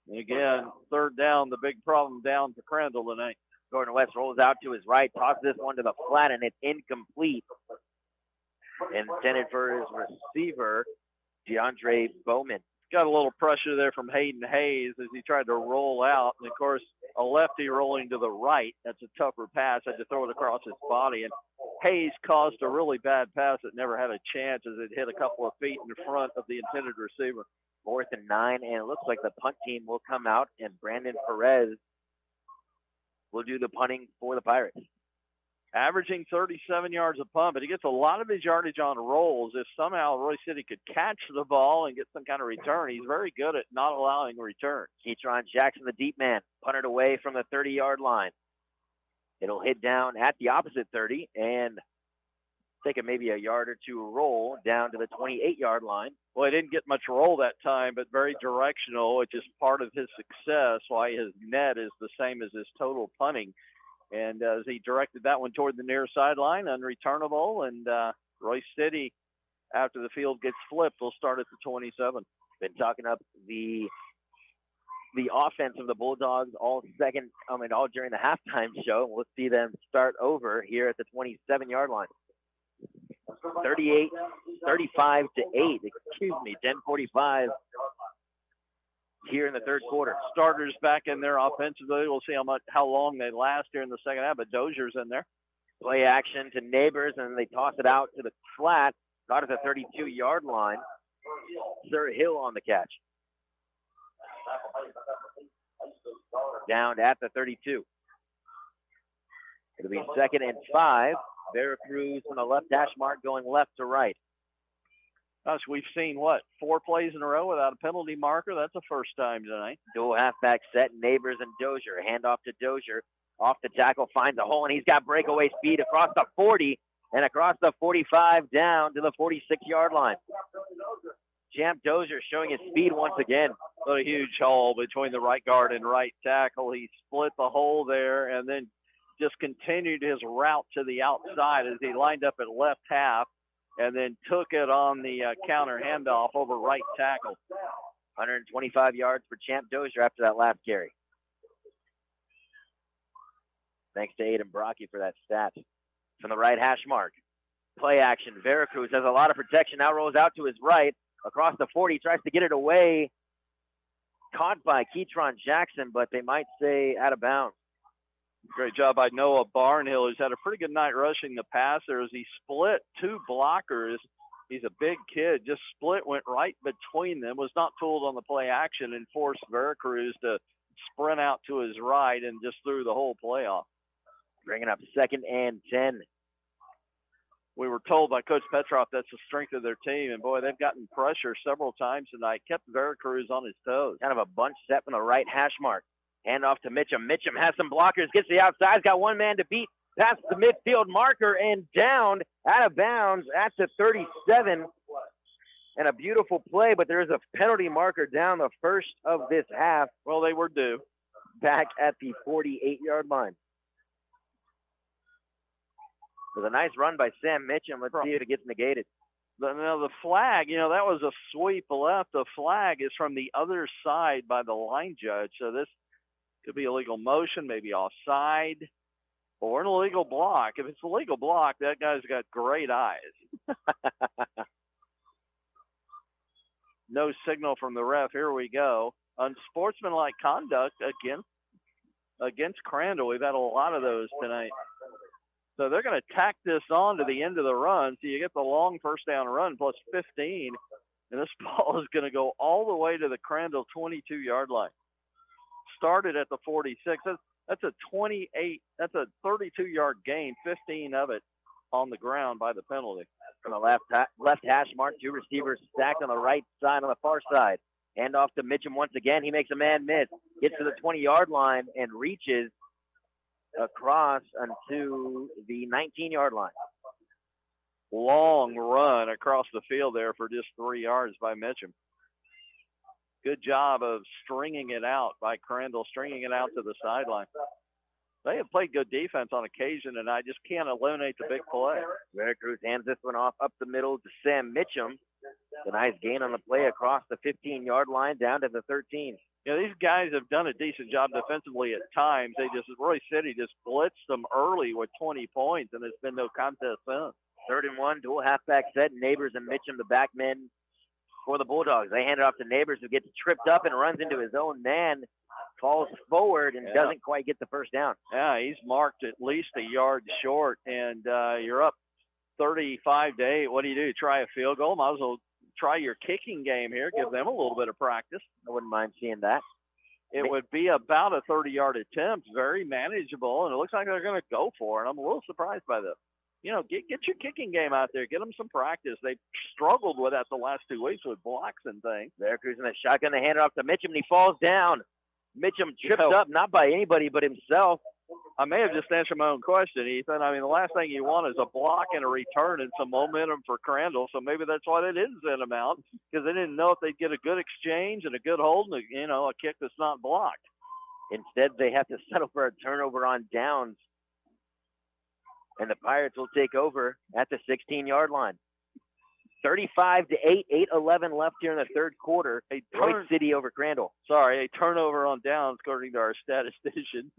And again, third down, the big problem down for Crandall tonight. Gordon-West rolls out to his right, tosses this one to the flat, and it's incomplete. Intended for his receiver, DeAndre Bowman. Got a little pressure there from Hayden Hayes as he tried to roll out. And, of course, a lefty rolling to the right, that's a tougher pass. Had to throw it across his body. And Hayes caused a really bad pass that never had a chance as it hit a couple of feet in front of the intended receiver. 4th and 9, and it looks like the punt team will come out, and Brandon Perez will do the punting for the Pirates. Averaging 37 yards a punt, but he gets a lot of his yardage on rolls. If somehow Royse City could catch the ball and get some kind of return, he's very good at not allowing returns. Keatron Jackson, the deep man, punted away from the 30-yard line. It'll hit down at the opposite 30 and take maybe a yard or two roll down to the 28-yard line. Well, he didn't get much roll that time, but very directional, which is part of his success, why his net is the same as his total punting. And as he directed that one toward the near sideline, unreturnable, and Royse City, after the field gets flipped, will start at the 27. Been talking up the offense of the Bulldogs all during the halftime show. We'll see them start over here at the 27-yard line. 35-8, 10:45 here in the third quarter. Starters back in there offensively. We'll see how long they last here in the second half, but Dozier's in there. Play action to Neighbors, and they toss it out to the flat, got at the 32-yard line. Sir Hill on the catch. Down at the 32. It'll be 2nd and 5. Veracruz on the left dash mark going left to right. Gosh, we've seen, 4 plays in a row without a penalty marker? That's the first time tonight. Dual halfback set, Neighbors and Dozier. Handoff to Dozier. Off the tackle, finds a hole, and he's got breakaway speed across the 40 and across the 45 down to the 46-yard line. Champ Dozier showing his speed once again. What a huge hole between the right guard and right tackle. He split the hole there and then just continued his route to the outside as he lined up at left half and then took it on the counter handoff over right tackle. 125 yards for Champ Dozier after that last carry. Thanks to Aiden Brocky for that stat. From the right hash mark. Play action. Veracruz has a lot of protection. Now rolls out to his right. Across the 40. Tries to get it away. Caught by Keytron Jackson, but they might say out of bounds. Great job by Noah Barnhill, who's had a pretty good night rushing the passer as he split two blockers. He's a big kid. Just split, went right between them, was not fooled on the play action, and forced Veracruz to sprint out to his right and just threw the whole play off. Bringing up 2nd and 10. We were told by Coach Petroff that's the strength of their team, and boy, they've gotten pressure several times tonight, kept Veracruz on his toes. Kind of a bunch set from the right hash mark. Hand off to Mitchum. Mitchum has some blockers, gets to the outside, got one man to beat, past the midfield marker and down out of bounds at the 37. And a beautiful play, but there is a penalty marker down the first of this half. Well, they were due. Back at the 48-yard line. It was a nice run by Sam Mitchum. Let's see if it gets negated. Now the flag, that was a sweep left. The flag is from the other side by the line judge. So this could be illegal motion, maybe offside, or an illegal block. If it's a legal block, that guy's got great eyes. No signal from the ref. Here we go. Unsportsmanlike conduct against Crandall. We've had a lot of those tonight. So they're going to tack this on to the end of the run. So you get the long first down run plus 15. And this ball is going to go all the way to the Crandall 22-yard line. Started at the 46. That's a 32-yard gain, 15 of it on the ground by the penalty. From the left hash mark, two receivers stacked on the right side, on the far side. Hand off to Mitchum once again. He makes a man miss. Gets to the 20-yard line and reaches across onto the 19-yard line. Long run across the field there for just 3 yards by Mitchum. Good job of stringing it out by Crandall, stringing it out to the sideline. They have played good defense on occasion, and I just can't eliminate the big play. Veracruz hands this one off up the middle to Sam Mitchum. A nice gain on the play across the 15-yard line down to the 13. These guys have done a decent job defensively at times. Royse City just blitzed them early with 20 points, and there's been no contest since. 3rd and 1, dual halfback set. Neighbors and Mitchum, the back men for the Bulldogs. They hand it off to Neighbors, who gets tripped up and runs into his own man, falls forward and doesn't quite get the first down. Yeah, he's marked at least a yard short, and you're up 35-8. What do? Try a field goal? Might as well try your kicking game here. Give them a little bit of practice. I wouldn't mind seeing that. It would be about a 30-yard attempt, very manageable, and it looks like they're going to go for it. I'm a little surprised by this. Get your kicking game out there. Get them some practice. They've struggled with that the last 2 weeks with blocks and things. Veracruz in the shotgun. They hand it off to Mitchum, and he falls down. Mitchum tripped up, not by anybody but himself. I may have just answered my own question, Ethan. I mean, the last thing you want is a block and a return and some momentum for Crandall. So maybe that's why they didn't send him out, because they didn't know if they'd get a good exchange and a good hold and a kick that's not blocked. Instead, they have to settle for a turnover on downs. And the Pirates will take over at the 16-yard line. 35-8, 8:11 left here in the third quarter. Royse City over Crandall. Sorry, a turnover on downs, according to our statistician.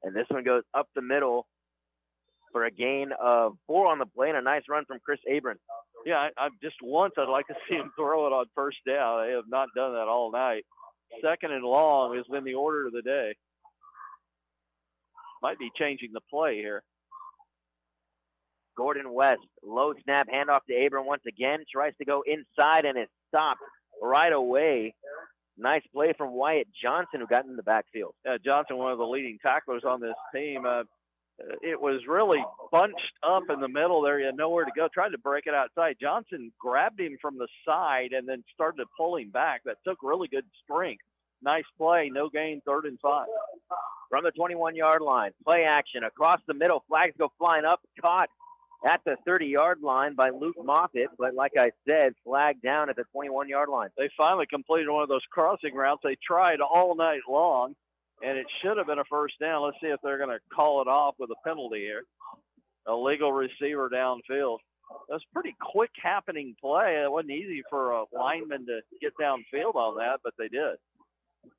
And this one goes up the middle for a gain of 4 on the play and a nice run from Chris Abrams. Yeah, I'd like to see him throw it on first down. They have not done that all night. 2nd and long has been the order of the day. Might be changing the play here. Gordon West, low snap, handoff to Abram once again. Tries to go inside and is stopped right away. Nice play from Wyatt Johnson, who got in the backfield. Johnson, one of the leading tacklers on this team. It was really bunched up in the middle there. He had nowhere to go. Tried to break it outside. Johnson grabbed him from the side and then started to pull him back. That took really good strength. Nice play. No gain, 3rd and 5. From the 21-yard line, play action across the middle. Flags go flying up. Caught at the 30-yard line by Luke Moffitt, but like I said, flagged down at the 21-yard line. They finally completed one of those crossing routes they tried all night long, and it should have been a first down. Let's see if they're going to call it off with a penalty here. A legal receiver downfield. That's pretty quick happening play. It wasn't easy for a lineman to get downfield on that, but they did.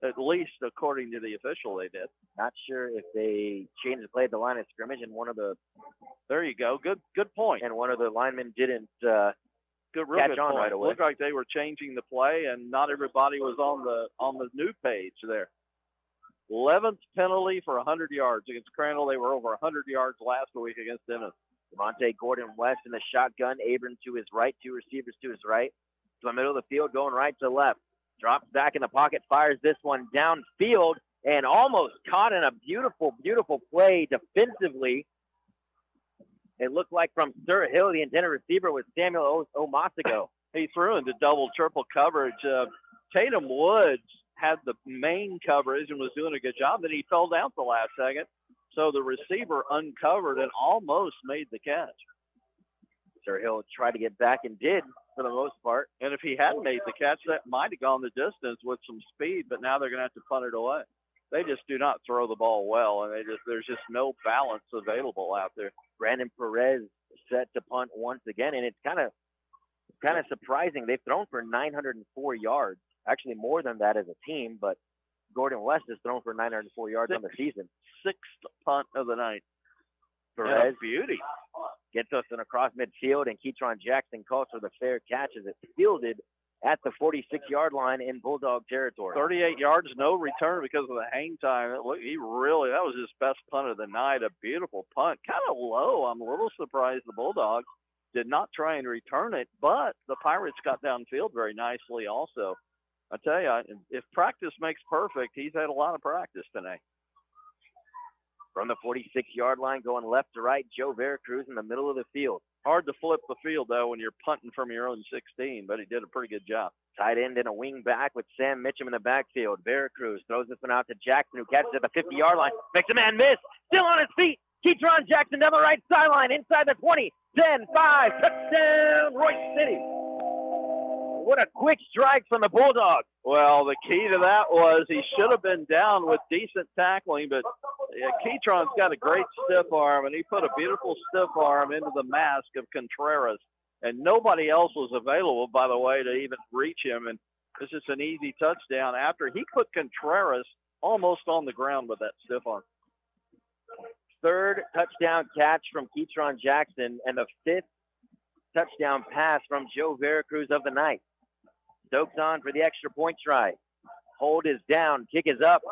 At least according to the official, they did. Not sure if they changed the play at the line of scrimmage, and there you go. Good point. And one of the linemen didn't real catch good on point. right away. Looked like they were changing the play, and not everybody was on the new page there. 11th penalty for 100 yards against Crandall. They were over 100 yards last week against Dennis. Demonte Gordon West in the shotgun. Abram to his right, 2 receivers to his right. To the middle of the field, going right to left. Drops back in the pocket, fires this one downfield, and almost caught in a beautiful, beautiful play defensively. It looked like from Sir Hill, the intended receiver was Samuel Omasigo. He threw into double, triple coverage. Tatum Woods had the main coverage and was doing a good job. Then he fell down at the last second. So the receiver uncovered and almost made the catch. Sir Hill tried to get back and did for the most part. And if he hadn't made the catch, that might have gone the distance with some speed, but now they're going to have to punt it away. They just do not throw the ball well, and there's just no balance available out there. Brandon Perez set to punt once again, and it's kind of surprising. They've thrown for 904 yards, actually more than that as a team, but Gordon West has thrown for 904 yards on the season. 6th punt of the night. Perez, beauty. Gets us in across midfield, and Keytron Jackson calls for the fair catch as it's fielded at the 46-yard line in Bulldog territory. 38 yards, no return because of the hang time. That was his best punt of the night. A beautiful punt. Kind of low. I'm a little surprised the Bulldogs did not try and return it, but the Pirates got downfield very nicely also. I tell you, if practice makes perfect, he's had a lot of practice tonight. From the 46-yard line, going left to right, Joe Veracruz in the middle of the field. Hard to flip the field, though, when you're punting from your own 16, but he did a pretty good job. Tight end and a wing back with Sam Mitchum in the backfield. Veracruz throws this one out to Jackson, who catches at the 50-yard line. Makes a man miss. Still on his feet. Keytron Jackson down the right sideline, inside the 20. 10, 5, touchdown, Royse City. What a quick strike from the Bulldogs. Well, the key to that was he should have been down with decent tackling, but Keytron's got a great stiff arm, and he put a beautiful stiff arm into the mask of Contreras. And nobody else was available, by the way, to even reach him. And this is an easy touchdown after he put Contreras almost on the ground with that stiff arm. 3rd touchdown catch from Keytron Jackson, and the 5th touchdown pass from Joe Veracruz of the night. Stokes on for the extra point try. Hold is down, kick is up.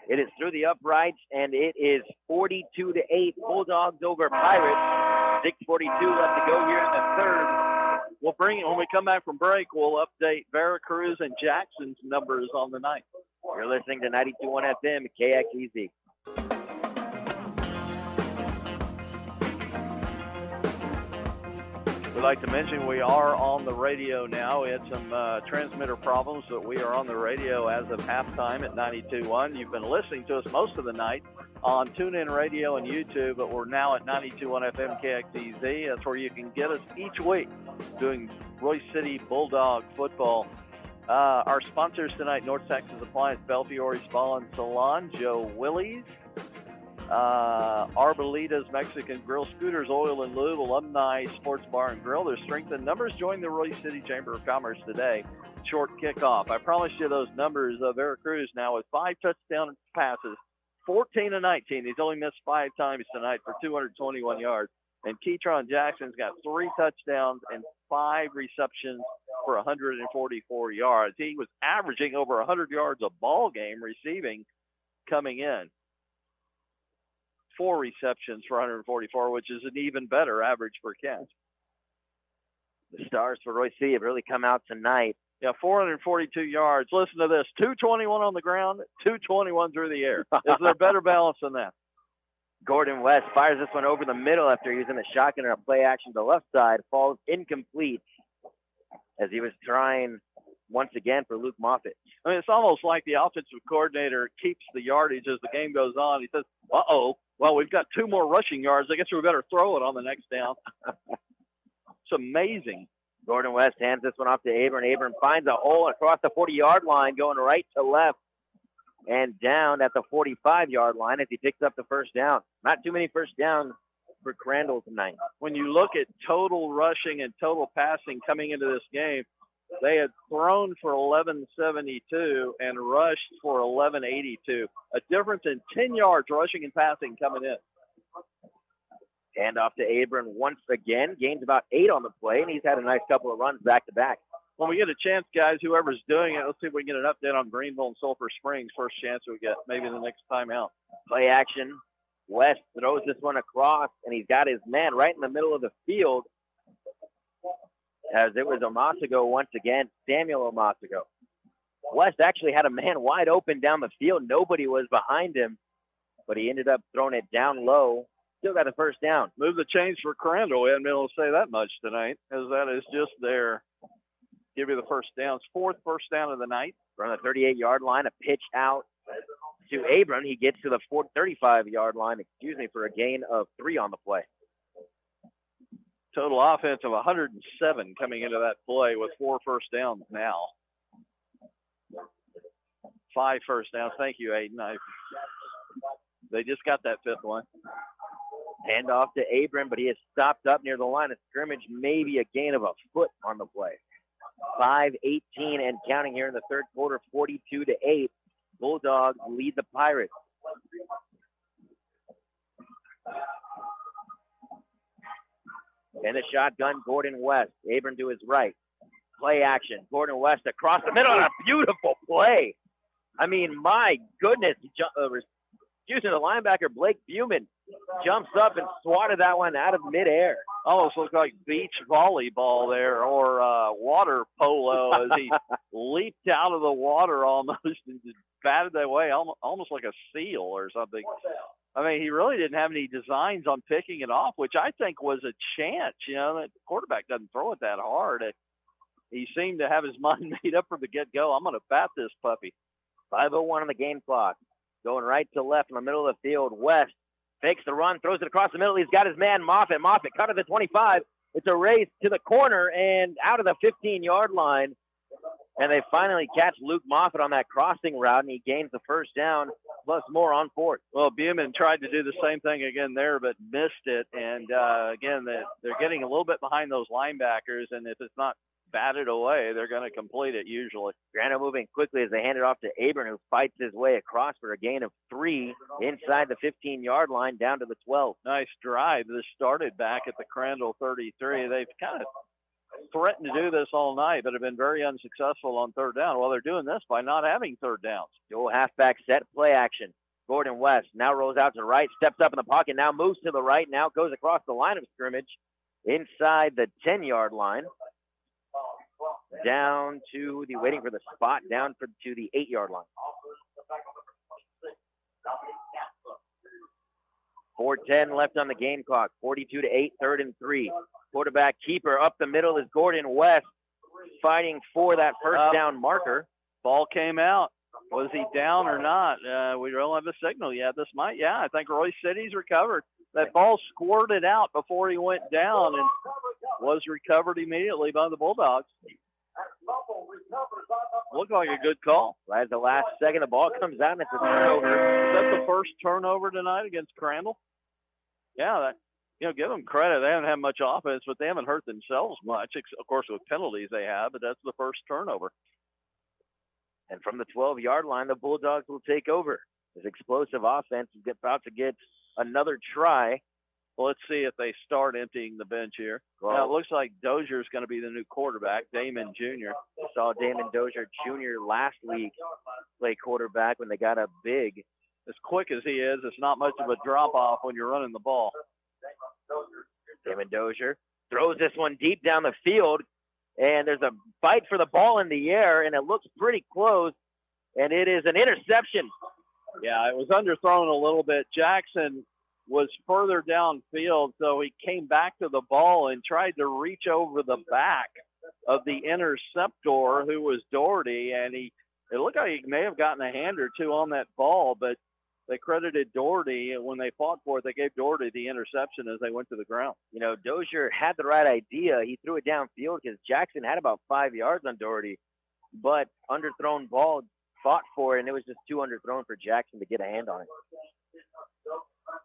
It is through the uprights, and it is 42-8 Bulldogs over Pirates. 6:42 left to go here in the 3rd. We'll bring it when we come back from break. We'll update Veracruz and Jackson's numbers on the night. You're listening to 92.1 FM KXEZ. We'd like to mention we are on the radio now. We had some transmitter problems, but we are on the radio as of halftime at 92.1. You've been listening to us most of the night on TuneIn Radio and YouTube, but we're now at 92.1 FM KXEZ. That's where you can get us each week doing Royse City Bulldog football. Our sponsors tonight, North Texas Appliance, Belfiore Spa and Salon, Joe Willie's, Arbolitas Mexican Grill, Scooters Oil and Lube, Alumni Sports Bar and Grill. Their strength in numbers. Join the Royse City Chamber of Commerce today. Short kickoff. I promised you those numbers of Veracruz now with 5 touchdown passes, 14 of 19. He's only missed 5 times tonight for 221 yards. And Keytron Jackson's got 3 touchdowns and 5 receptions for 144 yards. He was averaging over 100 yards a ball game receiving coming in. 4 receptions for 144, which is an even better average per catch. The stars for Royse City have really come out tonight. Yeah, 442 yards. Listen to this, 221 on the ground, 221 through the air. Is there better balance than that? Gordon West fires this one over the middle after using the shotgun and a play action to the left side. Falls incomplete as he was trying once again for Luke Moffitt. I mean, it's almost like the offensive coordinator keeps the yardage as the game goes on. He says, uh-oh, Well, we've got 2 more rushing yards. I guess we better throw it on the next down. It's amazing. Gordon West hands this one off to Abram. Abram finds a hole across the 40-yard line, going right to left and down at the 45-yard line as he picks up the first down. Not too many first downs for Crandall tonight. When you look at total rushing and total passing coming into this game, they had thrown for 1172 and rushed for 1182. A difference in 10 yards rushing and passing coming in. Hand off to Abram once again. Gains about 8 on the play, and he's had a nice couple of runs back to back. When we get a chance, guys, whoever's doing it, let's see if we can get an update on Greenville and Sulphur Springs. First chance we get, maybe the next time out. Play action. West throws this one across, and he's got his man right in the middle of the field, as it was Omasigo once again, Samuel Omasigo. West actually had a man wide open down the field. Nobody was behind him, but he ended up throwing it down low. Still got a first down. Move the chains for Crandall. We haven't been able to say that much tonight, as that is just there. Give you the first down. It's 4th first down of the night. From the 38-yard line, a pitch out to Abram. He gets to the 35-yard line, for a gain of 3 on the play. Total offense of 107 coming into that play with 4 first downs now. 5 first downs. Thank you, Aiden. They just got that 5th one. Hand off to Abram, but he is stopped up near the line of scrimmage. Maybe a gain of a foot on the play. 5:18 and counting here in the third quarter, 42-8. Bulldogs lead the Pirates. And the shotgun, Gordon West. Abram to his right. Play action. Gordon West across the middle. A beautiful play. I mean, my goodness. The linebacker, Blake Buman, jumps up and swatted that one out of midair. Almost looked like beach volleyball there, or water polo, as he leaped out of the water almost and just batted that way, almost like a seal or something. I mean, he really didn't have any designs on picking it off, which I think was a chance. That quarterback doesn't throw it that hard. He seemed to have his mind made up from the get-go. I'm going to bat this puppy. 5:01 on the game clock. Going right to left in the middle of the field. West fakes the run, throws it across the middle. He's got his man, Moffitt. Moffitt cut at the 25. It's a race to the corner and out of the 15-yard line. And they finally catch Luke Moffitt on that crossing route, and he gains the first down, plus more on 4th. Well, Buman tried to do the same thing again there, but missed it. And, again, they're getting a little bit behind those linebackers, and if it's not batted away, they're going to complete it usually. Crandall moving quickly as they hand it off to Abram, who fights his way across for a gain of 3 inside the 15-yard line down to the 12. Nice drive. This started back at the Crandall 33. They've kind of threatened to do this all night, but have been very unsuccessful on 3rd down. Well, they're doing this by not having 3rd downs. Dual halfback set, play action. Gordon West now rolls out to the right, steps up in the pocket, now moves to the right, now goes across the line of scrimmage inside the 10-yard line. Down to the, waiting for the spot, down to the 8-yard line. 4:10 left on the game clock. 42-8, 3rd and 3. Quarterback keeper up the middle is Gordon West, fighting for that first down marker. Ball came out. Was he down or not? We don't have a signal yet. This might, I think Royse City's recovered. That ball squirted out before he went down and was recovered immediately by the Bulldogs. Looked like a good call. Right at the last second, the ball comes out and it's a turnover. Is that the first turnover tonight against Crandall? Yeah, give them credit. They haven't had much offense, but they haven't hurt themselves much. Of course, with penalties they have, but that's the first turnover. And from the 12-yard line, the Bulldogs will take over. This explosive offense is about to get another try. Well, let's see if they start emptying the bench here. Now, it looks like Dozier's going to be the new quarterback, Damon Jr. Saw Damon Dozier Jr. last week play quarterback when they got up big. As quick as he is, it's not much of a drop-off when you're running the ball. Damon Dozier throws this one deep down the field, and there's a fight for the ball in the air, and it looks pretty close, and it is an interception. Yeah, it was underthrown a little bit. Jackson was further downfield, so he came back to the ball and tried to reach over the back of the interceptor, who was Doherty, and it looked like he may have gotten a hand or two on that ball, but they credited Doherty, and when they fought for it, they gave Doherty the interception as they went to the ground. You know, Dozier had the right idea. He threw it downfield because Jackson had about 5 yards on Doherty, but underthrown ball, fought for it, and it was just too underthrown for Jackson to get a hand on it.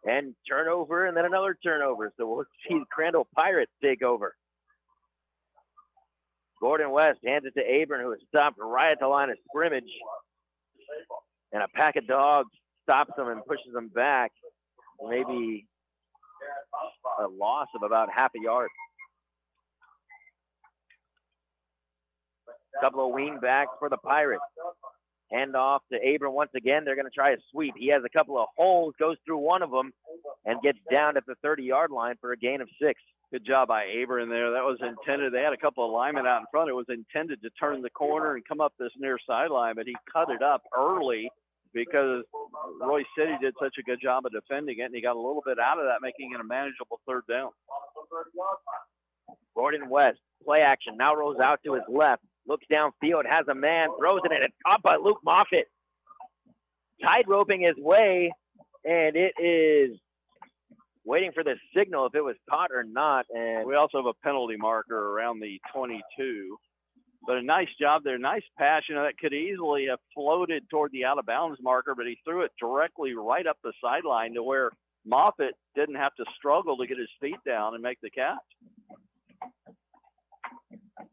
And turnover, and then another turnover. So we'll see the Crandall Pirates take over. Gordon West hands it to Abram, who was stopped right at the line of scrimmage. And a pack of dogs stops him and pushes him back. Maybe a loss of about half a yard. A couple of wing backs for the Pirates. Hand off to Abram once again. They're going to try a sweep. He has a couple of holes, goes through one of them, and gets down at the 30-yard line for a gain of 6. Good job by Abram there. That was intended. They had a couple of linemen out in front. It was intended to turn the corner and come up this near sideline, but he cut it up early because Royse City did such a good job of defending it, and he got a little bit out of that, making it a manageable 3rd down. Gordon West, play action, now rolls out to his left, looks downfield, has a man, throws it, and it's caught by Luke Moffitt. Tight-roping his way, and it is waiting for the signal if it was caught or not. And we also have a penalty marker around the 22. But a nice job there. Nice pass. You know, that could easily have floated toward the out-of-bounds marker, but he threw it directly right up the sideline to where Moffitt didn't have to struggle to get his feet down and make the catch.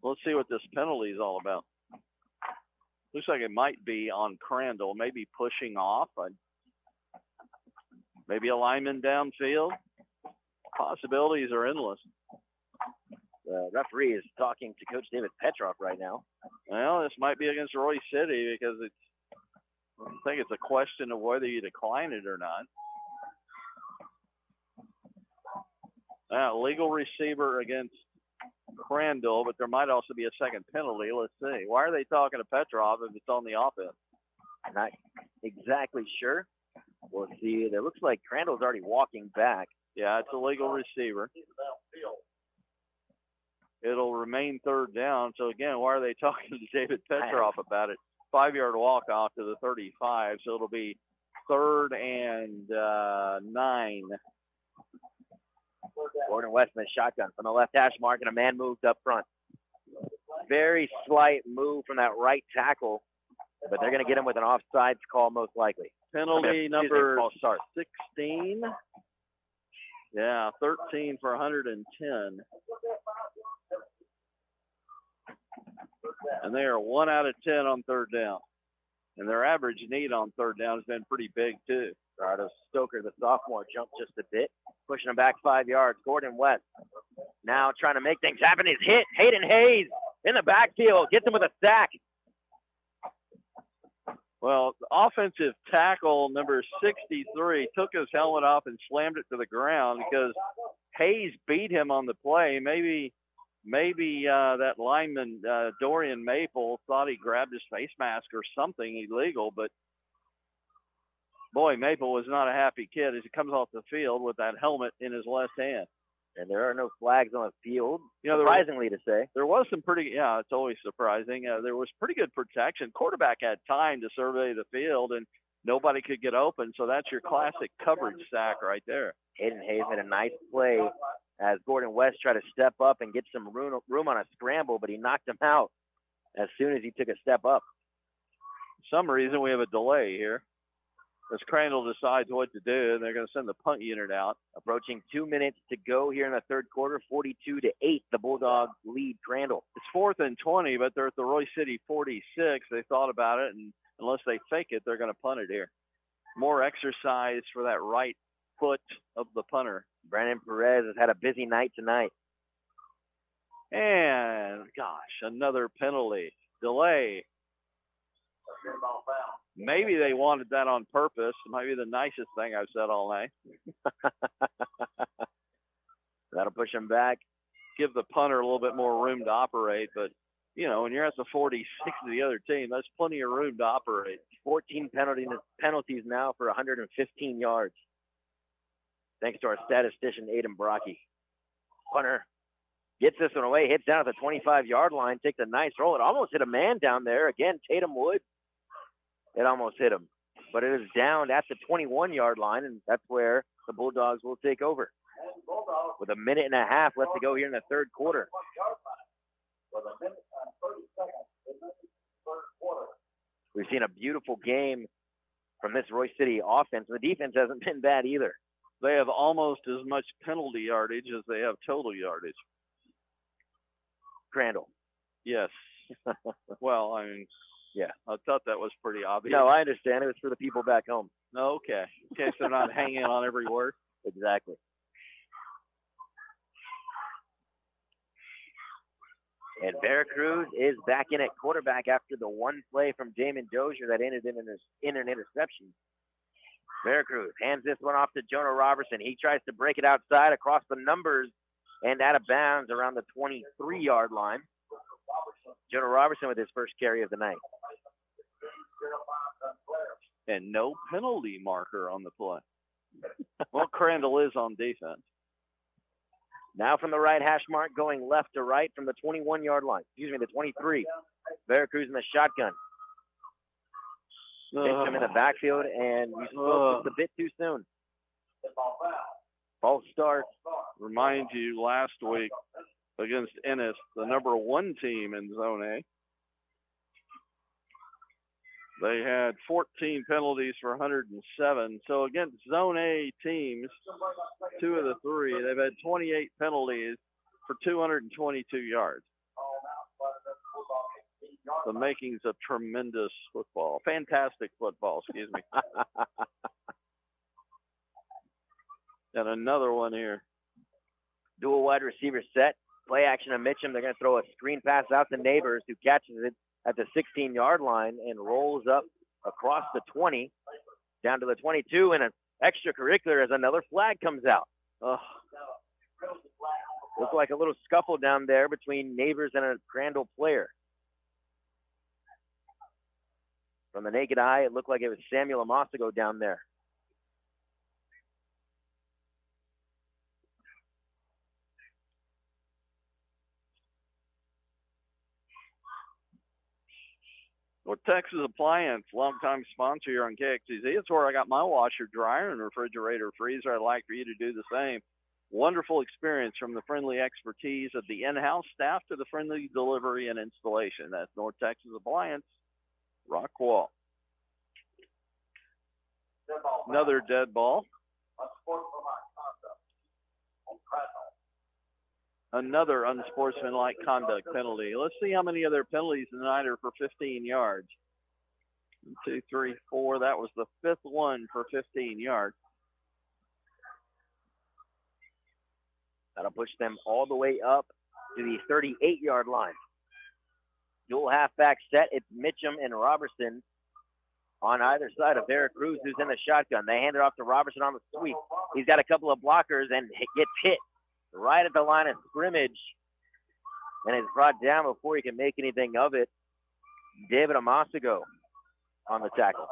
Let's see what this penalty is all about. Looks like it might be on Crandall, maybe pushing off. Maybe a lineman downfield. Possibilities are endless. The referee is talking to Coach David Petroff right now. Well, this might be against Royse City because I think it's a question of whether you decline it or not. Legal receiver against Crandall, but there might also be a second penalty. Let's see. Why are they talking to Petroff if it's on the offense? Not exactly sure. We'll see. It looks like Crandall's already walking back. Yeah, it's a legal receiver. It'll remain 3rd down. So, again, why are they talking to David Petroff about it? 5-yard walk off to the 35, so it'll be 3rd and 9. Gordon West in the shotgun from the left hash mark, and a man moved up front. Very slight move from that right tackle, but they're going to get him with an offsides call most likely. Penalty number 16. Yeah, 13 for 110. And they are 1 out of 10 on 3rd down. And their average need on 3rd down has been pretty big, too. Gerardo Stoker, the sophomore, jumped just a bit, pushing him back 5 yards. Gordon West now trying to make things happen. He's hit. Hayden Hayes in the backfield, gets him with a sack. Well, the offensive tackle number 63 took his helmet off and slammed it to the ground because Hayes beat him on the play. Maybe that lineman, Dorian Maple, thought he grabbed his face mask or something illegal, but boy, Maple was not a happy kid as he comes off the field with that helmet in his left hand. And there are no flags on the field, you know, surprisingly to say. There was some it's always surprising. There was pretty good protection. Quarterback had time to survey the field, and nobody could get open, so that's your classic coverage sack right there. Hayden Hayes made a nice play as Gordon West tried to step up and get some room on a scramble, but he knocked him out as soon as he took a step up. For some reason, we have a delay here as Crandall decides what to do, and they're going to send the punt unit out. Approaching 2 minutes to go here in the 3rd quarter, 42-8, the Bulldogs lead Crandall. It's 4th and 20, but they're at the Royse City 46. They thought about it, and unless they fake it, they're going to punt it here. More exercise for that right foot of the punter. Brandon Perez has had a busy night tonight. And, gosh, another penalty. Delay. Maybe they wanted that on purpose. It might be the nicest thing I've said all night. That'll push him back. Give the punter a little bit more room to operate. But, you know, when you're at the 46 of the other team, that's plenty of room to operate. 14 penalties now for 115 yards. Thanks to our statistician, Aiden Brocky. Punter gets this one away, hits down at the 25-yard line, takes a nice roll. It almost hit a man down there. Again, Tatum Wood. It almost hit him. but it is down at the 21-yard line, and that's where the Bulldogs will take over. With a minute and a half left to go here in the third quarter. We've seen a beautiful game from this Royse City offense. The defense hasn't been bad either. They have almost as much penalty yardage as they have total yardage. Crandall. Yes. Well, I mean, yeah, I thought that was pretty obvious. No, I understand. It was for the people back home. Okay. In case they're not hanging on every word. Exactly. And Veracruz is back in at quarterback after the one play from Damon Dozier that ended in an interception. Veracruz hands this one off to Jonah Robertson. He tries to break it outside across the numbers and out of bounds around the 23-yard line. Jonah Robertson with his first carry of the night. And no penalty marker on the play. Well, Crandall is on defense. Now from the right hash mark, going left to right from the 21-yard line. Excuse me, the 23. Veracruz in the shotgun. Hits him in the backfield, and we spoke just a bit too soon. False start. Remind you last week against Ennis, the number 1 team in Zone A. They had 14 penalties for 107. So against Zone A teams, 2 of the 3, they've had 28 penalties for 222 yards. The makings of tremendous football. Fantastic football, excuse me. And another one here. Dual wide receiver set. Play action to Mitchum. They're going to throw a screen pass out to Neighbors, who catches it at the 16-yard line and rolls up across the 20 down to the 22, and an extracurricular as another flag comes out. Looks like a little scuffle down there between Neighbors and a Crandall player. From the naked eye, it looked like it was Samuel Amasigo down there. Well, Texas Appliance, longtime sponsor here on KXEZ. It's where I got my washer, dryer, and refrigerator, freezer. I'd like for you to do the same. Wonderful experience from the friendly expertise of the in-house staff to the friendly delivery and installation. That's North Texas Appliance, Rockwall. Another dead ball. Another unsportsmanlike conduct penalty. Let's see how many of their penalties tonight are for 15 yards. 1, 2, 3, 4. That was the 5th one for 15 yards. That'll push them all the way up to the 38-yard line. Dual halfback set. It's Mitchum and Robertson on either side of Veracruz, who's in the shotgun. They hand it off to Robertson on the sweep. He's got a couple of blockers and gets hit right at the line of scrimmage and is brought down before he can make anything of it. David Amasigo on the tackle.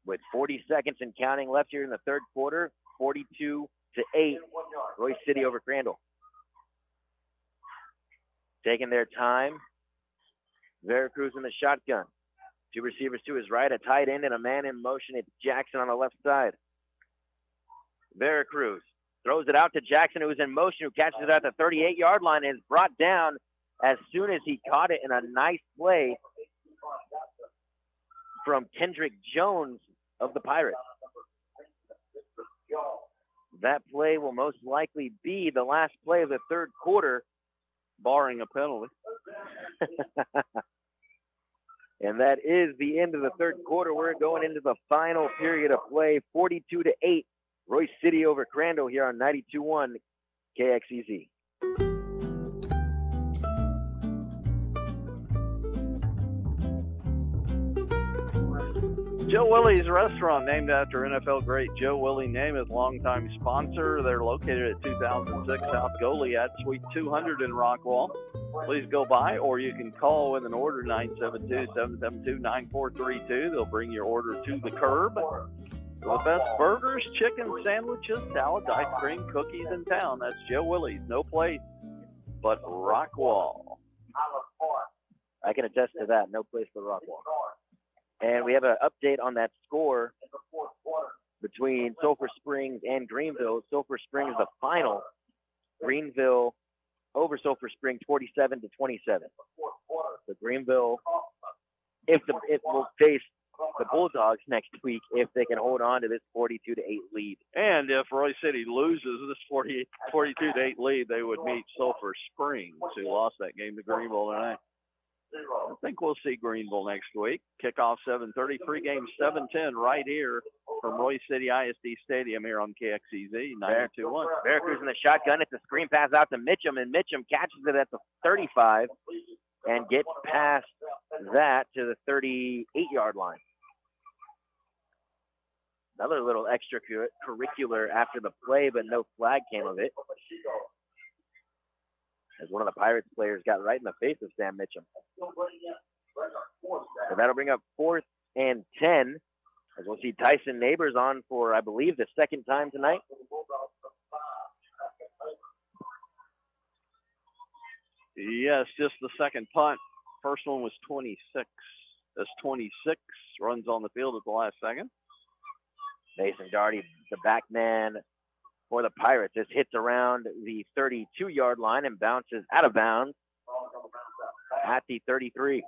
With 40 seconds and counting left here in the third quarter, 42-8, Royse City over Crandall. Taking their time, Veracruz in the shotgun. 2 receivers to his right, a tight end and a man in motion. It's Jackson on the left side. Veracruz throws it out to Jackson, who's in motion, who catches it at the 38-yard line and is brought down as soon as he caught it in a nice play from Kendrick Jones of the Pirates. That play will most likely be the last play of the third quarter, barring a penalty. And that is the end of the third quarter. We're going into the final period of play, 42-8. Royse City over Crandall here on 92.1 KXEZ. Joe Willie's Restaurant, named after NFL great Joe Willie Namath, longtime sponsor. They're located at 2006 South Goliad, Suite 200 in Rockwall. Please go by, or you can call with an order, 972-772-9432. They'll bring your order to the curb. The best burgers, chicken sandwiches, salads, ice cream, cookies in town. That's Joe Willie's. No place but Rockwall. I can attest to that. No place for Rockwall. And we have an update on that score between Sulphur Springs and Greenville. Sulphur Springs the final. Greenville over Sulphur Springs 47-27. So Greenville, it will face the Bulldogs next week if they can hold on to this 42-8 lead. And if Royse City loses this 42-8 lead, they would meet Sulphur Springs, who lost that game to Greenville tonight. I think we'll see Greenville next week. Kickoff 7:30, pregame 7:10 right here from Royse City ISD Stadium here on KXEZ 92.1. Veracruz in the shotgun. It's a screen pass out to Mitchum, and Mitchum catches it at the 35 and gets past that to the 38-yard line. Another little extracurricular after the play, but no flag came of it, as one of the Pirates players got right in the face of Sam Mitchum. So that'll bring up 4th and 10, as we'll see Tyson Neighbors on for, I believe, the second time tonight. Yes, just the second punt. First one was 26. That's 26 runs on the field at the last second. Mason Darty, the back man for the Pirates. This hits around the 32-yard line and bounces out of bounds at the 33.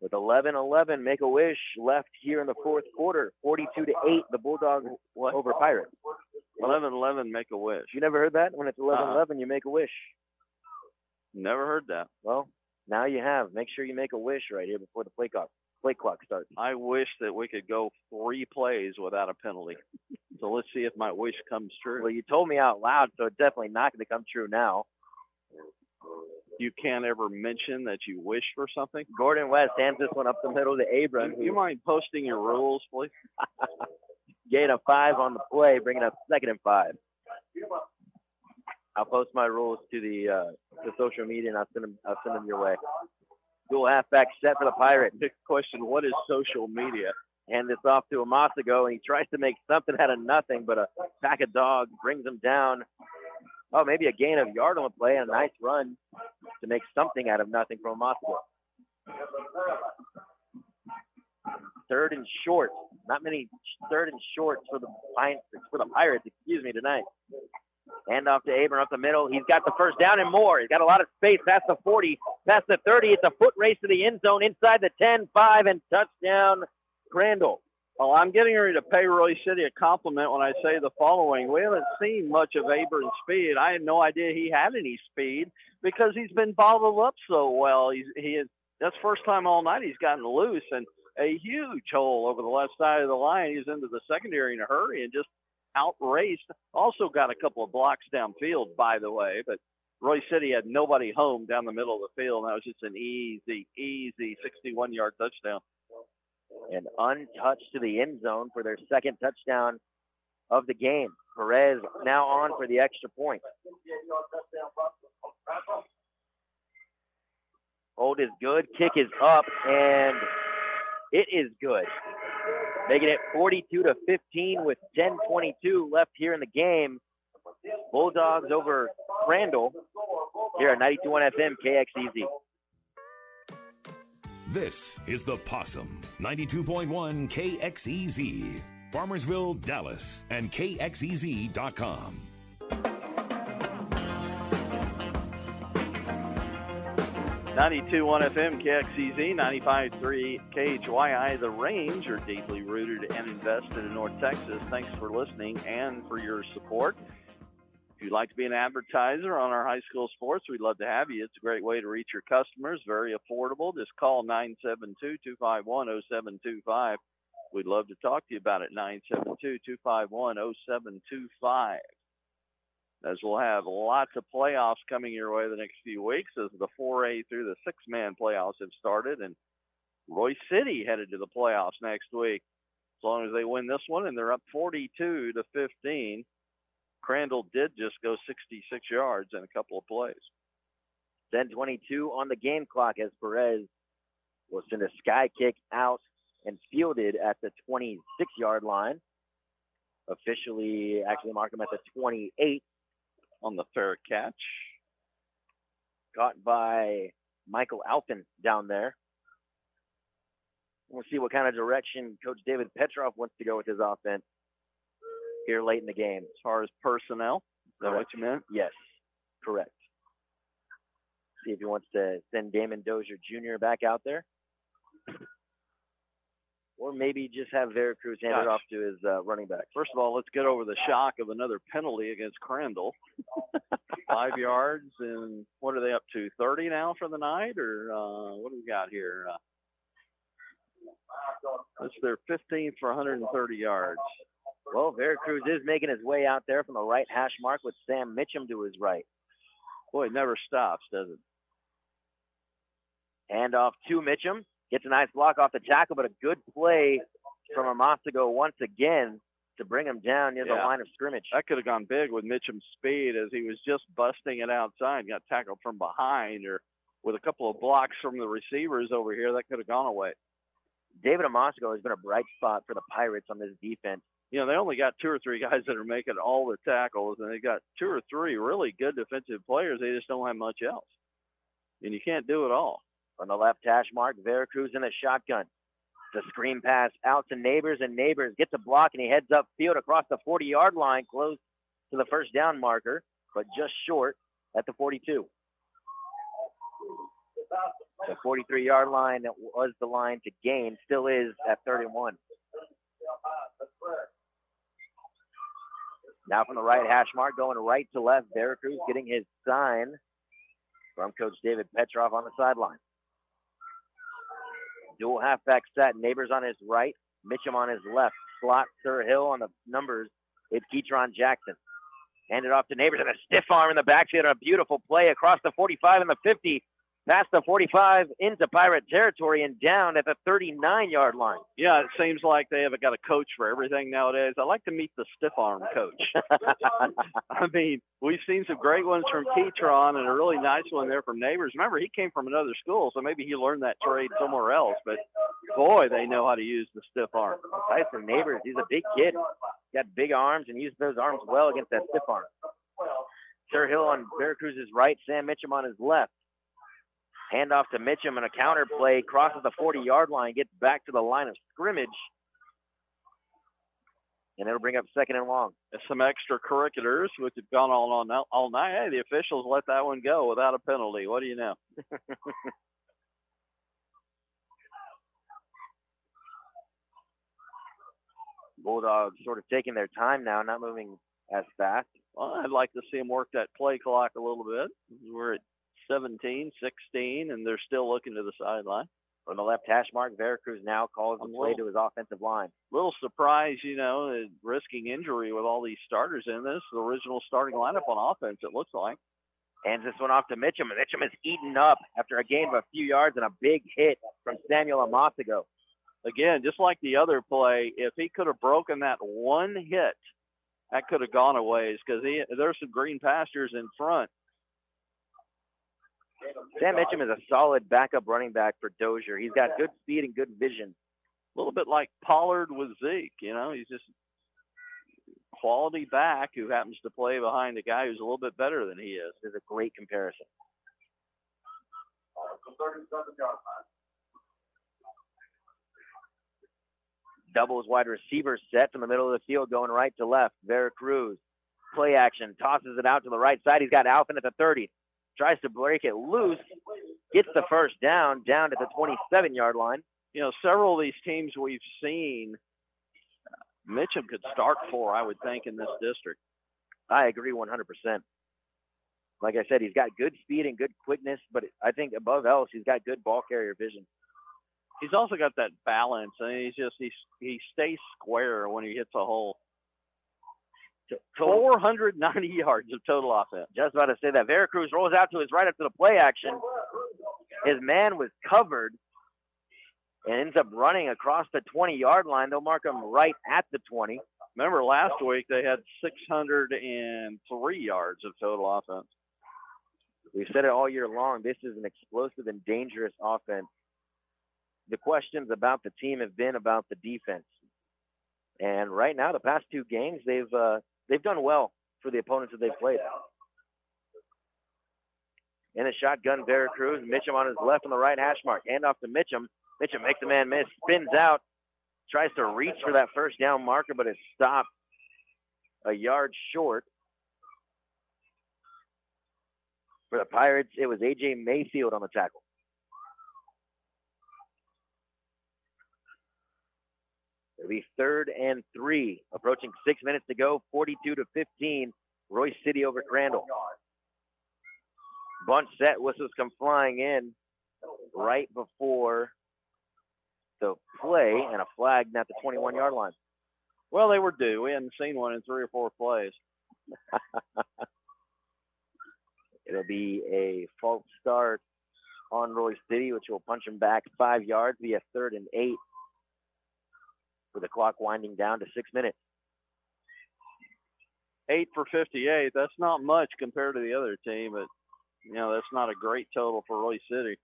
With 11-11, Make-A-Wish left here in the fourth quarter. 42-8, the Bulldogs over Pirates. 11-11, Make-A-Wish. You never heard that? When it's 11-11, you make a wish. Never heard that. Well, now you have. Make sure you make a wish right here before the play clock starts. I wish that we could go 3 plays without a penalty. So let's see if my wish comes true. Well, you told me out loud, so it's definitely not going to come true now. You can't ever mention that you wish for something? Gordon West hands this one up the middle to Abram. You mind posting your rules, please? Gain of 5 on the play, bringing up 2nd and 5. I'll post my rules to the social media, and I'll send them your way. Dual halfback set for the Pirates. Big question, what is social media? Hand this off to Amasago, and he tries to make something out of nothing, but a pack of dogs brings him down. Oh, maybe a gain of yard on the play and a nice run to make something out of nothing from Amasago. 3rd and short. Not many 3rd and shorts for the Pirates, tonight. Hand off to Abram up the middle. He's got the first down and more. He's got a lot of space past the 40, past the 30. It's a foot race to the end zone inside the 10, 5, and touchdown, Crandall. Well, I'm getting ready to pay Royse City a compliment when I say the following. We haven't seen much of Abram's speed. I had no idea he had any speed because he's been bottled up so well. That's first time all night he's gotten loose, and a huge hole over the left side of the line. He's into the secondary in a hurry and just outraced. Also got a couple of blocks downfield, by the way, but Royse City had nobody home down the middle of the field. And that was just an easy 61-yard touchdown. And untouched to the end zone for their second touchdown of the game. Perez now on for the extra point. Hold is good. Kick is up, and it is good. Making it 42-15 with 10:22 left here in the game. Bulldogs over Crandall here at 92.1 FM KXEZ. This is the Possum, 92.1 KXEZ, Farmersville, Dallas, and KXEZ.com. .1 FM, KXEZ, 95.3 KHYI. The Range are deeply rooted and invested in North Texas. Thanks for listening and for your support. If you'd like to be an advertiser on our high school sports, we'd love to have you. It's a great way to reach your customers, very affordable. Just call 972-251-0725. We'd love to talk to you about it, 972-251-0725. As we'll have lots of playoffs coming your way the next few weeks as the 4A through the 6-man playoffs have started, and Royse City headed to the playoffs next week. As long as they win this one and they're up 42-15, Crandall did just go 66 yards in a couple of plays. 10:22 on the game clock as Perez will send a sky kick out and fielded at the 26-yard line. Officially, actually mark him at the 28. On the fair catch. Caught by Michael Alpin down there. We'll see what kind of direction Coach David Petrov wants to go with his offense here late in the game. As far as personnel, is that what you meant? Yes, correct. See if he wants to send Damon Dozier Jr. back out there. Or maybe just have Veracruz hand it off to his running back. First of all, let's get over the shock of another penalty against Crandall. 5 yards, and what are they up to, 30 now for the night? Or what do we got here? That's their 15th for 130 yards. Well, Veracruz is making his way out there from the right hash mark with Sam Mitchum to his right. Boy, it never stops, does it? Hand off to Mitchum. Gets a nice block off the tackle, but a good play from Amasago once again to bring him down near the line of scrimmage. That could have gone big with Mitchum's speed as he was just busting it outside. Got tackled from behind, or with a couple of blocks from the receivers over here, that could have gone away. David Amasago has been a bright spot for the Pirates on this defense. You know, they only got 2 or 3 guys that are making all the tackles, and they got 2 or 3 really good defensive players. They just don't have much else. And you can't do it all. On the left hash mark, Veracruz in the shotgun. The screen pass out to Neighbors, and Neighbors gets a block, and he heads upfield across the 40-yard line, close to the first down marker, but just short at the 42. The 43-yard line that was the line to gain still is at 31. Now from the right hash mark, going right to left, Veracruz getting his sign from Coach David Petrov on the sideline. Dual halfback set, Neighbors on his right, Mitchum on his left. Slot Sir Hill on the numbers. It's Keetron Jackson. Handed off to Neighbors and a stiff arm in the backfield. A beautiful play across the 45 and the 50. Past the 45 into Pirate territory and down at the 39-yard line. Yeah, it seems like they haven't got a coach for everything nowadays. I like to meet the stiff arm coach. I mean, we've seen some great ones from Keetron and a really nice one there from Neighbors. Remember, he came from another school, so maybe he learned that trade somewhere else. But, boy, they know how to use the stiff arm. Tyson Neighbors, he's a big kid. He's got big arms and used those arms well against that stiff arm. Sir Hill on Veracruz's right, Sam Mitchum on his left. Hand off to Mitchum, and a counter play, crosses the 40-yard line, gets back to the line of scrimmage, and it'll bring up second and long. Some extracurriculars, which have gone on all night. Hey, the officials let that one go without a penalty. What do you know? Bulldogs sort of taking their time now, not moving as fast. Well, I'd like to see them work that play clock a little bit. We're at 17, 16, and they're still looking to the sideline. On the left hash mark, Veracruz now calls the play to his offensive line. Little surprise, risking injury with all these starters in this. The original starting lineup on offense, it looks like. Hands this one off to Mitchum, and Mitchum is eaten up after a gain of a few yards and a big hit from Samuel Amasago. Again, just like the other play, if he could have broken that one hit, that could have gone a ways because there's some green pastures in front. Sam Mitchum is a solid backup running back for Dozier. He's got good speed and good vision. A little bit like Pollard with Zeke, he's just quality back who happens to play behind a guy who's a little bit better than he is. It's a great comparison. Doubles wide receiver set from the middle of the field going right to left. Veracruz, play action, tosses it out to the right side. He's got Alpin at the 30. Tries to break it loose, gets the first down to the 27-yard line. Several of these teams we've seen, Mitchum could start for, I would think, in this district. I agree 100%. Like I said, he's got good speed and good quickness, but I think above else, he's got good ball carrier vision. He's also got that balance, and he stays square when he hits a hole. 490 yards of total offense. Just about to say that. Veracruz rolls out to his right after the play action. His man was covered and ends up running across the 20-yard line. They'll mark him right at the 20. Remember last week they had 603 yards of total offense. We've said it all year long. This is an explosive and dangerous offense. The questions about the team have been about the defense. And right now, the past 2 games, they've done well for the opponents that they've played. In the shotgun, Veracruz. Mitchum on his left on the right hash mark. Hand off to Mitchum. Mitchum makes the man miss. Spins out. Tries to reach for that first down marker, but it's stopped a yard short. For the Pirates, it was A.J. Mayfield on the tackle. It'll be 3rd and 3. Approaching 6 minutes to go. 42-15. Royse City over Crandall. Bunch set. Whistles come flying in right before the play, and a flag at the 21-yard line. Well, they were due. We hadn't seen one in 3 or 4 plays. It'll be a false start on Royse City, which will punch him back 5 yards via 3rd and 8 with the clock winding down to 6 minutes. 8 for 58. That's not much compared to the other team, but, that's not a great total for Royse City.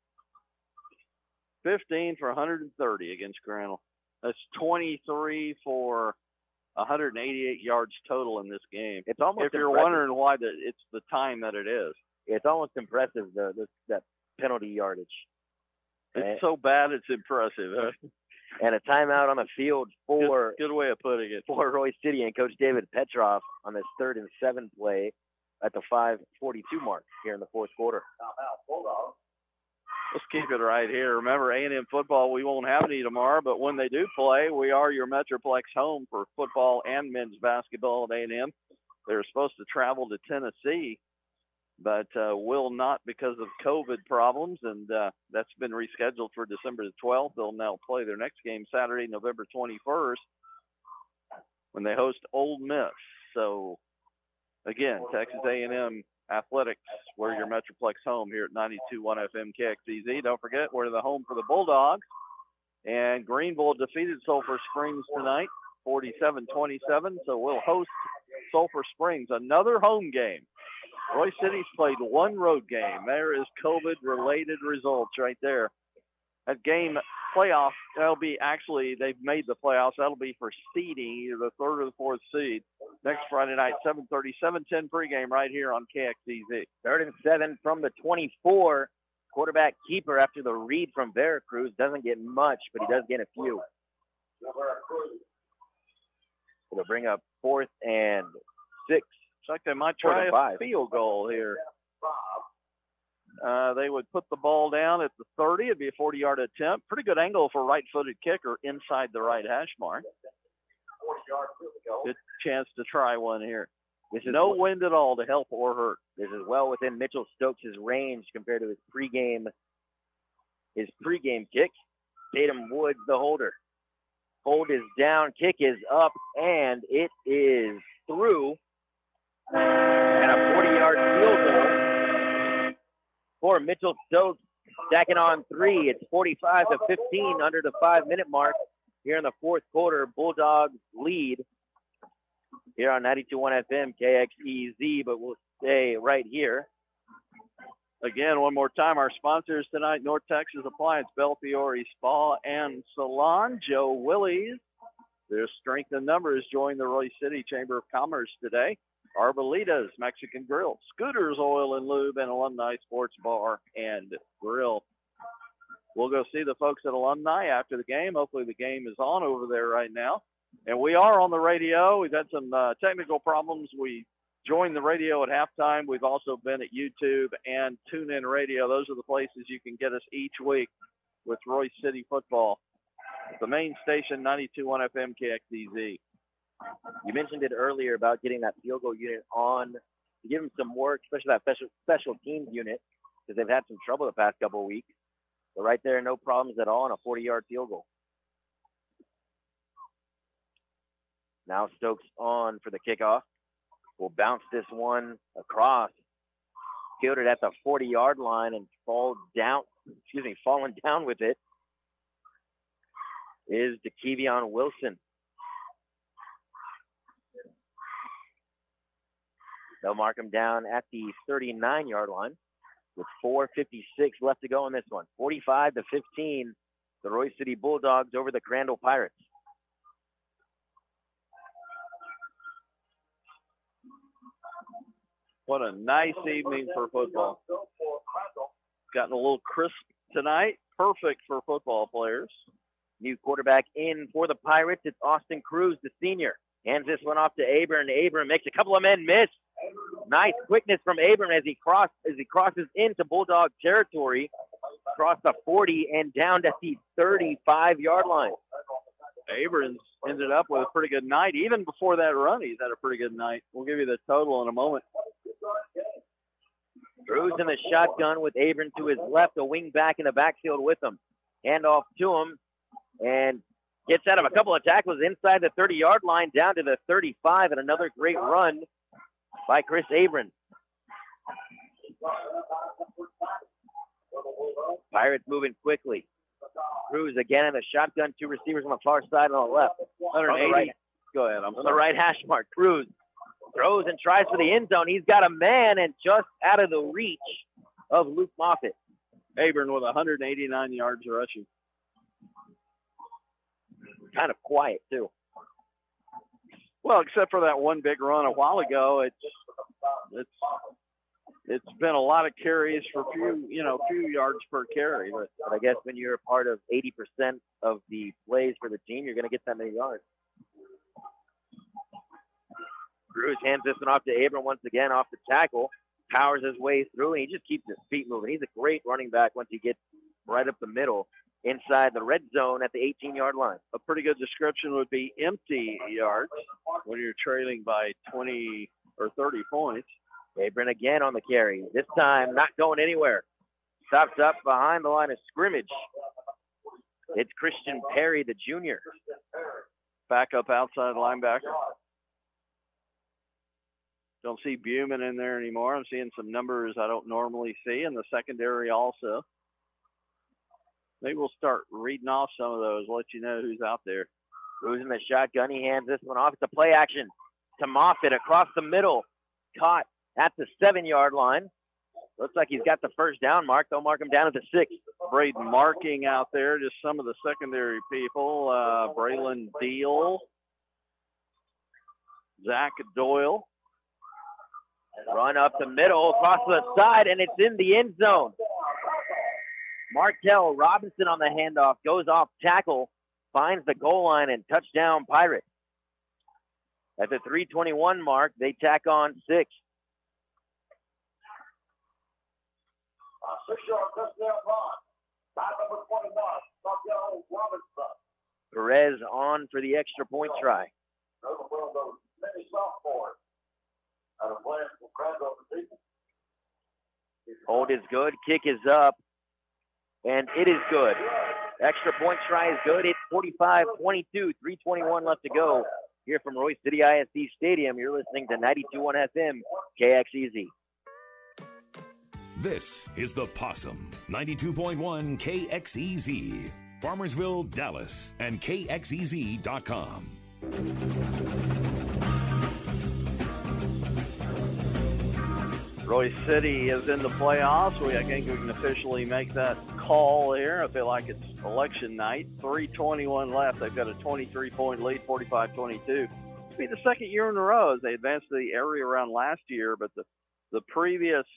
15 for 130 against Crandall. That's 23 for 188 yards total in this game. It's almost if you're wondering why it's the time that it is. It's almost impressive, that penalty yardage. It's so bad it's impressive. And a timeout on the field for good way of putting it. For Royse City and Coach David Petroff on this 3rd and 7 play at the 5:42 mark here in the 4th quarter. Let's keep it right here. Remember, A&M football, we won't have any tomorrow, but when they do play, we are your Metroplex home for football and men's basketball at A&M. They're supposed to travel to Tennessee, but will not because of COVID problems, and that's been rescheduled for December the 12th. They'll now play their next game Saturday, November 21st, when they host Ole Miss. So, again, Texas A&M Athletics, we're your Metroplex home here at 92.1 FM KXEZ. Don't forget, we're the home for the Bulldogs. And Greenville defeated Sulphur Springs tonight, 47-27. So we'll host Sulphur Springs, another home game. Royse City's played one road game. There is COVID-related results right there. That game playoff, that'll be actually, they've made the playoffs. That'll be for seeding, either the 3rd or the 4th seed. Next Friday night, 7:30, 7:10 pregame right here on KXEZ. 3rd and 7 from the 24. Quarterback keeper after the read from Veracruz. Doesn't get much, but he does get a few. It'll bring up 4th and 6. Looks like they might try a field goal here. They would put the ball down at the 30. It'd be a 40-yard attempt. Pretty good angle for a right-footed kicker inside the right hash mark. Good chance to try one here. This is no wind at all to help or hurt. This is well within Mitchell Stokes' range compared to his pregame kick. Tatum Woods, the holder. Hold is down, kick is up, and it is through. And a 40-yard field goal for Mitchell Stokes, stacking on 3. It's 45-15 under the 5-minute mark here in the 4th quarter. Bulldogs lead here on 92.1 FM KXEZ, but we'll stay right here. Again, one more time, our sponsors tonight, North Texas Appliance, Belfiore Spa and Salon, Joe Willie's. Their strength in numbers joined the Royse City Chamber of Commerce today. Arbolitas Mexican Grill, Scooters Oil and Lube, and Alumni Sports Bar and Grill. We'll go see the folks at Alumni after the game. Hopefully the game is on over there right now. And we are on the radio. We've had some technical problems. We joined the radio at halftime. We've also been at YouTube and TuneIn Radio. Those are the places you can get us each week with Royse City football. The main station, 92.1 FM KXEZ. You mentioned it earlier about getting that field goal unit on to give them some work, especially that special teams unit, because they've had some trouble the past couple of weeks. But right there, no problems at all on a 40-yard field goal. Now Stokes on for the kickoff. Will bounce this one across. Fielded at the 40-yard line and falling down with it is DeKevion Wilson. They'll mark him down at the 39-yard line with 4:56 left to go in this one. 45-15, the Royse City Bulldogs over the Crandall Pirates. What a nice evening for football. Gotten a little crisp tonight. Perfect for football players. New quarterback in for the Pirates. It's Austin Cruz, the senior. Hands this one off to Abram. Abram makes a couple of men miss. Nice quickness from Abram as he crosses into Bulldog territory. Across the 40 and down to the 35-yard line. Abrams ended up with a pretty good night. Even before that run, he's had a pretty good night. We'll give you the total in a moment. Cruz in the shotgun with Abram to his left, a wing back in the backfield with him. Handoff to him and gets out of a couple of tackles inside the 30-yard line down to the 35, and another great run by Chris Abram. Pirates moving quickly. Cruz again in the shotgun, two receivers on the far side on the left. 180. Right. Go ahead. On the right hash mark. Cruz throws and tries for the end zone. He's got a man and just out of the reach of Luke Moffitt. Abram with 189 yards rushing. Kind of quiet, too. Well, except for that one big run a while ago, it's been a lot of carries for few yards per carry. But I guess when you're a part of 80% of the plays for the team, you're going to get that many yards. Cruz hands this one off to Abram once again off the tackle. Powers his way through, and he just keeps his feet moving. He's a great running back once he gets right up the middle inside the red zone at the 18-yard line. A pretty good description would be empty yards when you're trailing by 20 or 30 points. Abram again on the carry. This time not going anywhere. Stops up behind the line of scrimmage. It's Christian Perry, the junior. Backup outside linebacker. Don't see Buman in there anymore. I'm seeing some numbers I don't normally see in the secondary also. Maybe we'll start reading off some of those, let you know who's out there. Cruz in the shotgun. He hands this one off. It's a play action to Moffitt across the middle. Caught at the 7-yard line. Looks like he's got the first down mark. They'll mark him down at the 6. Braden marking out there, just some of the secondary people. Braylon Deal. Zach Doyle. Run up the middle, across the side, and it's in the end zone. Martell Robinson on the handoff, goes off tackle, finds the goal line, and touchdown Pirates. At the 3:21 mark, they tack on 6. Perez on for the extra point try. Hold is good, kick is up, and it is good. Extra point try is good. It's 45-22, 3:21 left to go. Here from Royse City ISD Stadium, you're listening to 92.1 FM, KXEZ. This is the Possum, 92.1 KXEZ, Farmersville, Dallas, and KXEZ.com. Royse City is in the playoffs. I think we can officially make that call here. I feel like it's election night. 3:21 left. They've got a 23-point lead, 45-22. This will be the second year in a row as they advanced to the area round last year, but the previous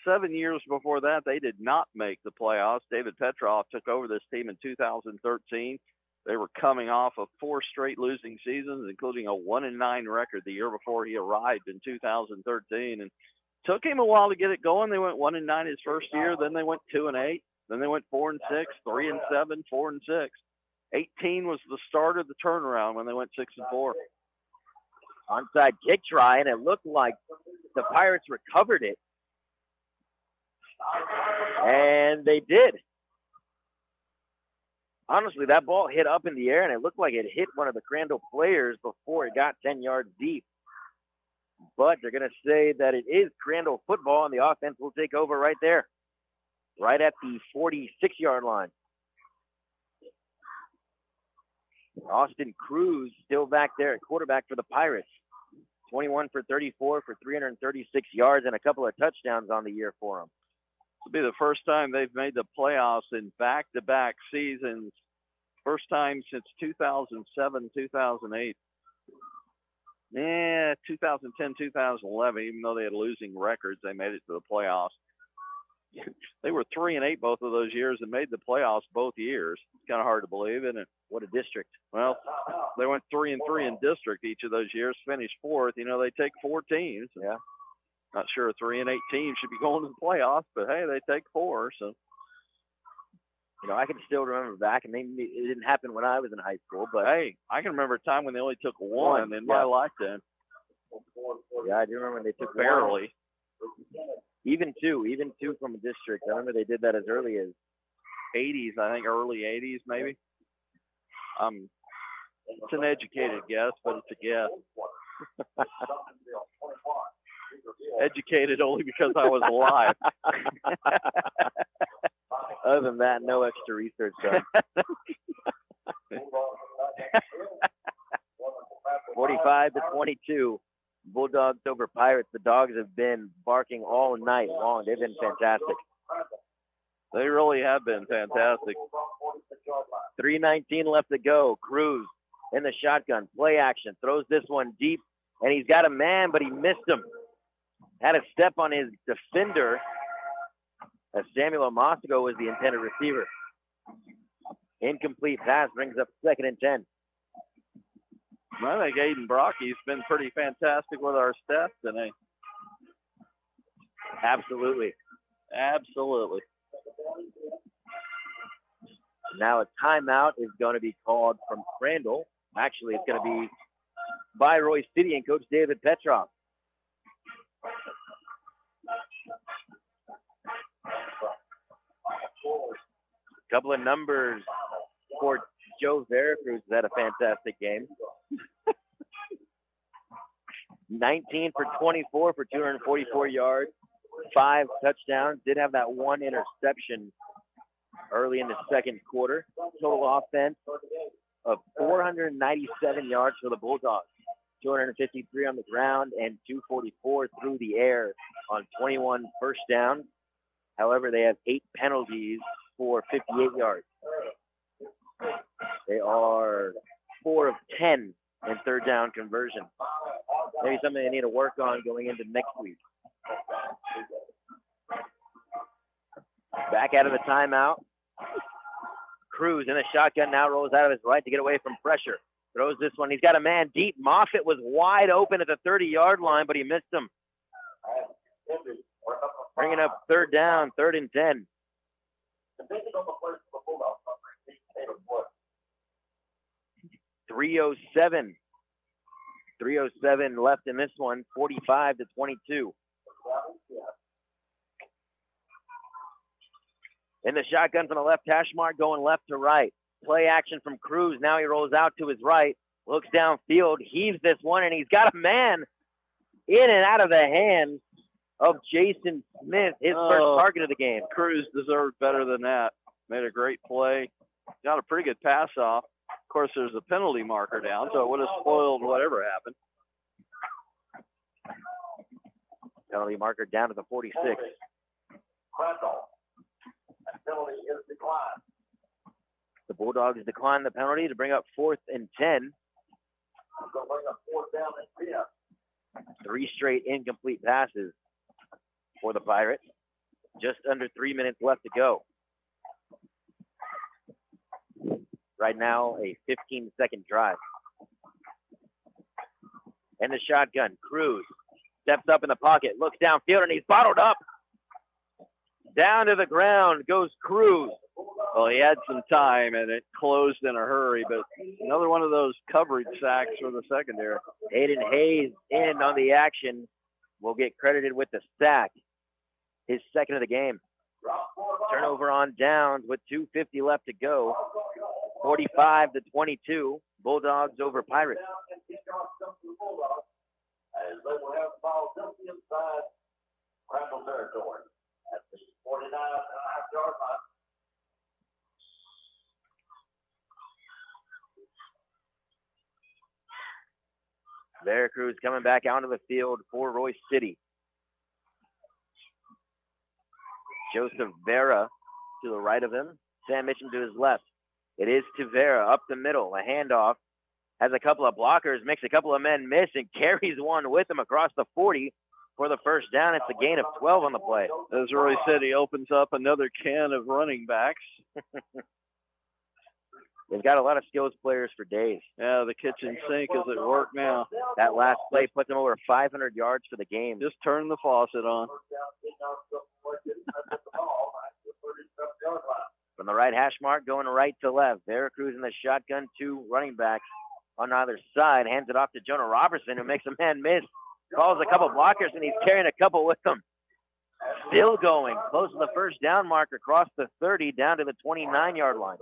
7 years before that, they did not make the playoffs. David Petroff took over this team in 2013. They were coming off of 4 straight losing seasons, including a 1-9 record the year before he arrived in 2013. And took him a while to get it going. They went 1-9 his first year. Then they went 2-8. Then they went 4-6, 3-7, 4-6. 18 was the start of the turnaround when they went 6-4. Onside kick try, and it looked like the Pirates recovered it. And they did. Honestly, that ball hit up in the air, and it looked like it hit one of the Crandall players before it got 10 yards deep. But they're going to say that it is Crandall football, and the offense will take over right there, right at the 46-yard line. Austin Cruz still back there at quarterback for the Pirates. 21 for 34 for 336 yards and a couple of touchdowns on the year for him. This will be the first time they've made the playoffs in back-to-back seasons. First time since 2007, 2008. 2010, 2011, even though they had losing records, they made it to the playoffs. They were 3-8 both of those years and made the playoffs both years. It's kind of hard to believe, isn't it? What a district. Well, they went 3-3 in district each of those years, finished fourth. You know, they take 4 teams. Yeah. Not sure a 3-8 team should be going to the playoffs, but hey, they take 4. So, you know, I can still remember back, and maybe it didn't happen when I was in high school, but hey, I can remember a time when they only took 1 in my lifetime. Yeah, I do remember when they took barely. Even two from a district. I remember they did that as early as 80s, I think, early 80s maybe. It's an educated guess, but it's a guess. Educated only because I was alive. Other than that, no extra research done. 45-22. Bulldogs over Pirates. The Dogs have been barking all night long. They've been fantastic. They really have been fantastic. 3:19 left to go. Cruz in the shotgun. Play action. Throws this one deep, and he's got a man, but he missed him. Had a step on his defender as Samuel Omastico was the intended receiver. Incomplete pass brings up 2nd and 10. I think Aiden Brocky's been pretty fantastic with our staff today. Absolutely. Absolutely. Now a timeout is going to be called from Crandall. Actually, it's going to be by Royse City and Coach David Petrov. A couple of numbers for Joe Veracruz had a fantastic game. 19 for 24 for 244 yards, 5 touchdowns. Did have that 1 interception early in the second quarter. Total offense of 497 yards for the Bulldogs. 253 on the ground and 244 through the air on 21 first downs. However, they have 8 penalties for 58 yards. They are 4 of 10 in third down conversion. Maybe something they need to work on going into next week. Back out of the timeout. Cruz in the shotgun now rolls out of his right to get away from pressure. Throws this one. He's got a man deep. Moffitt was wide open at the 30-yard line, but he missed him. Bringing up third down, 3rd and 10. 3:07 left in this one, 45-22. In the shotgun from the left hash mark, going left to right. Play action from Cruz. Now he rolls out to his right, looks downfield, heaves this one, and he's got a man in and out of the hands of Jason Smith, his first target of the game. Cruz deserved better than that. Made a great play. Got a pretty good pass off. Of course, there's a penalty marker down, so it would have spoiled whatever happened. Penalty marker down to the 46. The Bulldogs decline the penalty to bring up 4th and 10. 3 straight incomplete passes for the Pirates. Just under 3 minutes left to go. Right now, a 15-second drive. And the shotgun, Cruz steps up in the pocket, looks downfield, and he's bottled up. Down to the ground goes Cruz. Well, he had some time, and it closed in a hurry, but another one of those coverage sacks for the secondary. Hayden Hayes in on the action. Will get credited with the sack. His 2nd of the game. Turnover on downs with 2:50 left to go. 45-22. Bulldogs over Pirates. As they will have the ball just inside Crandall territory at the 49.5-yard line. Veracruz coming back onto the field for Royse City. Joseph Vera to the right of him. Sam Mitchum to his left. It is to Vera up the middle. A handoff has a couple of blockers, makes a couple of men miss, and carries one with him across the 40 for the first down. It's a gain of 12 on the play. As Roy said, he opens up another can of running backs. They've got a lot of skills players for days. Yeah, the kitchen sink is at work now. That last play put them over 500 yards for the game. Just turn the faucet on. From the right hash mark, going right to left. Veracruz in the shotgun, 2 running backs on either side. Hands it off to Jonah Robertson, who makes a man miss. Calls a couple blockers, and he's carrying a couple with him. Still going. Close to the first down mark across the 30, down to the 29-yard line.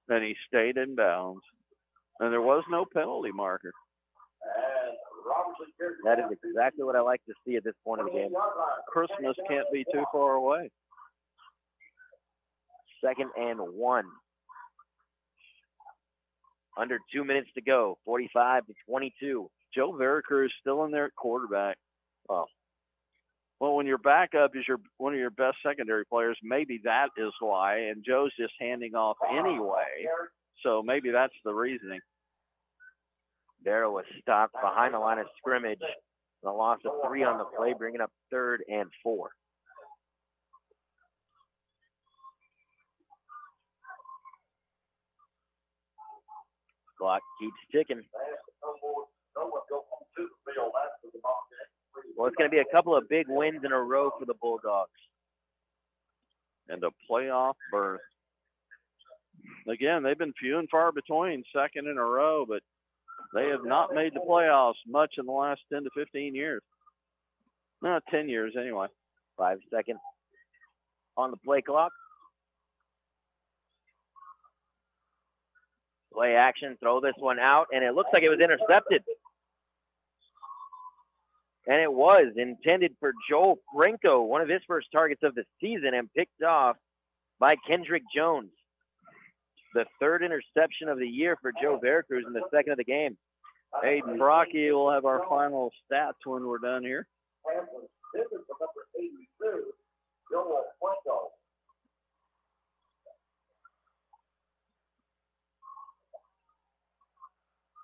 And he stayed in bounds. And there was no penalty marker. That is exactly what I like to see at this point of the game. Christmas can't be too far away. 2nd and 1. Under 2 minutes to go, 45-22. Joe Veracruz still in there at quarterback. Oh. Well, when your backup is one of your best secondary players, maybe that is why. And Joe's just handing off anyway. So maybe that's the reasoning. Darrow was stopped behind the line of scrimmage. A loss of 3 on the play, bringing up 3rd and 4. Clock keeps ticking. Well, it's going to be a couple of big wins in a row for the Bulldogs. And a playoff berth. Again, they've been few and far between, 2nd in a row, but they have not made the playoffs much in the last 10 to 15 years. No, 10 years anyway. 5 seconds on the play clock. Play action, throw this one out, and it looks like it was intercepted. And it was intended for Joel Franco, one of his first targets of the season, and picked off by Kendrick Jones. The 3rd interception of the year for Joe Veracruz in the 2nd of the game. Aiden Brocky will have our final stats when we're done here.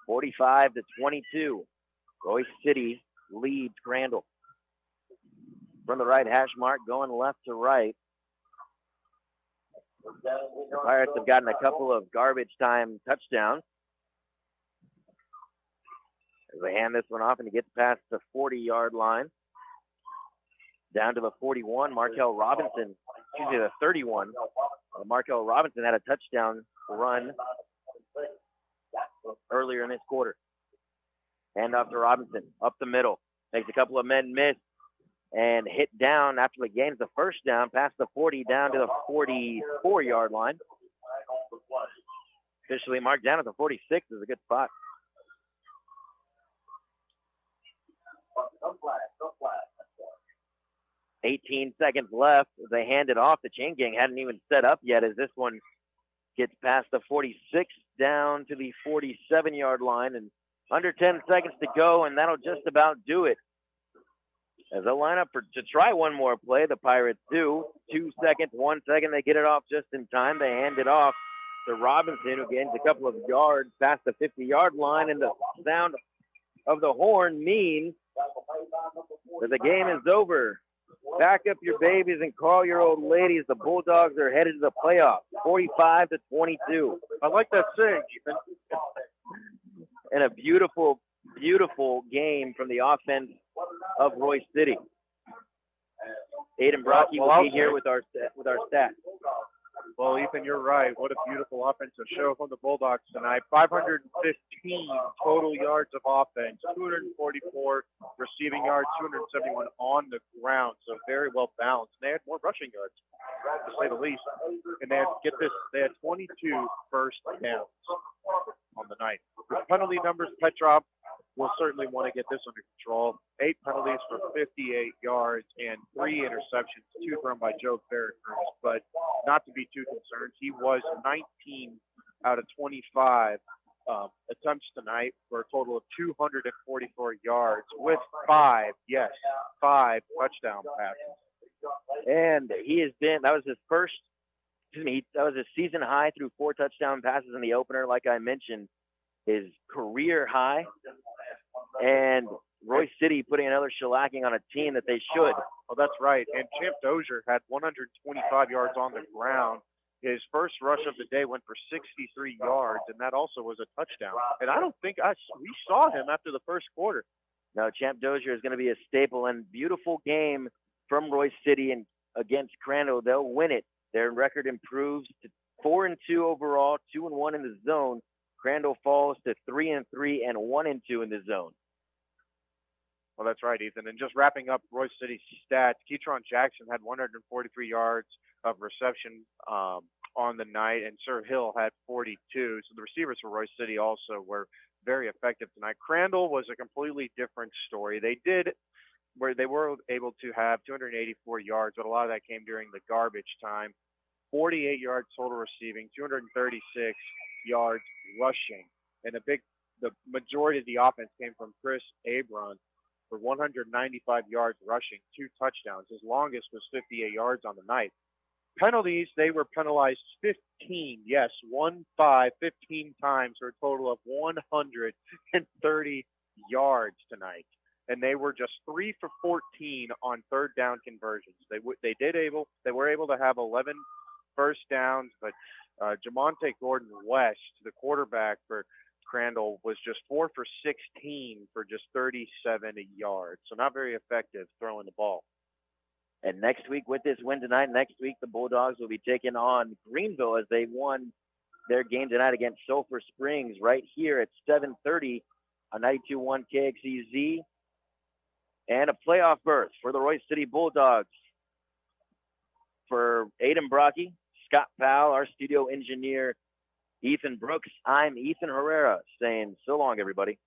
(45-22). Royse City leads Crandall. From the right hash mark, going left to right. The Pirates have gotten a couple of garbage time touchdowns. As they hand this one off, and he gets past the 40-yard line. Down to the 41, Markel Robinson, the 31. Markel Robinson had a touchdown run earlier in this quarter. Hand off to Robinson, up the middle. Makes a couple of men miss and hit down after he gains the first down, past the 40, down to the 44-yard line. Officially marked down at the 46 is a good spot. $18 seconds left. They hand it off. The chain gang hadn't even set up yet as this one gets past the 46 down to the 47-yard line, and under 10 seconds to go, and that'll just about do it. As they'll line up to try one more play, the Pirates do. 2 seconds, 1 second, they get it off just in time. They hand it off to Robinson, who gains a couple of yards past the 50-yard line, and the sound of the horn means that the game is over. Pack up your babies and call your old ladies. The Bulldogs are headed to the playoffs, 45-22. I like that saying, Ethan. And a beautiful, beautiful game from the offense of Royse City. Aiden Brocky will be here with our stats. Well, Ethan, you're right. What a beautiful offensive show from the Bulldogs tonight. 515 total yards of offense, 244 receiving yards, 271 on the ground. So very well balanced. They had more rushing yards, to say the least. And they had 22 first downs on the night. The penalty numbers, Petrov will certainly want to get this under control. 8 penalties for 58 yards and 3 interceptions, 2 thrown by Joe Veracruz. But not to be too concerned, he was 19 out of 25 attempts tonight for a total of 244 yards with 5 touchdown passes. And that was his first That was a season high through 4 touchdown passes in the opener, like I mentioned, his career high. And Royse City putting another shellacking on a team that they should. Oh, that's right. And Champ Dozier had 125 yards on the ground. His first rush of the day went for 63 yards, and that also was a touchdown. And I don't think we saw him after the first quarter. No, Champ Dozier is going to be a staple, and beautiful game from Royse City and against Crandall. They'll win it. Their record improves to 4-2 overall, 2-1 in the zone. Crandall falls to 3-3 and 1-2 in the zone. Well, that's right, Ethan. And just wrapping up Royse City's stats, Keytron Jackson had 143 yards of reception on the night, and Sir Hill had 42. So the receivers for Royse City also were very effective tonight. Crandall was a completely different story. They were able to have 284 yards, but a lot of that came during the garbage time. 48 yards total receiving, 236 yards rushing, and the majority of the offense came from Chris Abron for 195 yards rushing, 2 touchdowns. His longest was 58 yards on the night. Penalties, they were penalized 15 times for a total of 130 yards tonight. And they were just 3 for 14 on third down conversions. They were able to have 11 first downs, but Jamonte Gordon West, the quarterback for Crandall, was just 4 for 16 for just 37 yards. So not very effective throwing the ball. And next week, with this win tonight, the Bulldogs will be taking on Greenville as they won their game tonight against Sulphur Springs right here at 7:30 on 92.1 KXEZ. And a playoff berth for the Royse City Bulldogs. For Aiden Brocky, Scott Powell, our studio engineer, Ethan Brooks, I'm Ethan Herrera saying so long, everybody.